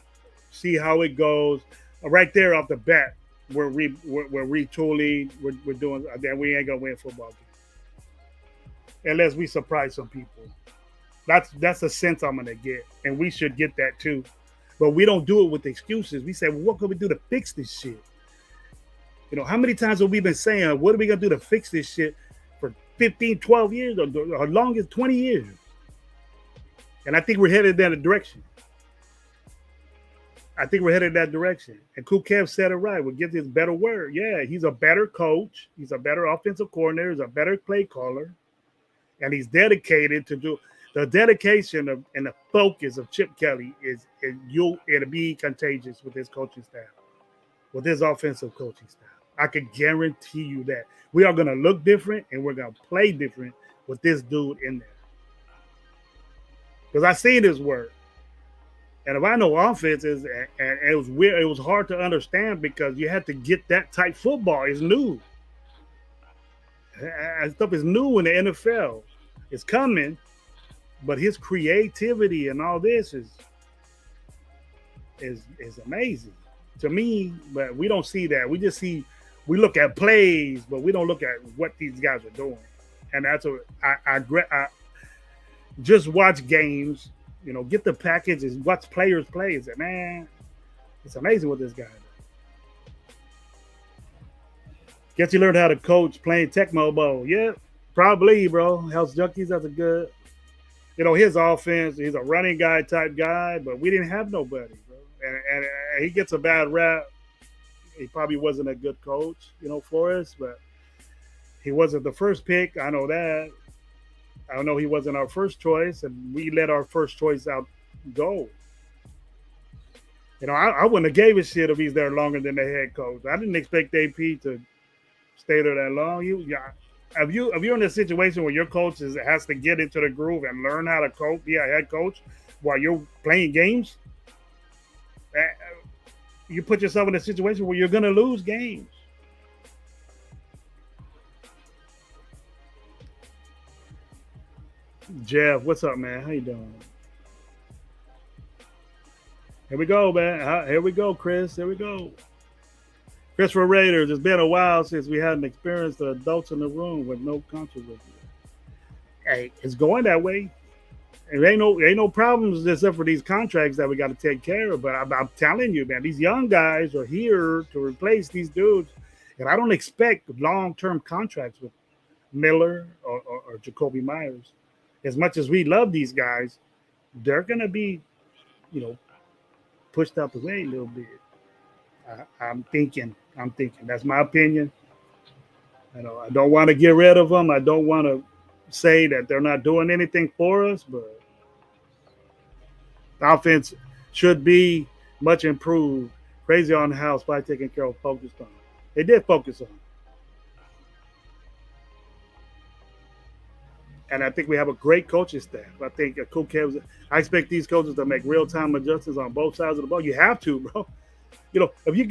Speaker 1: see how it goes." Right there off the bat. We're retooling. We're doing. Then we ain't gonna win football games unless we surprise some people. That's the sense I'm gonna get, and we should get that too. But we don't do it with excuses. We say, well, what can we do to fix this shit? You know, how many times have we been saying, what are we gonna do to fix this shit for 15, 12 years, or longest 20 years. And I think we're headed in that direction. And Cool Kev said it right. We'll get this better word. Yeah, he's a better coach. He's a better offensive coordinator. He's a better play caller. And he's dedicated to do the dedication of and the focus of Chip Kelly it'll be contagious with his coaching staff, with his offensive coaching staff. I can guarantee you that we are going to look different and we're going to play different with this dude in there. Because I see this work. And if I know offenses, and it was weird, it was hard to understand because you had to get that type football. It's new. And stuff is new in the NFL. It's coming, but his creativity and all this is amazing to me. But we don't see that. We look at plays, but we don't look at what these guys are doing. And that's what I just watch games. Get the packages, watch players play. It's man, it's amazing what this guy does. Guess you learned how to coach playing Tecmo Bowl. Yeah, probably, bro. House Junkies, that's a good. His offense, he's a running guy type guy, but we didn't have nobody, bro. And he gets a bad rap. He probably wasn't a good coach, for us, but he wasn't the first pick. I know that. I know he wasn't our first choice, and we let our first choice out go. I wouldn't have gave a shit if he's there longer than the head coach. I didn't expect AP to stay there that long. If you're in a situation where your coach has to get into the groove and learn how to coach, be a head coach while you're playing games, you put yourself in a situation where you're going to lose games. Jeff, what's up, man? How you doing? Here we go, man. Here we go, Chris. Here we go. Christopher Raiders, it's been a while since we hadn't experienced the adults in the room with no controversy. Hey, it's going that way. There ain't no problems except for these contracts that we got to take care of. But I'm telling you, man, these young guys are here to replace these dudes. And I don't expect long-term contracts with Miller or Jacoby Myers. As much as we love these guys, they're going to be, pushed out the way a little bit. I'm thinking. That's my opinion. I don't want to get rid of them. I don't want to say that they're not doing anything for us, but the offense should be much improved. Crazy on the house by taking care of focused on. They did focus on. And I think we have a great coaching staff. I think I expect these coaches to make real-time adjustments on both sides of the ball. You have to, bro. If you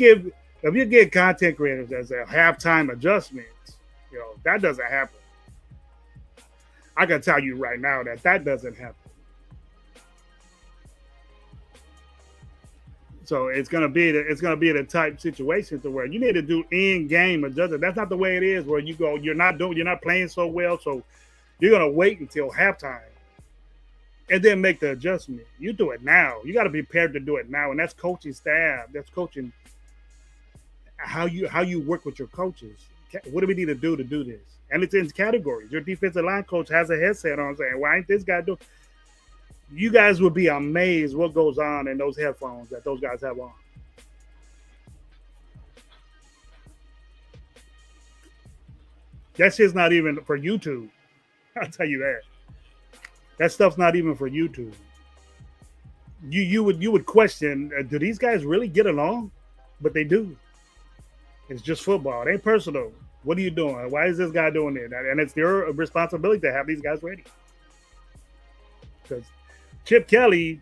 Speaker 1: give content creators as a halftime adjustments, that doesn't happen. I can tell you right now that doesn't happen. So it's gonna be the type situation to where you need to do in-game adjustments. That's not the way it is where you go. You're not playing so well, so you're going to wait until halftime and then make the adjustment. You do it now. You got to be prepared to do it now. And that's coaching staff. That's coaching how you work with your coaches. What do we need to do this? And it's in categories. Your defensive line coach has a headset on saying, why ain't this guy doing? You guys would be amazed what goes on in those headphones that those guys have on. That shit's not even for YouTube. I'll tell you that. That stuff's not even for YouTube. You would question, do these guys really get along? But they do. It's just football. It ain't personal. What are you doing? Why is this guy doing it? And it's their responsibility to have these guys ready. Because Chip Kelly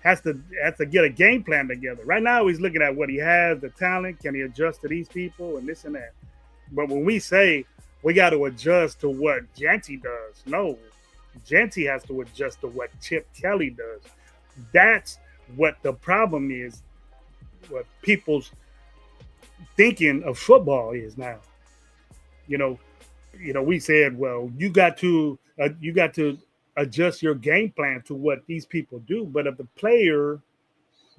Speaker 1: has to get a game plan together. Right now, he's looking at what he has, the talent. Can he adjust to these people and this and that? But when we say we got to adjust to what Janty does, no. Janty has to adjust to what Chip Kelly does. That's what the problem is. What people's thinking of football is now. We said, well, you got to adjust your game plan to what these people do. But if the player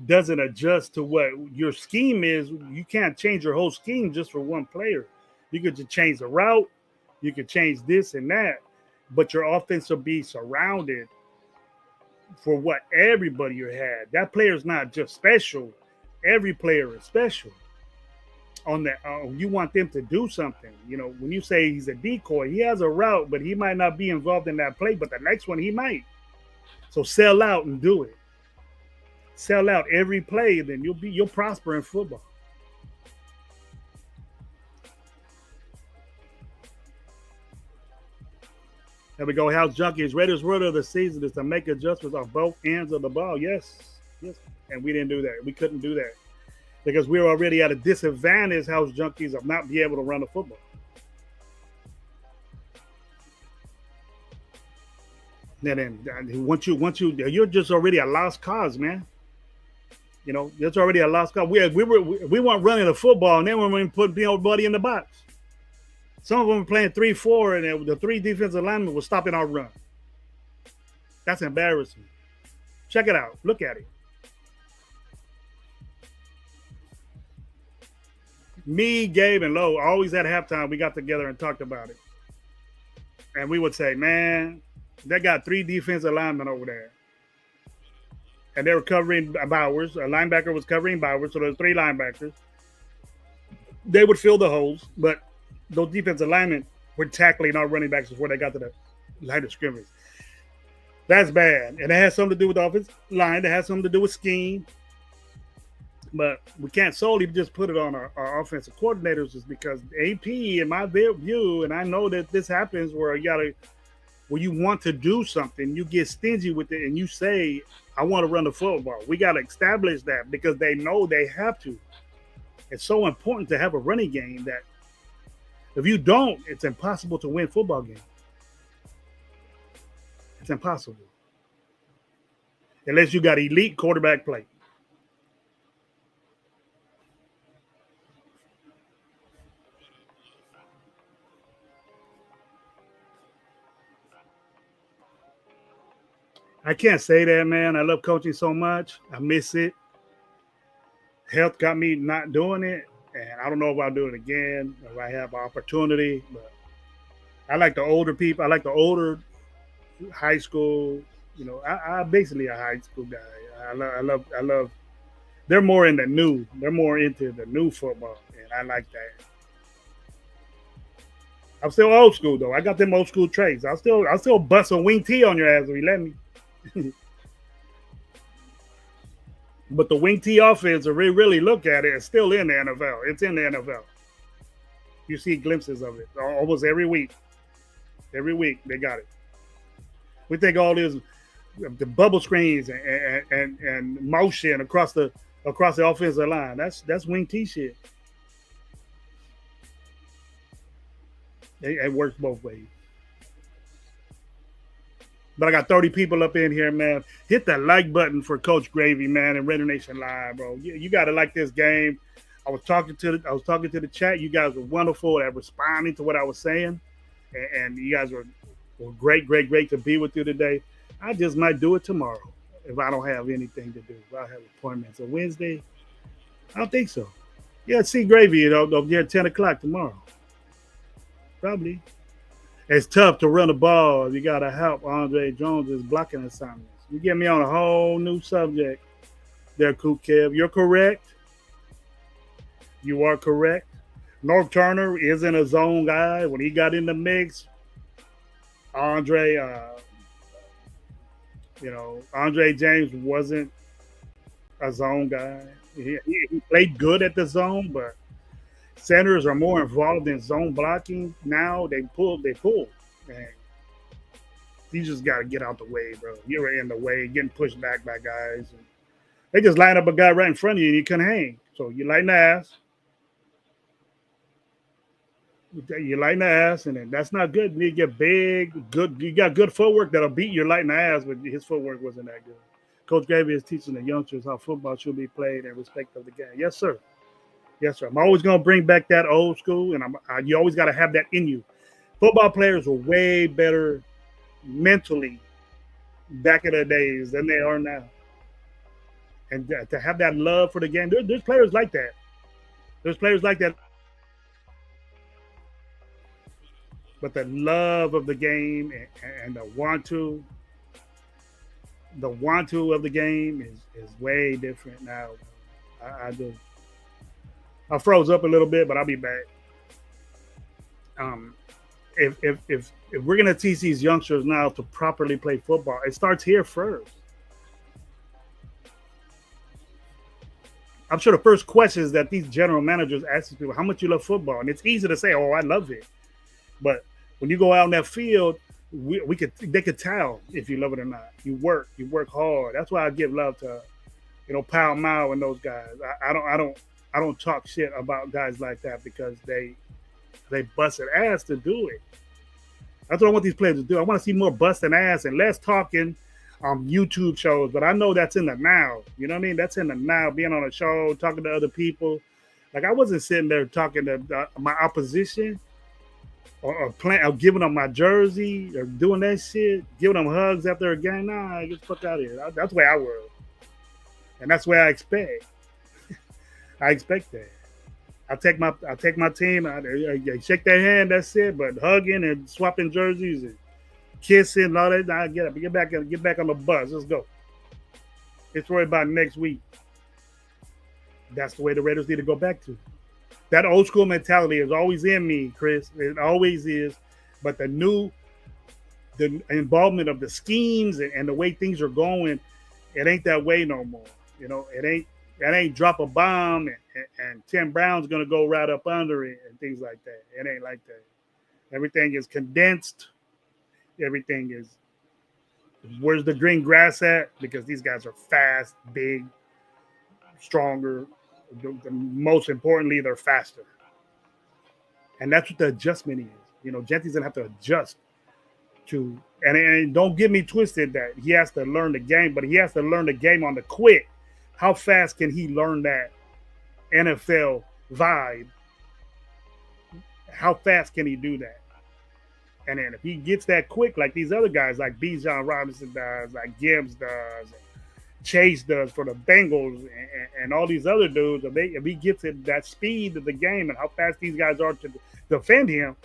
Speaker 1: doesn't adjust to what your scheme is, you can't change your whole scheme just for one player. You could just change the route. You can change this and that, but your offense will be surrounded for what everybody you had. That player is not just special. Every player is special. On that, you want them to do something. You know, when you say he's a decoy, he has a route, but he might not be involved in that play. But the next one, he might. So sell out and do it. Sell out every play, then you'll prosper in football. There we go. House Junkies. Raiders' word of the season is to make adjustments on both ends of the ball. Yes. And we didn't do that. We couldn't do that because we were already at a disadvantage, House Junkies, of not being able to run the football. Then once you're just already a lost cause, man. You know, it's already a lost cause. We weren't running the football, and then we were putting everybody in the box. Some of them were playing 3-4, and the 3 defensive linemen were stopping our run. That's embarrassing. Check it out. Look at it. Me, Gabe, and Lowe, always at halftime, we got together and talked about it. And we would say, man, they got 3 defensive linemen over there. And they were covering Bowers. A linebacker was covering Bowers, so there's 3 linebackers. They would fill the holes, but those defensive linemen were tackling our running backs before they got to the line of scrimmage. That's bad. And it has something to do with the offensive line. It has something to do with scheme. But we can't solely just put it on our offensive coordinators, just because AP, in my view, and I know that this happens where you want to do something, you get stingy with it, and you say, I want to run the football. We got to establish that because they know they have to. It's so important to have a running game that if you don't, it's impossible to win football games. It's impossible. Unless you got elite quarterback play. I can't say that, man. I love coaching so much. I miss it. Health got me not doing it, and I don't know if I'll do it again, if I have an opportunity. But I like the older people. I like the older high school. You know, I'm basically a high school guy. I love. They're more in the new. They're more into the new football, and I like that. I'm still old school though. I got them old school traits. I'll still bust a wing T on your ass if you let me. But the wing T offense, if we really look at it, it's still in the NFL. It's in the NFL. You see glimpses of it almost every week. Every week they got it. We think all this, the bubble screens and motion across the offensive line. That's wing T shit. It works both ways. But I got 30 people up in here, man. Hit that like button for Coach Gravy, man, and Raider Nation Live, bro. You got to like this game. I was talking to the chat. You guys were wonderful at responding to what I was saying, and you guys were great to be with you today. I just might do it tomorrow if I don't have anything to do. If I have appointments on Wednesday, I don't think so. Yeah, see Gravy, at 10 o'clock tomorrow. Probably. It's tough to run the ball. You got to help Andre Jones' blocking assignments. You get me on a whole new subject there, Coop Kev. You're correct. You are correct. North Turner isn't a zone guy. When he got in the mix, Andre James wasn't a zone guy. He played good at the zone, but centers are more involved in zone blocking now. They pull. And you just got to get out the way, bro. You were in the way, getting pushed back by guys. And they just line up a guy right in front of you and you couldn't hang. So you lighten the ass. And then that's not good. You need to get big, good. You got good footwork that'll beat your lighting the ass, but his footwork wasn't that good. Coach Gravy is teaching the youngsters how football should be played in respect of the game. Yes, sir. Yes, sir. I'm always going to bring back that old school, and you always got to have that in you. Football players were way better mentally back in the days than they are now. And to have that love for the game, there's players like that. There's players like that. but the love of the game and the want to of the game is way different now. I do. I froze up a little bit, but I'll be back. Um, if we're gonna teach these youngsters now to properly play football, it starts here first. I'm sure the first questions that these general managers ask these people, how much you love football? And it's easy to say, oh, I love it. But when you go out in that field, they could tell if you love it or not. You work hard. That's why I give love to, Pal Mao and those guys. I don't talk shit about guys like that because they busted ass to do it. That's what I want these players to do. I want to see more busting ass and less talking YouTube shows, but I know that's in the now. You know what I mean? That's in the now, being on a show, talking to other people. Like, I wasn't sitting there talking to my opposition or giving them my jersey or doing that shit, giving them hugs after a game. Nah, get the fuck out of here. That's the way I was. And that's the way I expect. I expect that. I take my team, I shake their hand, that's it, but hugging and swapping jerseys and kissing and all that. Nah, get back on the bus. Let's go. It's worried about next week. That's the way the Raiders need to go back to. That old school mentality is always in me, Chris. It always is. But the involvement of the schemes and the way things are going, it ain't that way no more. It ain't drop a bomb and Tim Brown's gonna go right up under it and things like that. It ain't like that. Everything is condensed. Everything is, where's the green grass at? Because these guys are fast, big, stronger. Most importantly, they're faster. And that's what the adjustment is. Genty's gonna have to adjust to, and don't get me twisted that he has to learn the game, but he has to learn the game on the quick. How fast can he learn that NFL vibe? How fast can he do that? And then if he gets that quick, like these other guys, like Bijan Robinson does, like Gibbs does, and Chase does for the Bengals, and all these other dudes, if he gets at that speed of the game and how fast these guys are to defend him,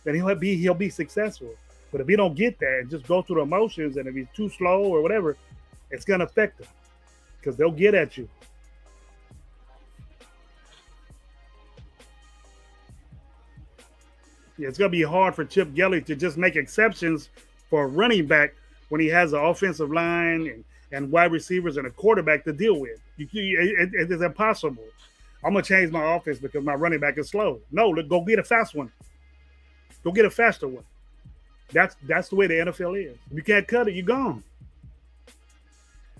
Speaker 1: then he'll be successful. But if he don't get that and just go through the motions, and if he's too slow or whatever, it's gonna affect him because they'll get at you. It's going to be hard for Chip Kelly to just make exceptions for a running back when he has an offensive line and wide receivers and a quarterback to deal with. It is impossible. I'm going to change my offense because my running back is slow. No, go get a fast one. Go get a faster one. That's the way the NFL is. If you can't cut it, you're gone.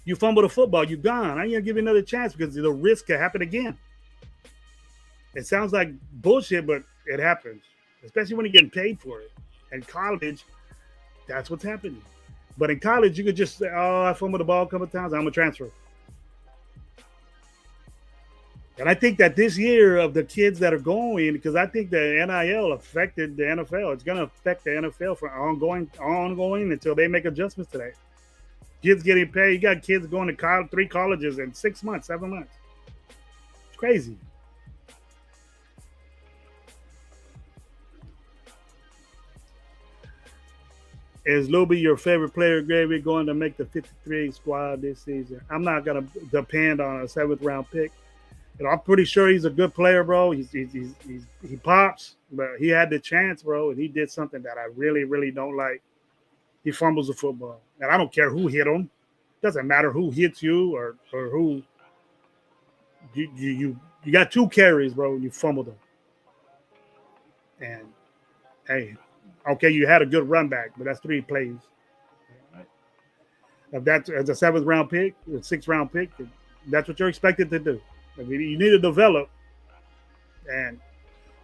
Speaker 1: You fumble the football, you're gone. I ain't going to give you another chance because the risk can happen again. It sounds like bullshit, but it happens. Especially when you're getting paid for it. In college, that's what's happening. But in college, you could just say, oh, I fumbled the ball a couple of times, I'm going to transfer. And I think that this year of the kids that are going, because I think the NIL affected the NFL. It's going to affect the NFL for ongoing until they make adjustments to that. Kids getting paid. You got kids going to college, 3 colleges in 6 months, 7 months. It's crazy. Is Luby your favorite player, Gravy, going to make the 53 squad this season? I'm not going to depend on a 7th round pick. I'm pretty sure he's a good player, bro. He pops, but he had the chance, bro, and he did something that I really, really don't like. He fumbles the football. And I don't care who hit him. Doesn't matter who hits you or who. You got 2 carries, bro, and you fumbled them. And, hey, okay, you had a good run back, but that's 3 plays. If that's as a 7th round pick, a 6th round pick, that's what you're expected to do. I mean, you need to develop, and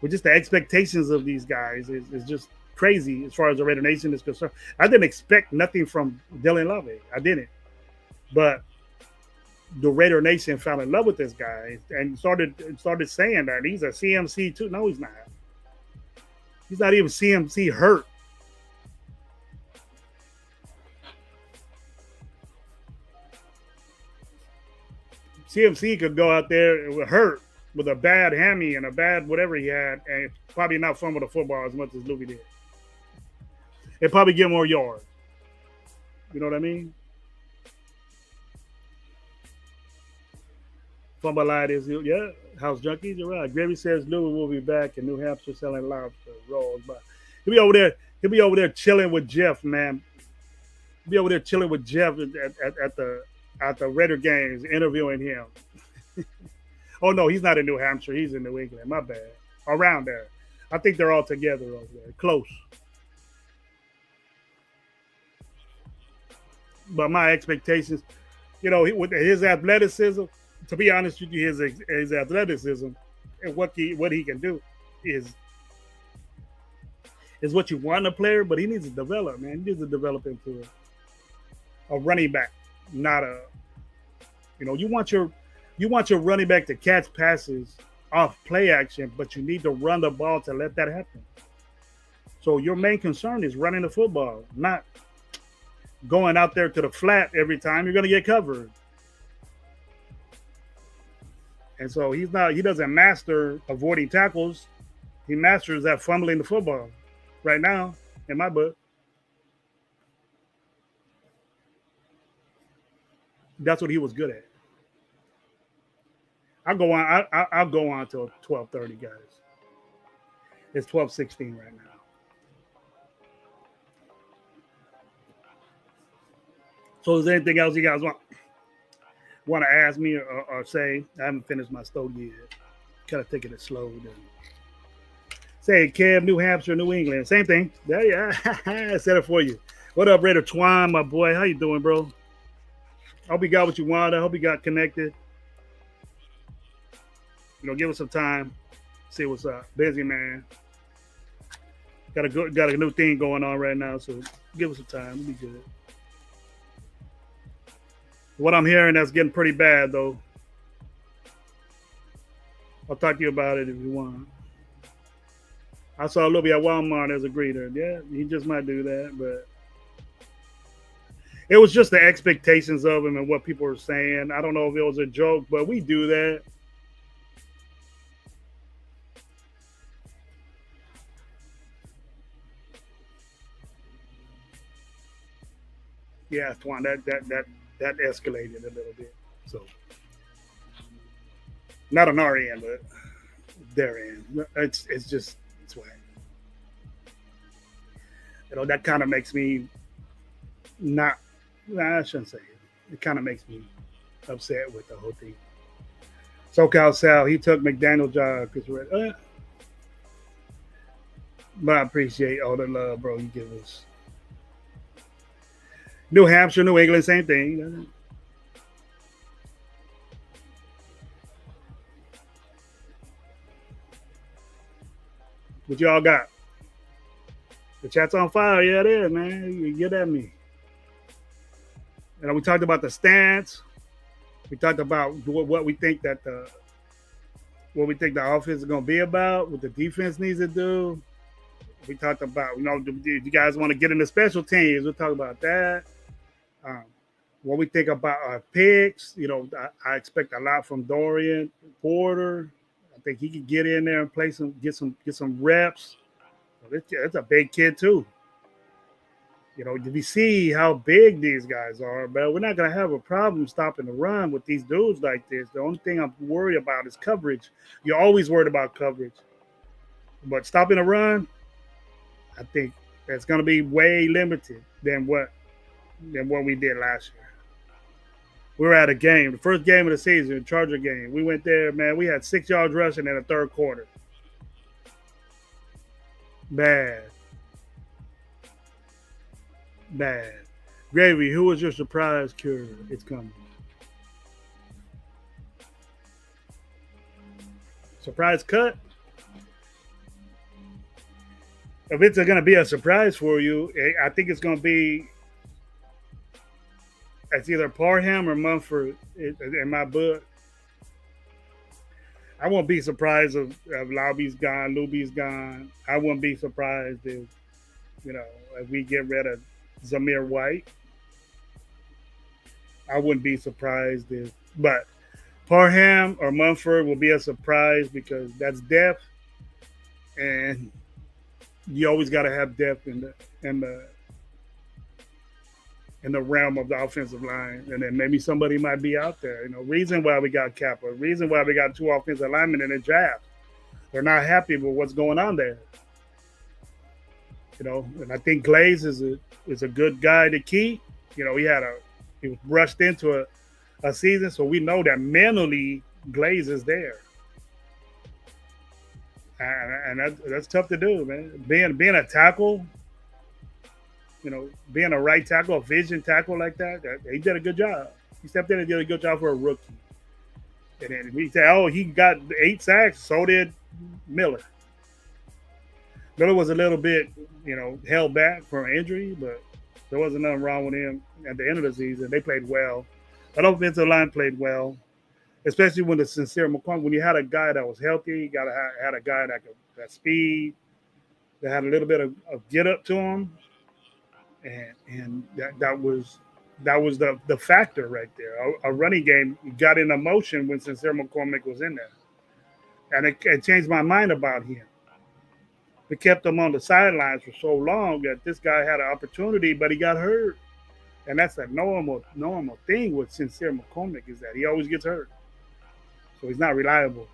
Speaker 1: with just the expectations of these guys is just crazy as far as the Raider Nation is concerned. I didn't expect nothing from Dylan Lovey. I didn't, but the Raider Nation fell in love with this guy and started saying that he's a CMC too. No, he's not. He's not even CMC hurt. CMC could go out there and hurt with a bad hammy and a bad whatever he had and probably not fumble the football as much as Luby did. and probably get more yards. You know what I mean? Fumbleitis, yeah. House Junkies, you're right. Gravy says Louis will be back in New Hampshire selling lobster rolls. But he'll be over there. He'll be over there chilling with Jeff, man. He'll be over there chilling with Jeff at the Raider games, interviewing him. Oh no, he's not in New Hampshire. He's in New England. My bad. Around there. I think they're all together over there. Close. But my expectations, with his athleticism, to be honest with you, his athleticism and what he can do is what you want in a player, but he needs to develop, man. He needs to develop into a running back, not a you want your running back to catch passes off play action, but you need to run the ball to let that happen. So your main concern is running the football, not going out there to the flat every time. You're going to get covered. And so he doesn't master avoiding tackles. He masters that fumbling the football right now, in my book. That's what he was good at. I'll go on till 12:30, guys. It's 12:16 right now. So is there anything else you guys want to ask me or say? I haven't finished my stogie yet. Kind of taking it slow. Then. Say, Kev, New Hampshire, New England. Same thing. Yeah. I said it for you. What up, Raider Twine, my boy? How you doing, bro? Hope you got what you wanted. I hope you got connected. Give us some time. See what's up. Busy, man. Got a new thing going on right now, so give us some time. It'll be good. What I'm hearing, that's getting pretty bad, though. I'll talk to you about it if you want. I saw Louis at Walmart as a greeter. Yeah, he just might do that, but it was just the expectations of him and what people were saying. I don't know if it was a joke, but we do that. Yeah, Twan, that escalated a little bit. So not on our end, but their end. It's whack. That kind of makes me not. Nah, I shouldn't say it. It kind of makes me upset with the whole thing. SoCal Sal, he took McDaniel's job because but I appreciate all the love, bro, you give us. New Hampshire, New England, same thing. What y'all got? The chat's on fire. Yeah, it is, man. You get at me. We talked about the stance. We talked about what we think that the offense is going to be about, what the defense needs to do. We talked about, do you guys want to get into special teams? We'll talk about that. What we think about our picks, I expect a lot from Dorian Porter. I think he could get in there and play get some reps. It's a big kid too. Did we see how big these guys are? But we're not going to have a problem stopping the run with these dudes like this. The only thing I'm worried about is coverage. You're always worried about coverage. But stopping the run, I think that's going to be way limited than what we did last year. We were at a game, the first game of the season, Charger game. We went there, man. We had 6 yards rushing in the third quarter. Bad. Gravy, who was your surprise cure? It's coming. Surprise cut? If it's going to be a surprise for you, I think it's going to be it's either Parham or Mumford in my book. I won't be surprised if Lobby's gone, Luby's gone. I wouldn't be surprised if we get rid of Zamir White. I wouldn't be surprised but Parham or Mumford will be a surprise because that's depth. And you always got to have depth in the in the realm of the offensive line, and then maybe somebody might be out there. Reason why we got Kappa, reason why we got 2 offensive linemen in the draft. They're not happy with what's going on there. And I think Glaze is a good guy to keep. He was rushed into a season, so we know that mentally Glaze is there. And that's tough to do, man. Being a tackle, being a right tackle, a vision tackle like that, he did a good job. He stepped in and did a good job for a rookie. And then we say, oh, he got 8 sacks. So did Miller. Miller was a little bit, held back from injury, but there wasn't nothing wrong with him at the end of the season. They played well. That offensive line played well, especially when the Sincere McCormick, when you had a guy that was healthy, you had a guy that speed, that had a little bit of get up to him. And that was the factor right there. A running game got in motion when Sincere McCormick was in there. And it changed my mind about him. We kept him on the sidelines for so long that this guy had an opportunity, but he got hurt. And that's a normal thing with Sincere McCormick, is that he always gets hurt. So he's not reliable.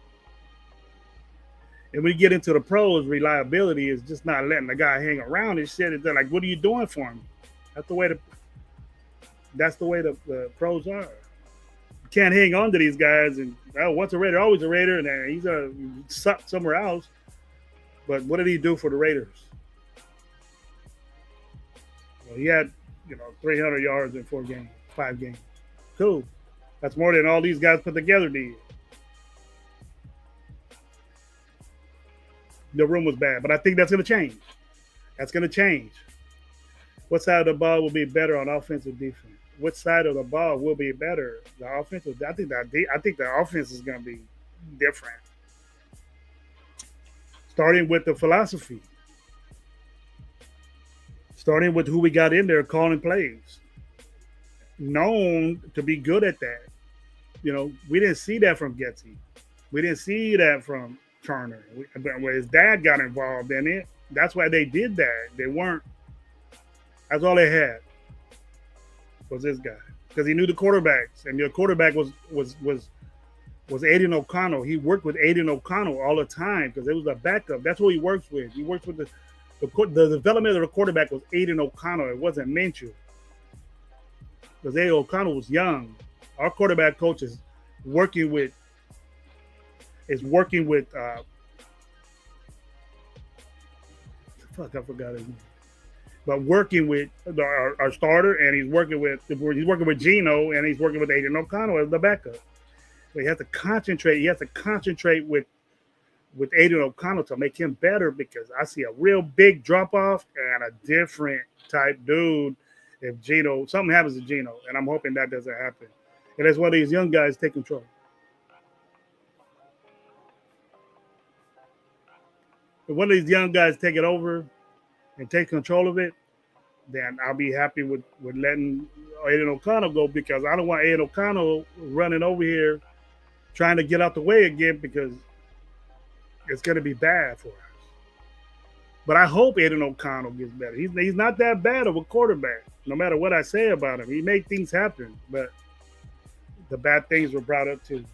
Speaker 1: And when you get into the pros, reliability is just not letting the guy hang around and shit. They're like, what are you doing for him? That's the way the pros are. You can't hang on to these guys and once a Raider, always a Raider, and he's a suck somewhere else. But what did he do for the Raiders? Well, he had 300 yards in 5 games. Cool. That's more than all these guys put together did. The room was bad, but I think that's going to change. That's going to change. What side of the ball will be better on offense or defense? What side of the ball will be better? The offense. I think the offense is going to be different. Starting with the philosophy. Starting with who we got in there calling plays. Known to be good at that. We didn't see that from Getsy. We didn't see that from Turner. When his dad got involved in it, that's why they did that. They weren't. That's all they had. Was this guy, because he knew the quarterbacks, and the quarterback was Aiden O'Connell. He worked with Aiden O'Connell all the time because it was a backup. That's what he works with. He works with the development of the quarterback was Aiden O'Connell. It wasn't Minshew, because Aiden O'Connell was young. Our quarterback coach is working with I forgot his name. But working with our starter, and he's working with Gino, and he's working with Aiden O'Connell as the backup. So he has to concentrate. He has to concentrate with Aiden O'Connell to make him better, because I see a real big drop off and a different type dude if something happens to Gino, and I'm hoping that doesn't happen. And that's why these young guys take control. If one of these young guys take it over and take control of it, then I'll be happy with letting Aiden O'Connell go, because I don't want Aiden O'Connell running over here trying to get out the way again, because it's going to be bad for us. But I hope Aiden O'Connell gets better. He's not that bad of a quarterback, no matter what I say about him. He made things happen, but the bad things were brought up too.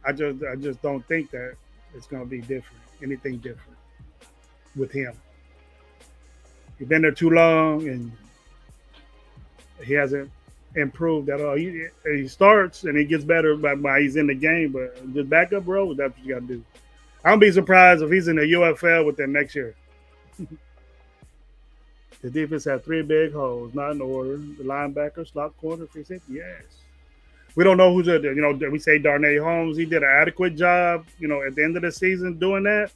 Speaker 1: I just don't think that it's going to be anything different with him. He's been there too long, and he hasn't improved at all. He starts and he gets better by he's in the game, but just back up, bro, that's what you got to do. I don't be surprised if he's in the UFL within next year. The defense had 3 big holes, not in order. The linebacker, slot corner, free safety, yes. We don't know who's there. We say Darnay Holmes. He did an adequate job, at the end of the season doing that.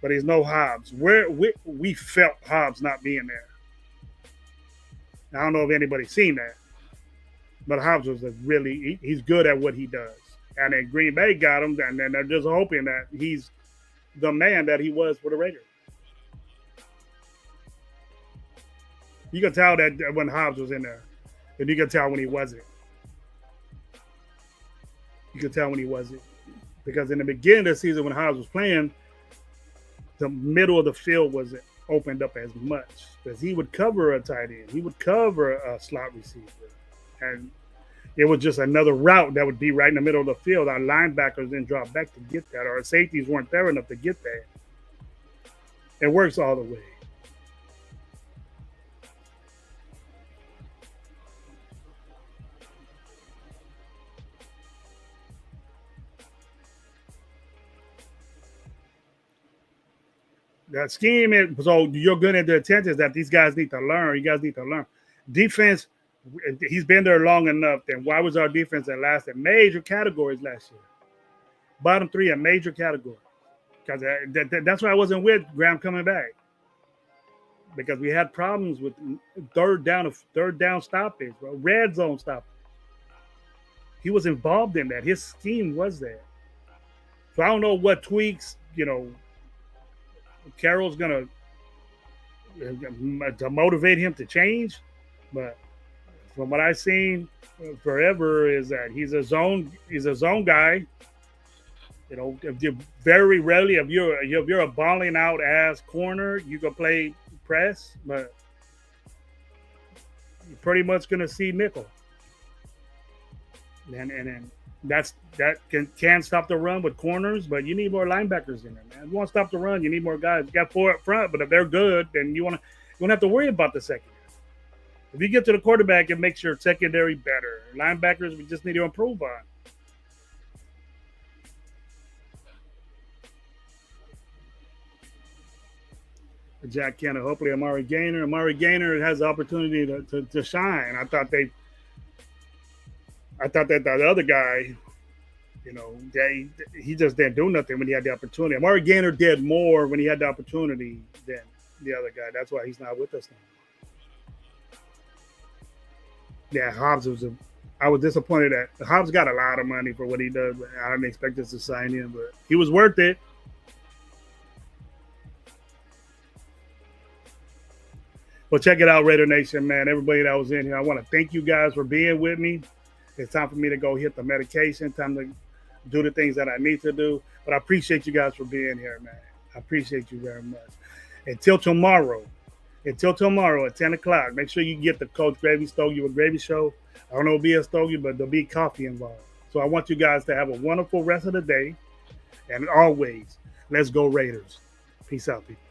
Speaker 1: But he's no Hobbs. We felt Hobbs not being there. I don't know if anybody's seen that. But Hobbs was he's good at what he does. And then Green Bay got him, and then they're just hoping that he's the man that he was for the Raiders. You can tell that when Hobbs was in there. And you can tell when he wasn't. You could tell when he wasn't. Because in the beginning of the season when Hobbs was playing, the middle of the field wasn't opened up as much because he would cover a tight end, he would cover a slot receiver, and it was just another route that would be right in the middle of the field. Our linebackers didn't drop back to get that, or our safeties weren't there enough to get that. It works all the way. That scheme is so you're good at the attention that these guys need to learn. You guys need to learn. Defense, he's been there long enough. Then why was our defense that last in major categories last year? Bottom three in major categories. Because that's why I wasn't with Graham coming back. Because we had problems with third down stoppage, bro. Red zone stoppage. He was involved in that. His scheme was there. So I don't know what tweaks, Carroll's gonna to motivate him to change, but from what I've seen forever is that he's a zone guy. If you very rarely if you're a balling out ass corner, you can play press, but you're pretty much gonna see nickel. And that can stop the run with corners, but you need more linebackers in there, man. If you want to stop the run, you need more guys. You got 4 up front, but if they're good, then you don't have to worry about the secondary. If you get to the quarterback, it makes your secondary better. Linebackers, we just need to improve on. Jack Kenner, hopefully Amari Gaynor. Amari Gaynor has the opportunity to shine. I thought that the other guy, he just didn't do nothing when he had the opportunity. Amari Gaynor did more when he had the opportunity than the other guy. That's why he's not with us now. Yeah, Hobbs I was disappointed that Hobbs got a lot of money for what he does, but I didn't expect us to sign him, but he was worth it. Well, check it out, Raider Nation, man. Everybody that was in here, I want to thank you guys for being with me. It's time for me to go hit the medication, time to do the things that I need to do. But I appreciate you guys for being here, man. I appreciate you very much. Until tomorrow at 10 o'clock, make sure you get the Coach Gravy Stogie with Gravy Show. I don't know if it'll be a stogie, but there'll be coffee involved. So I want you guys to have a wonderful rest of the day. And always, let's go Raiders. Peace out, people.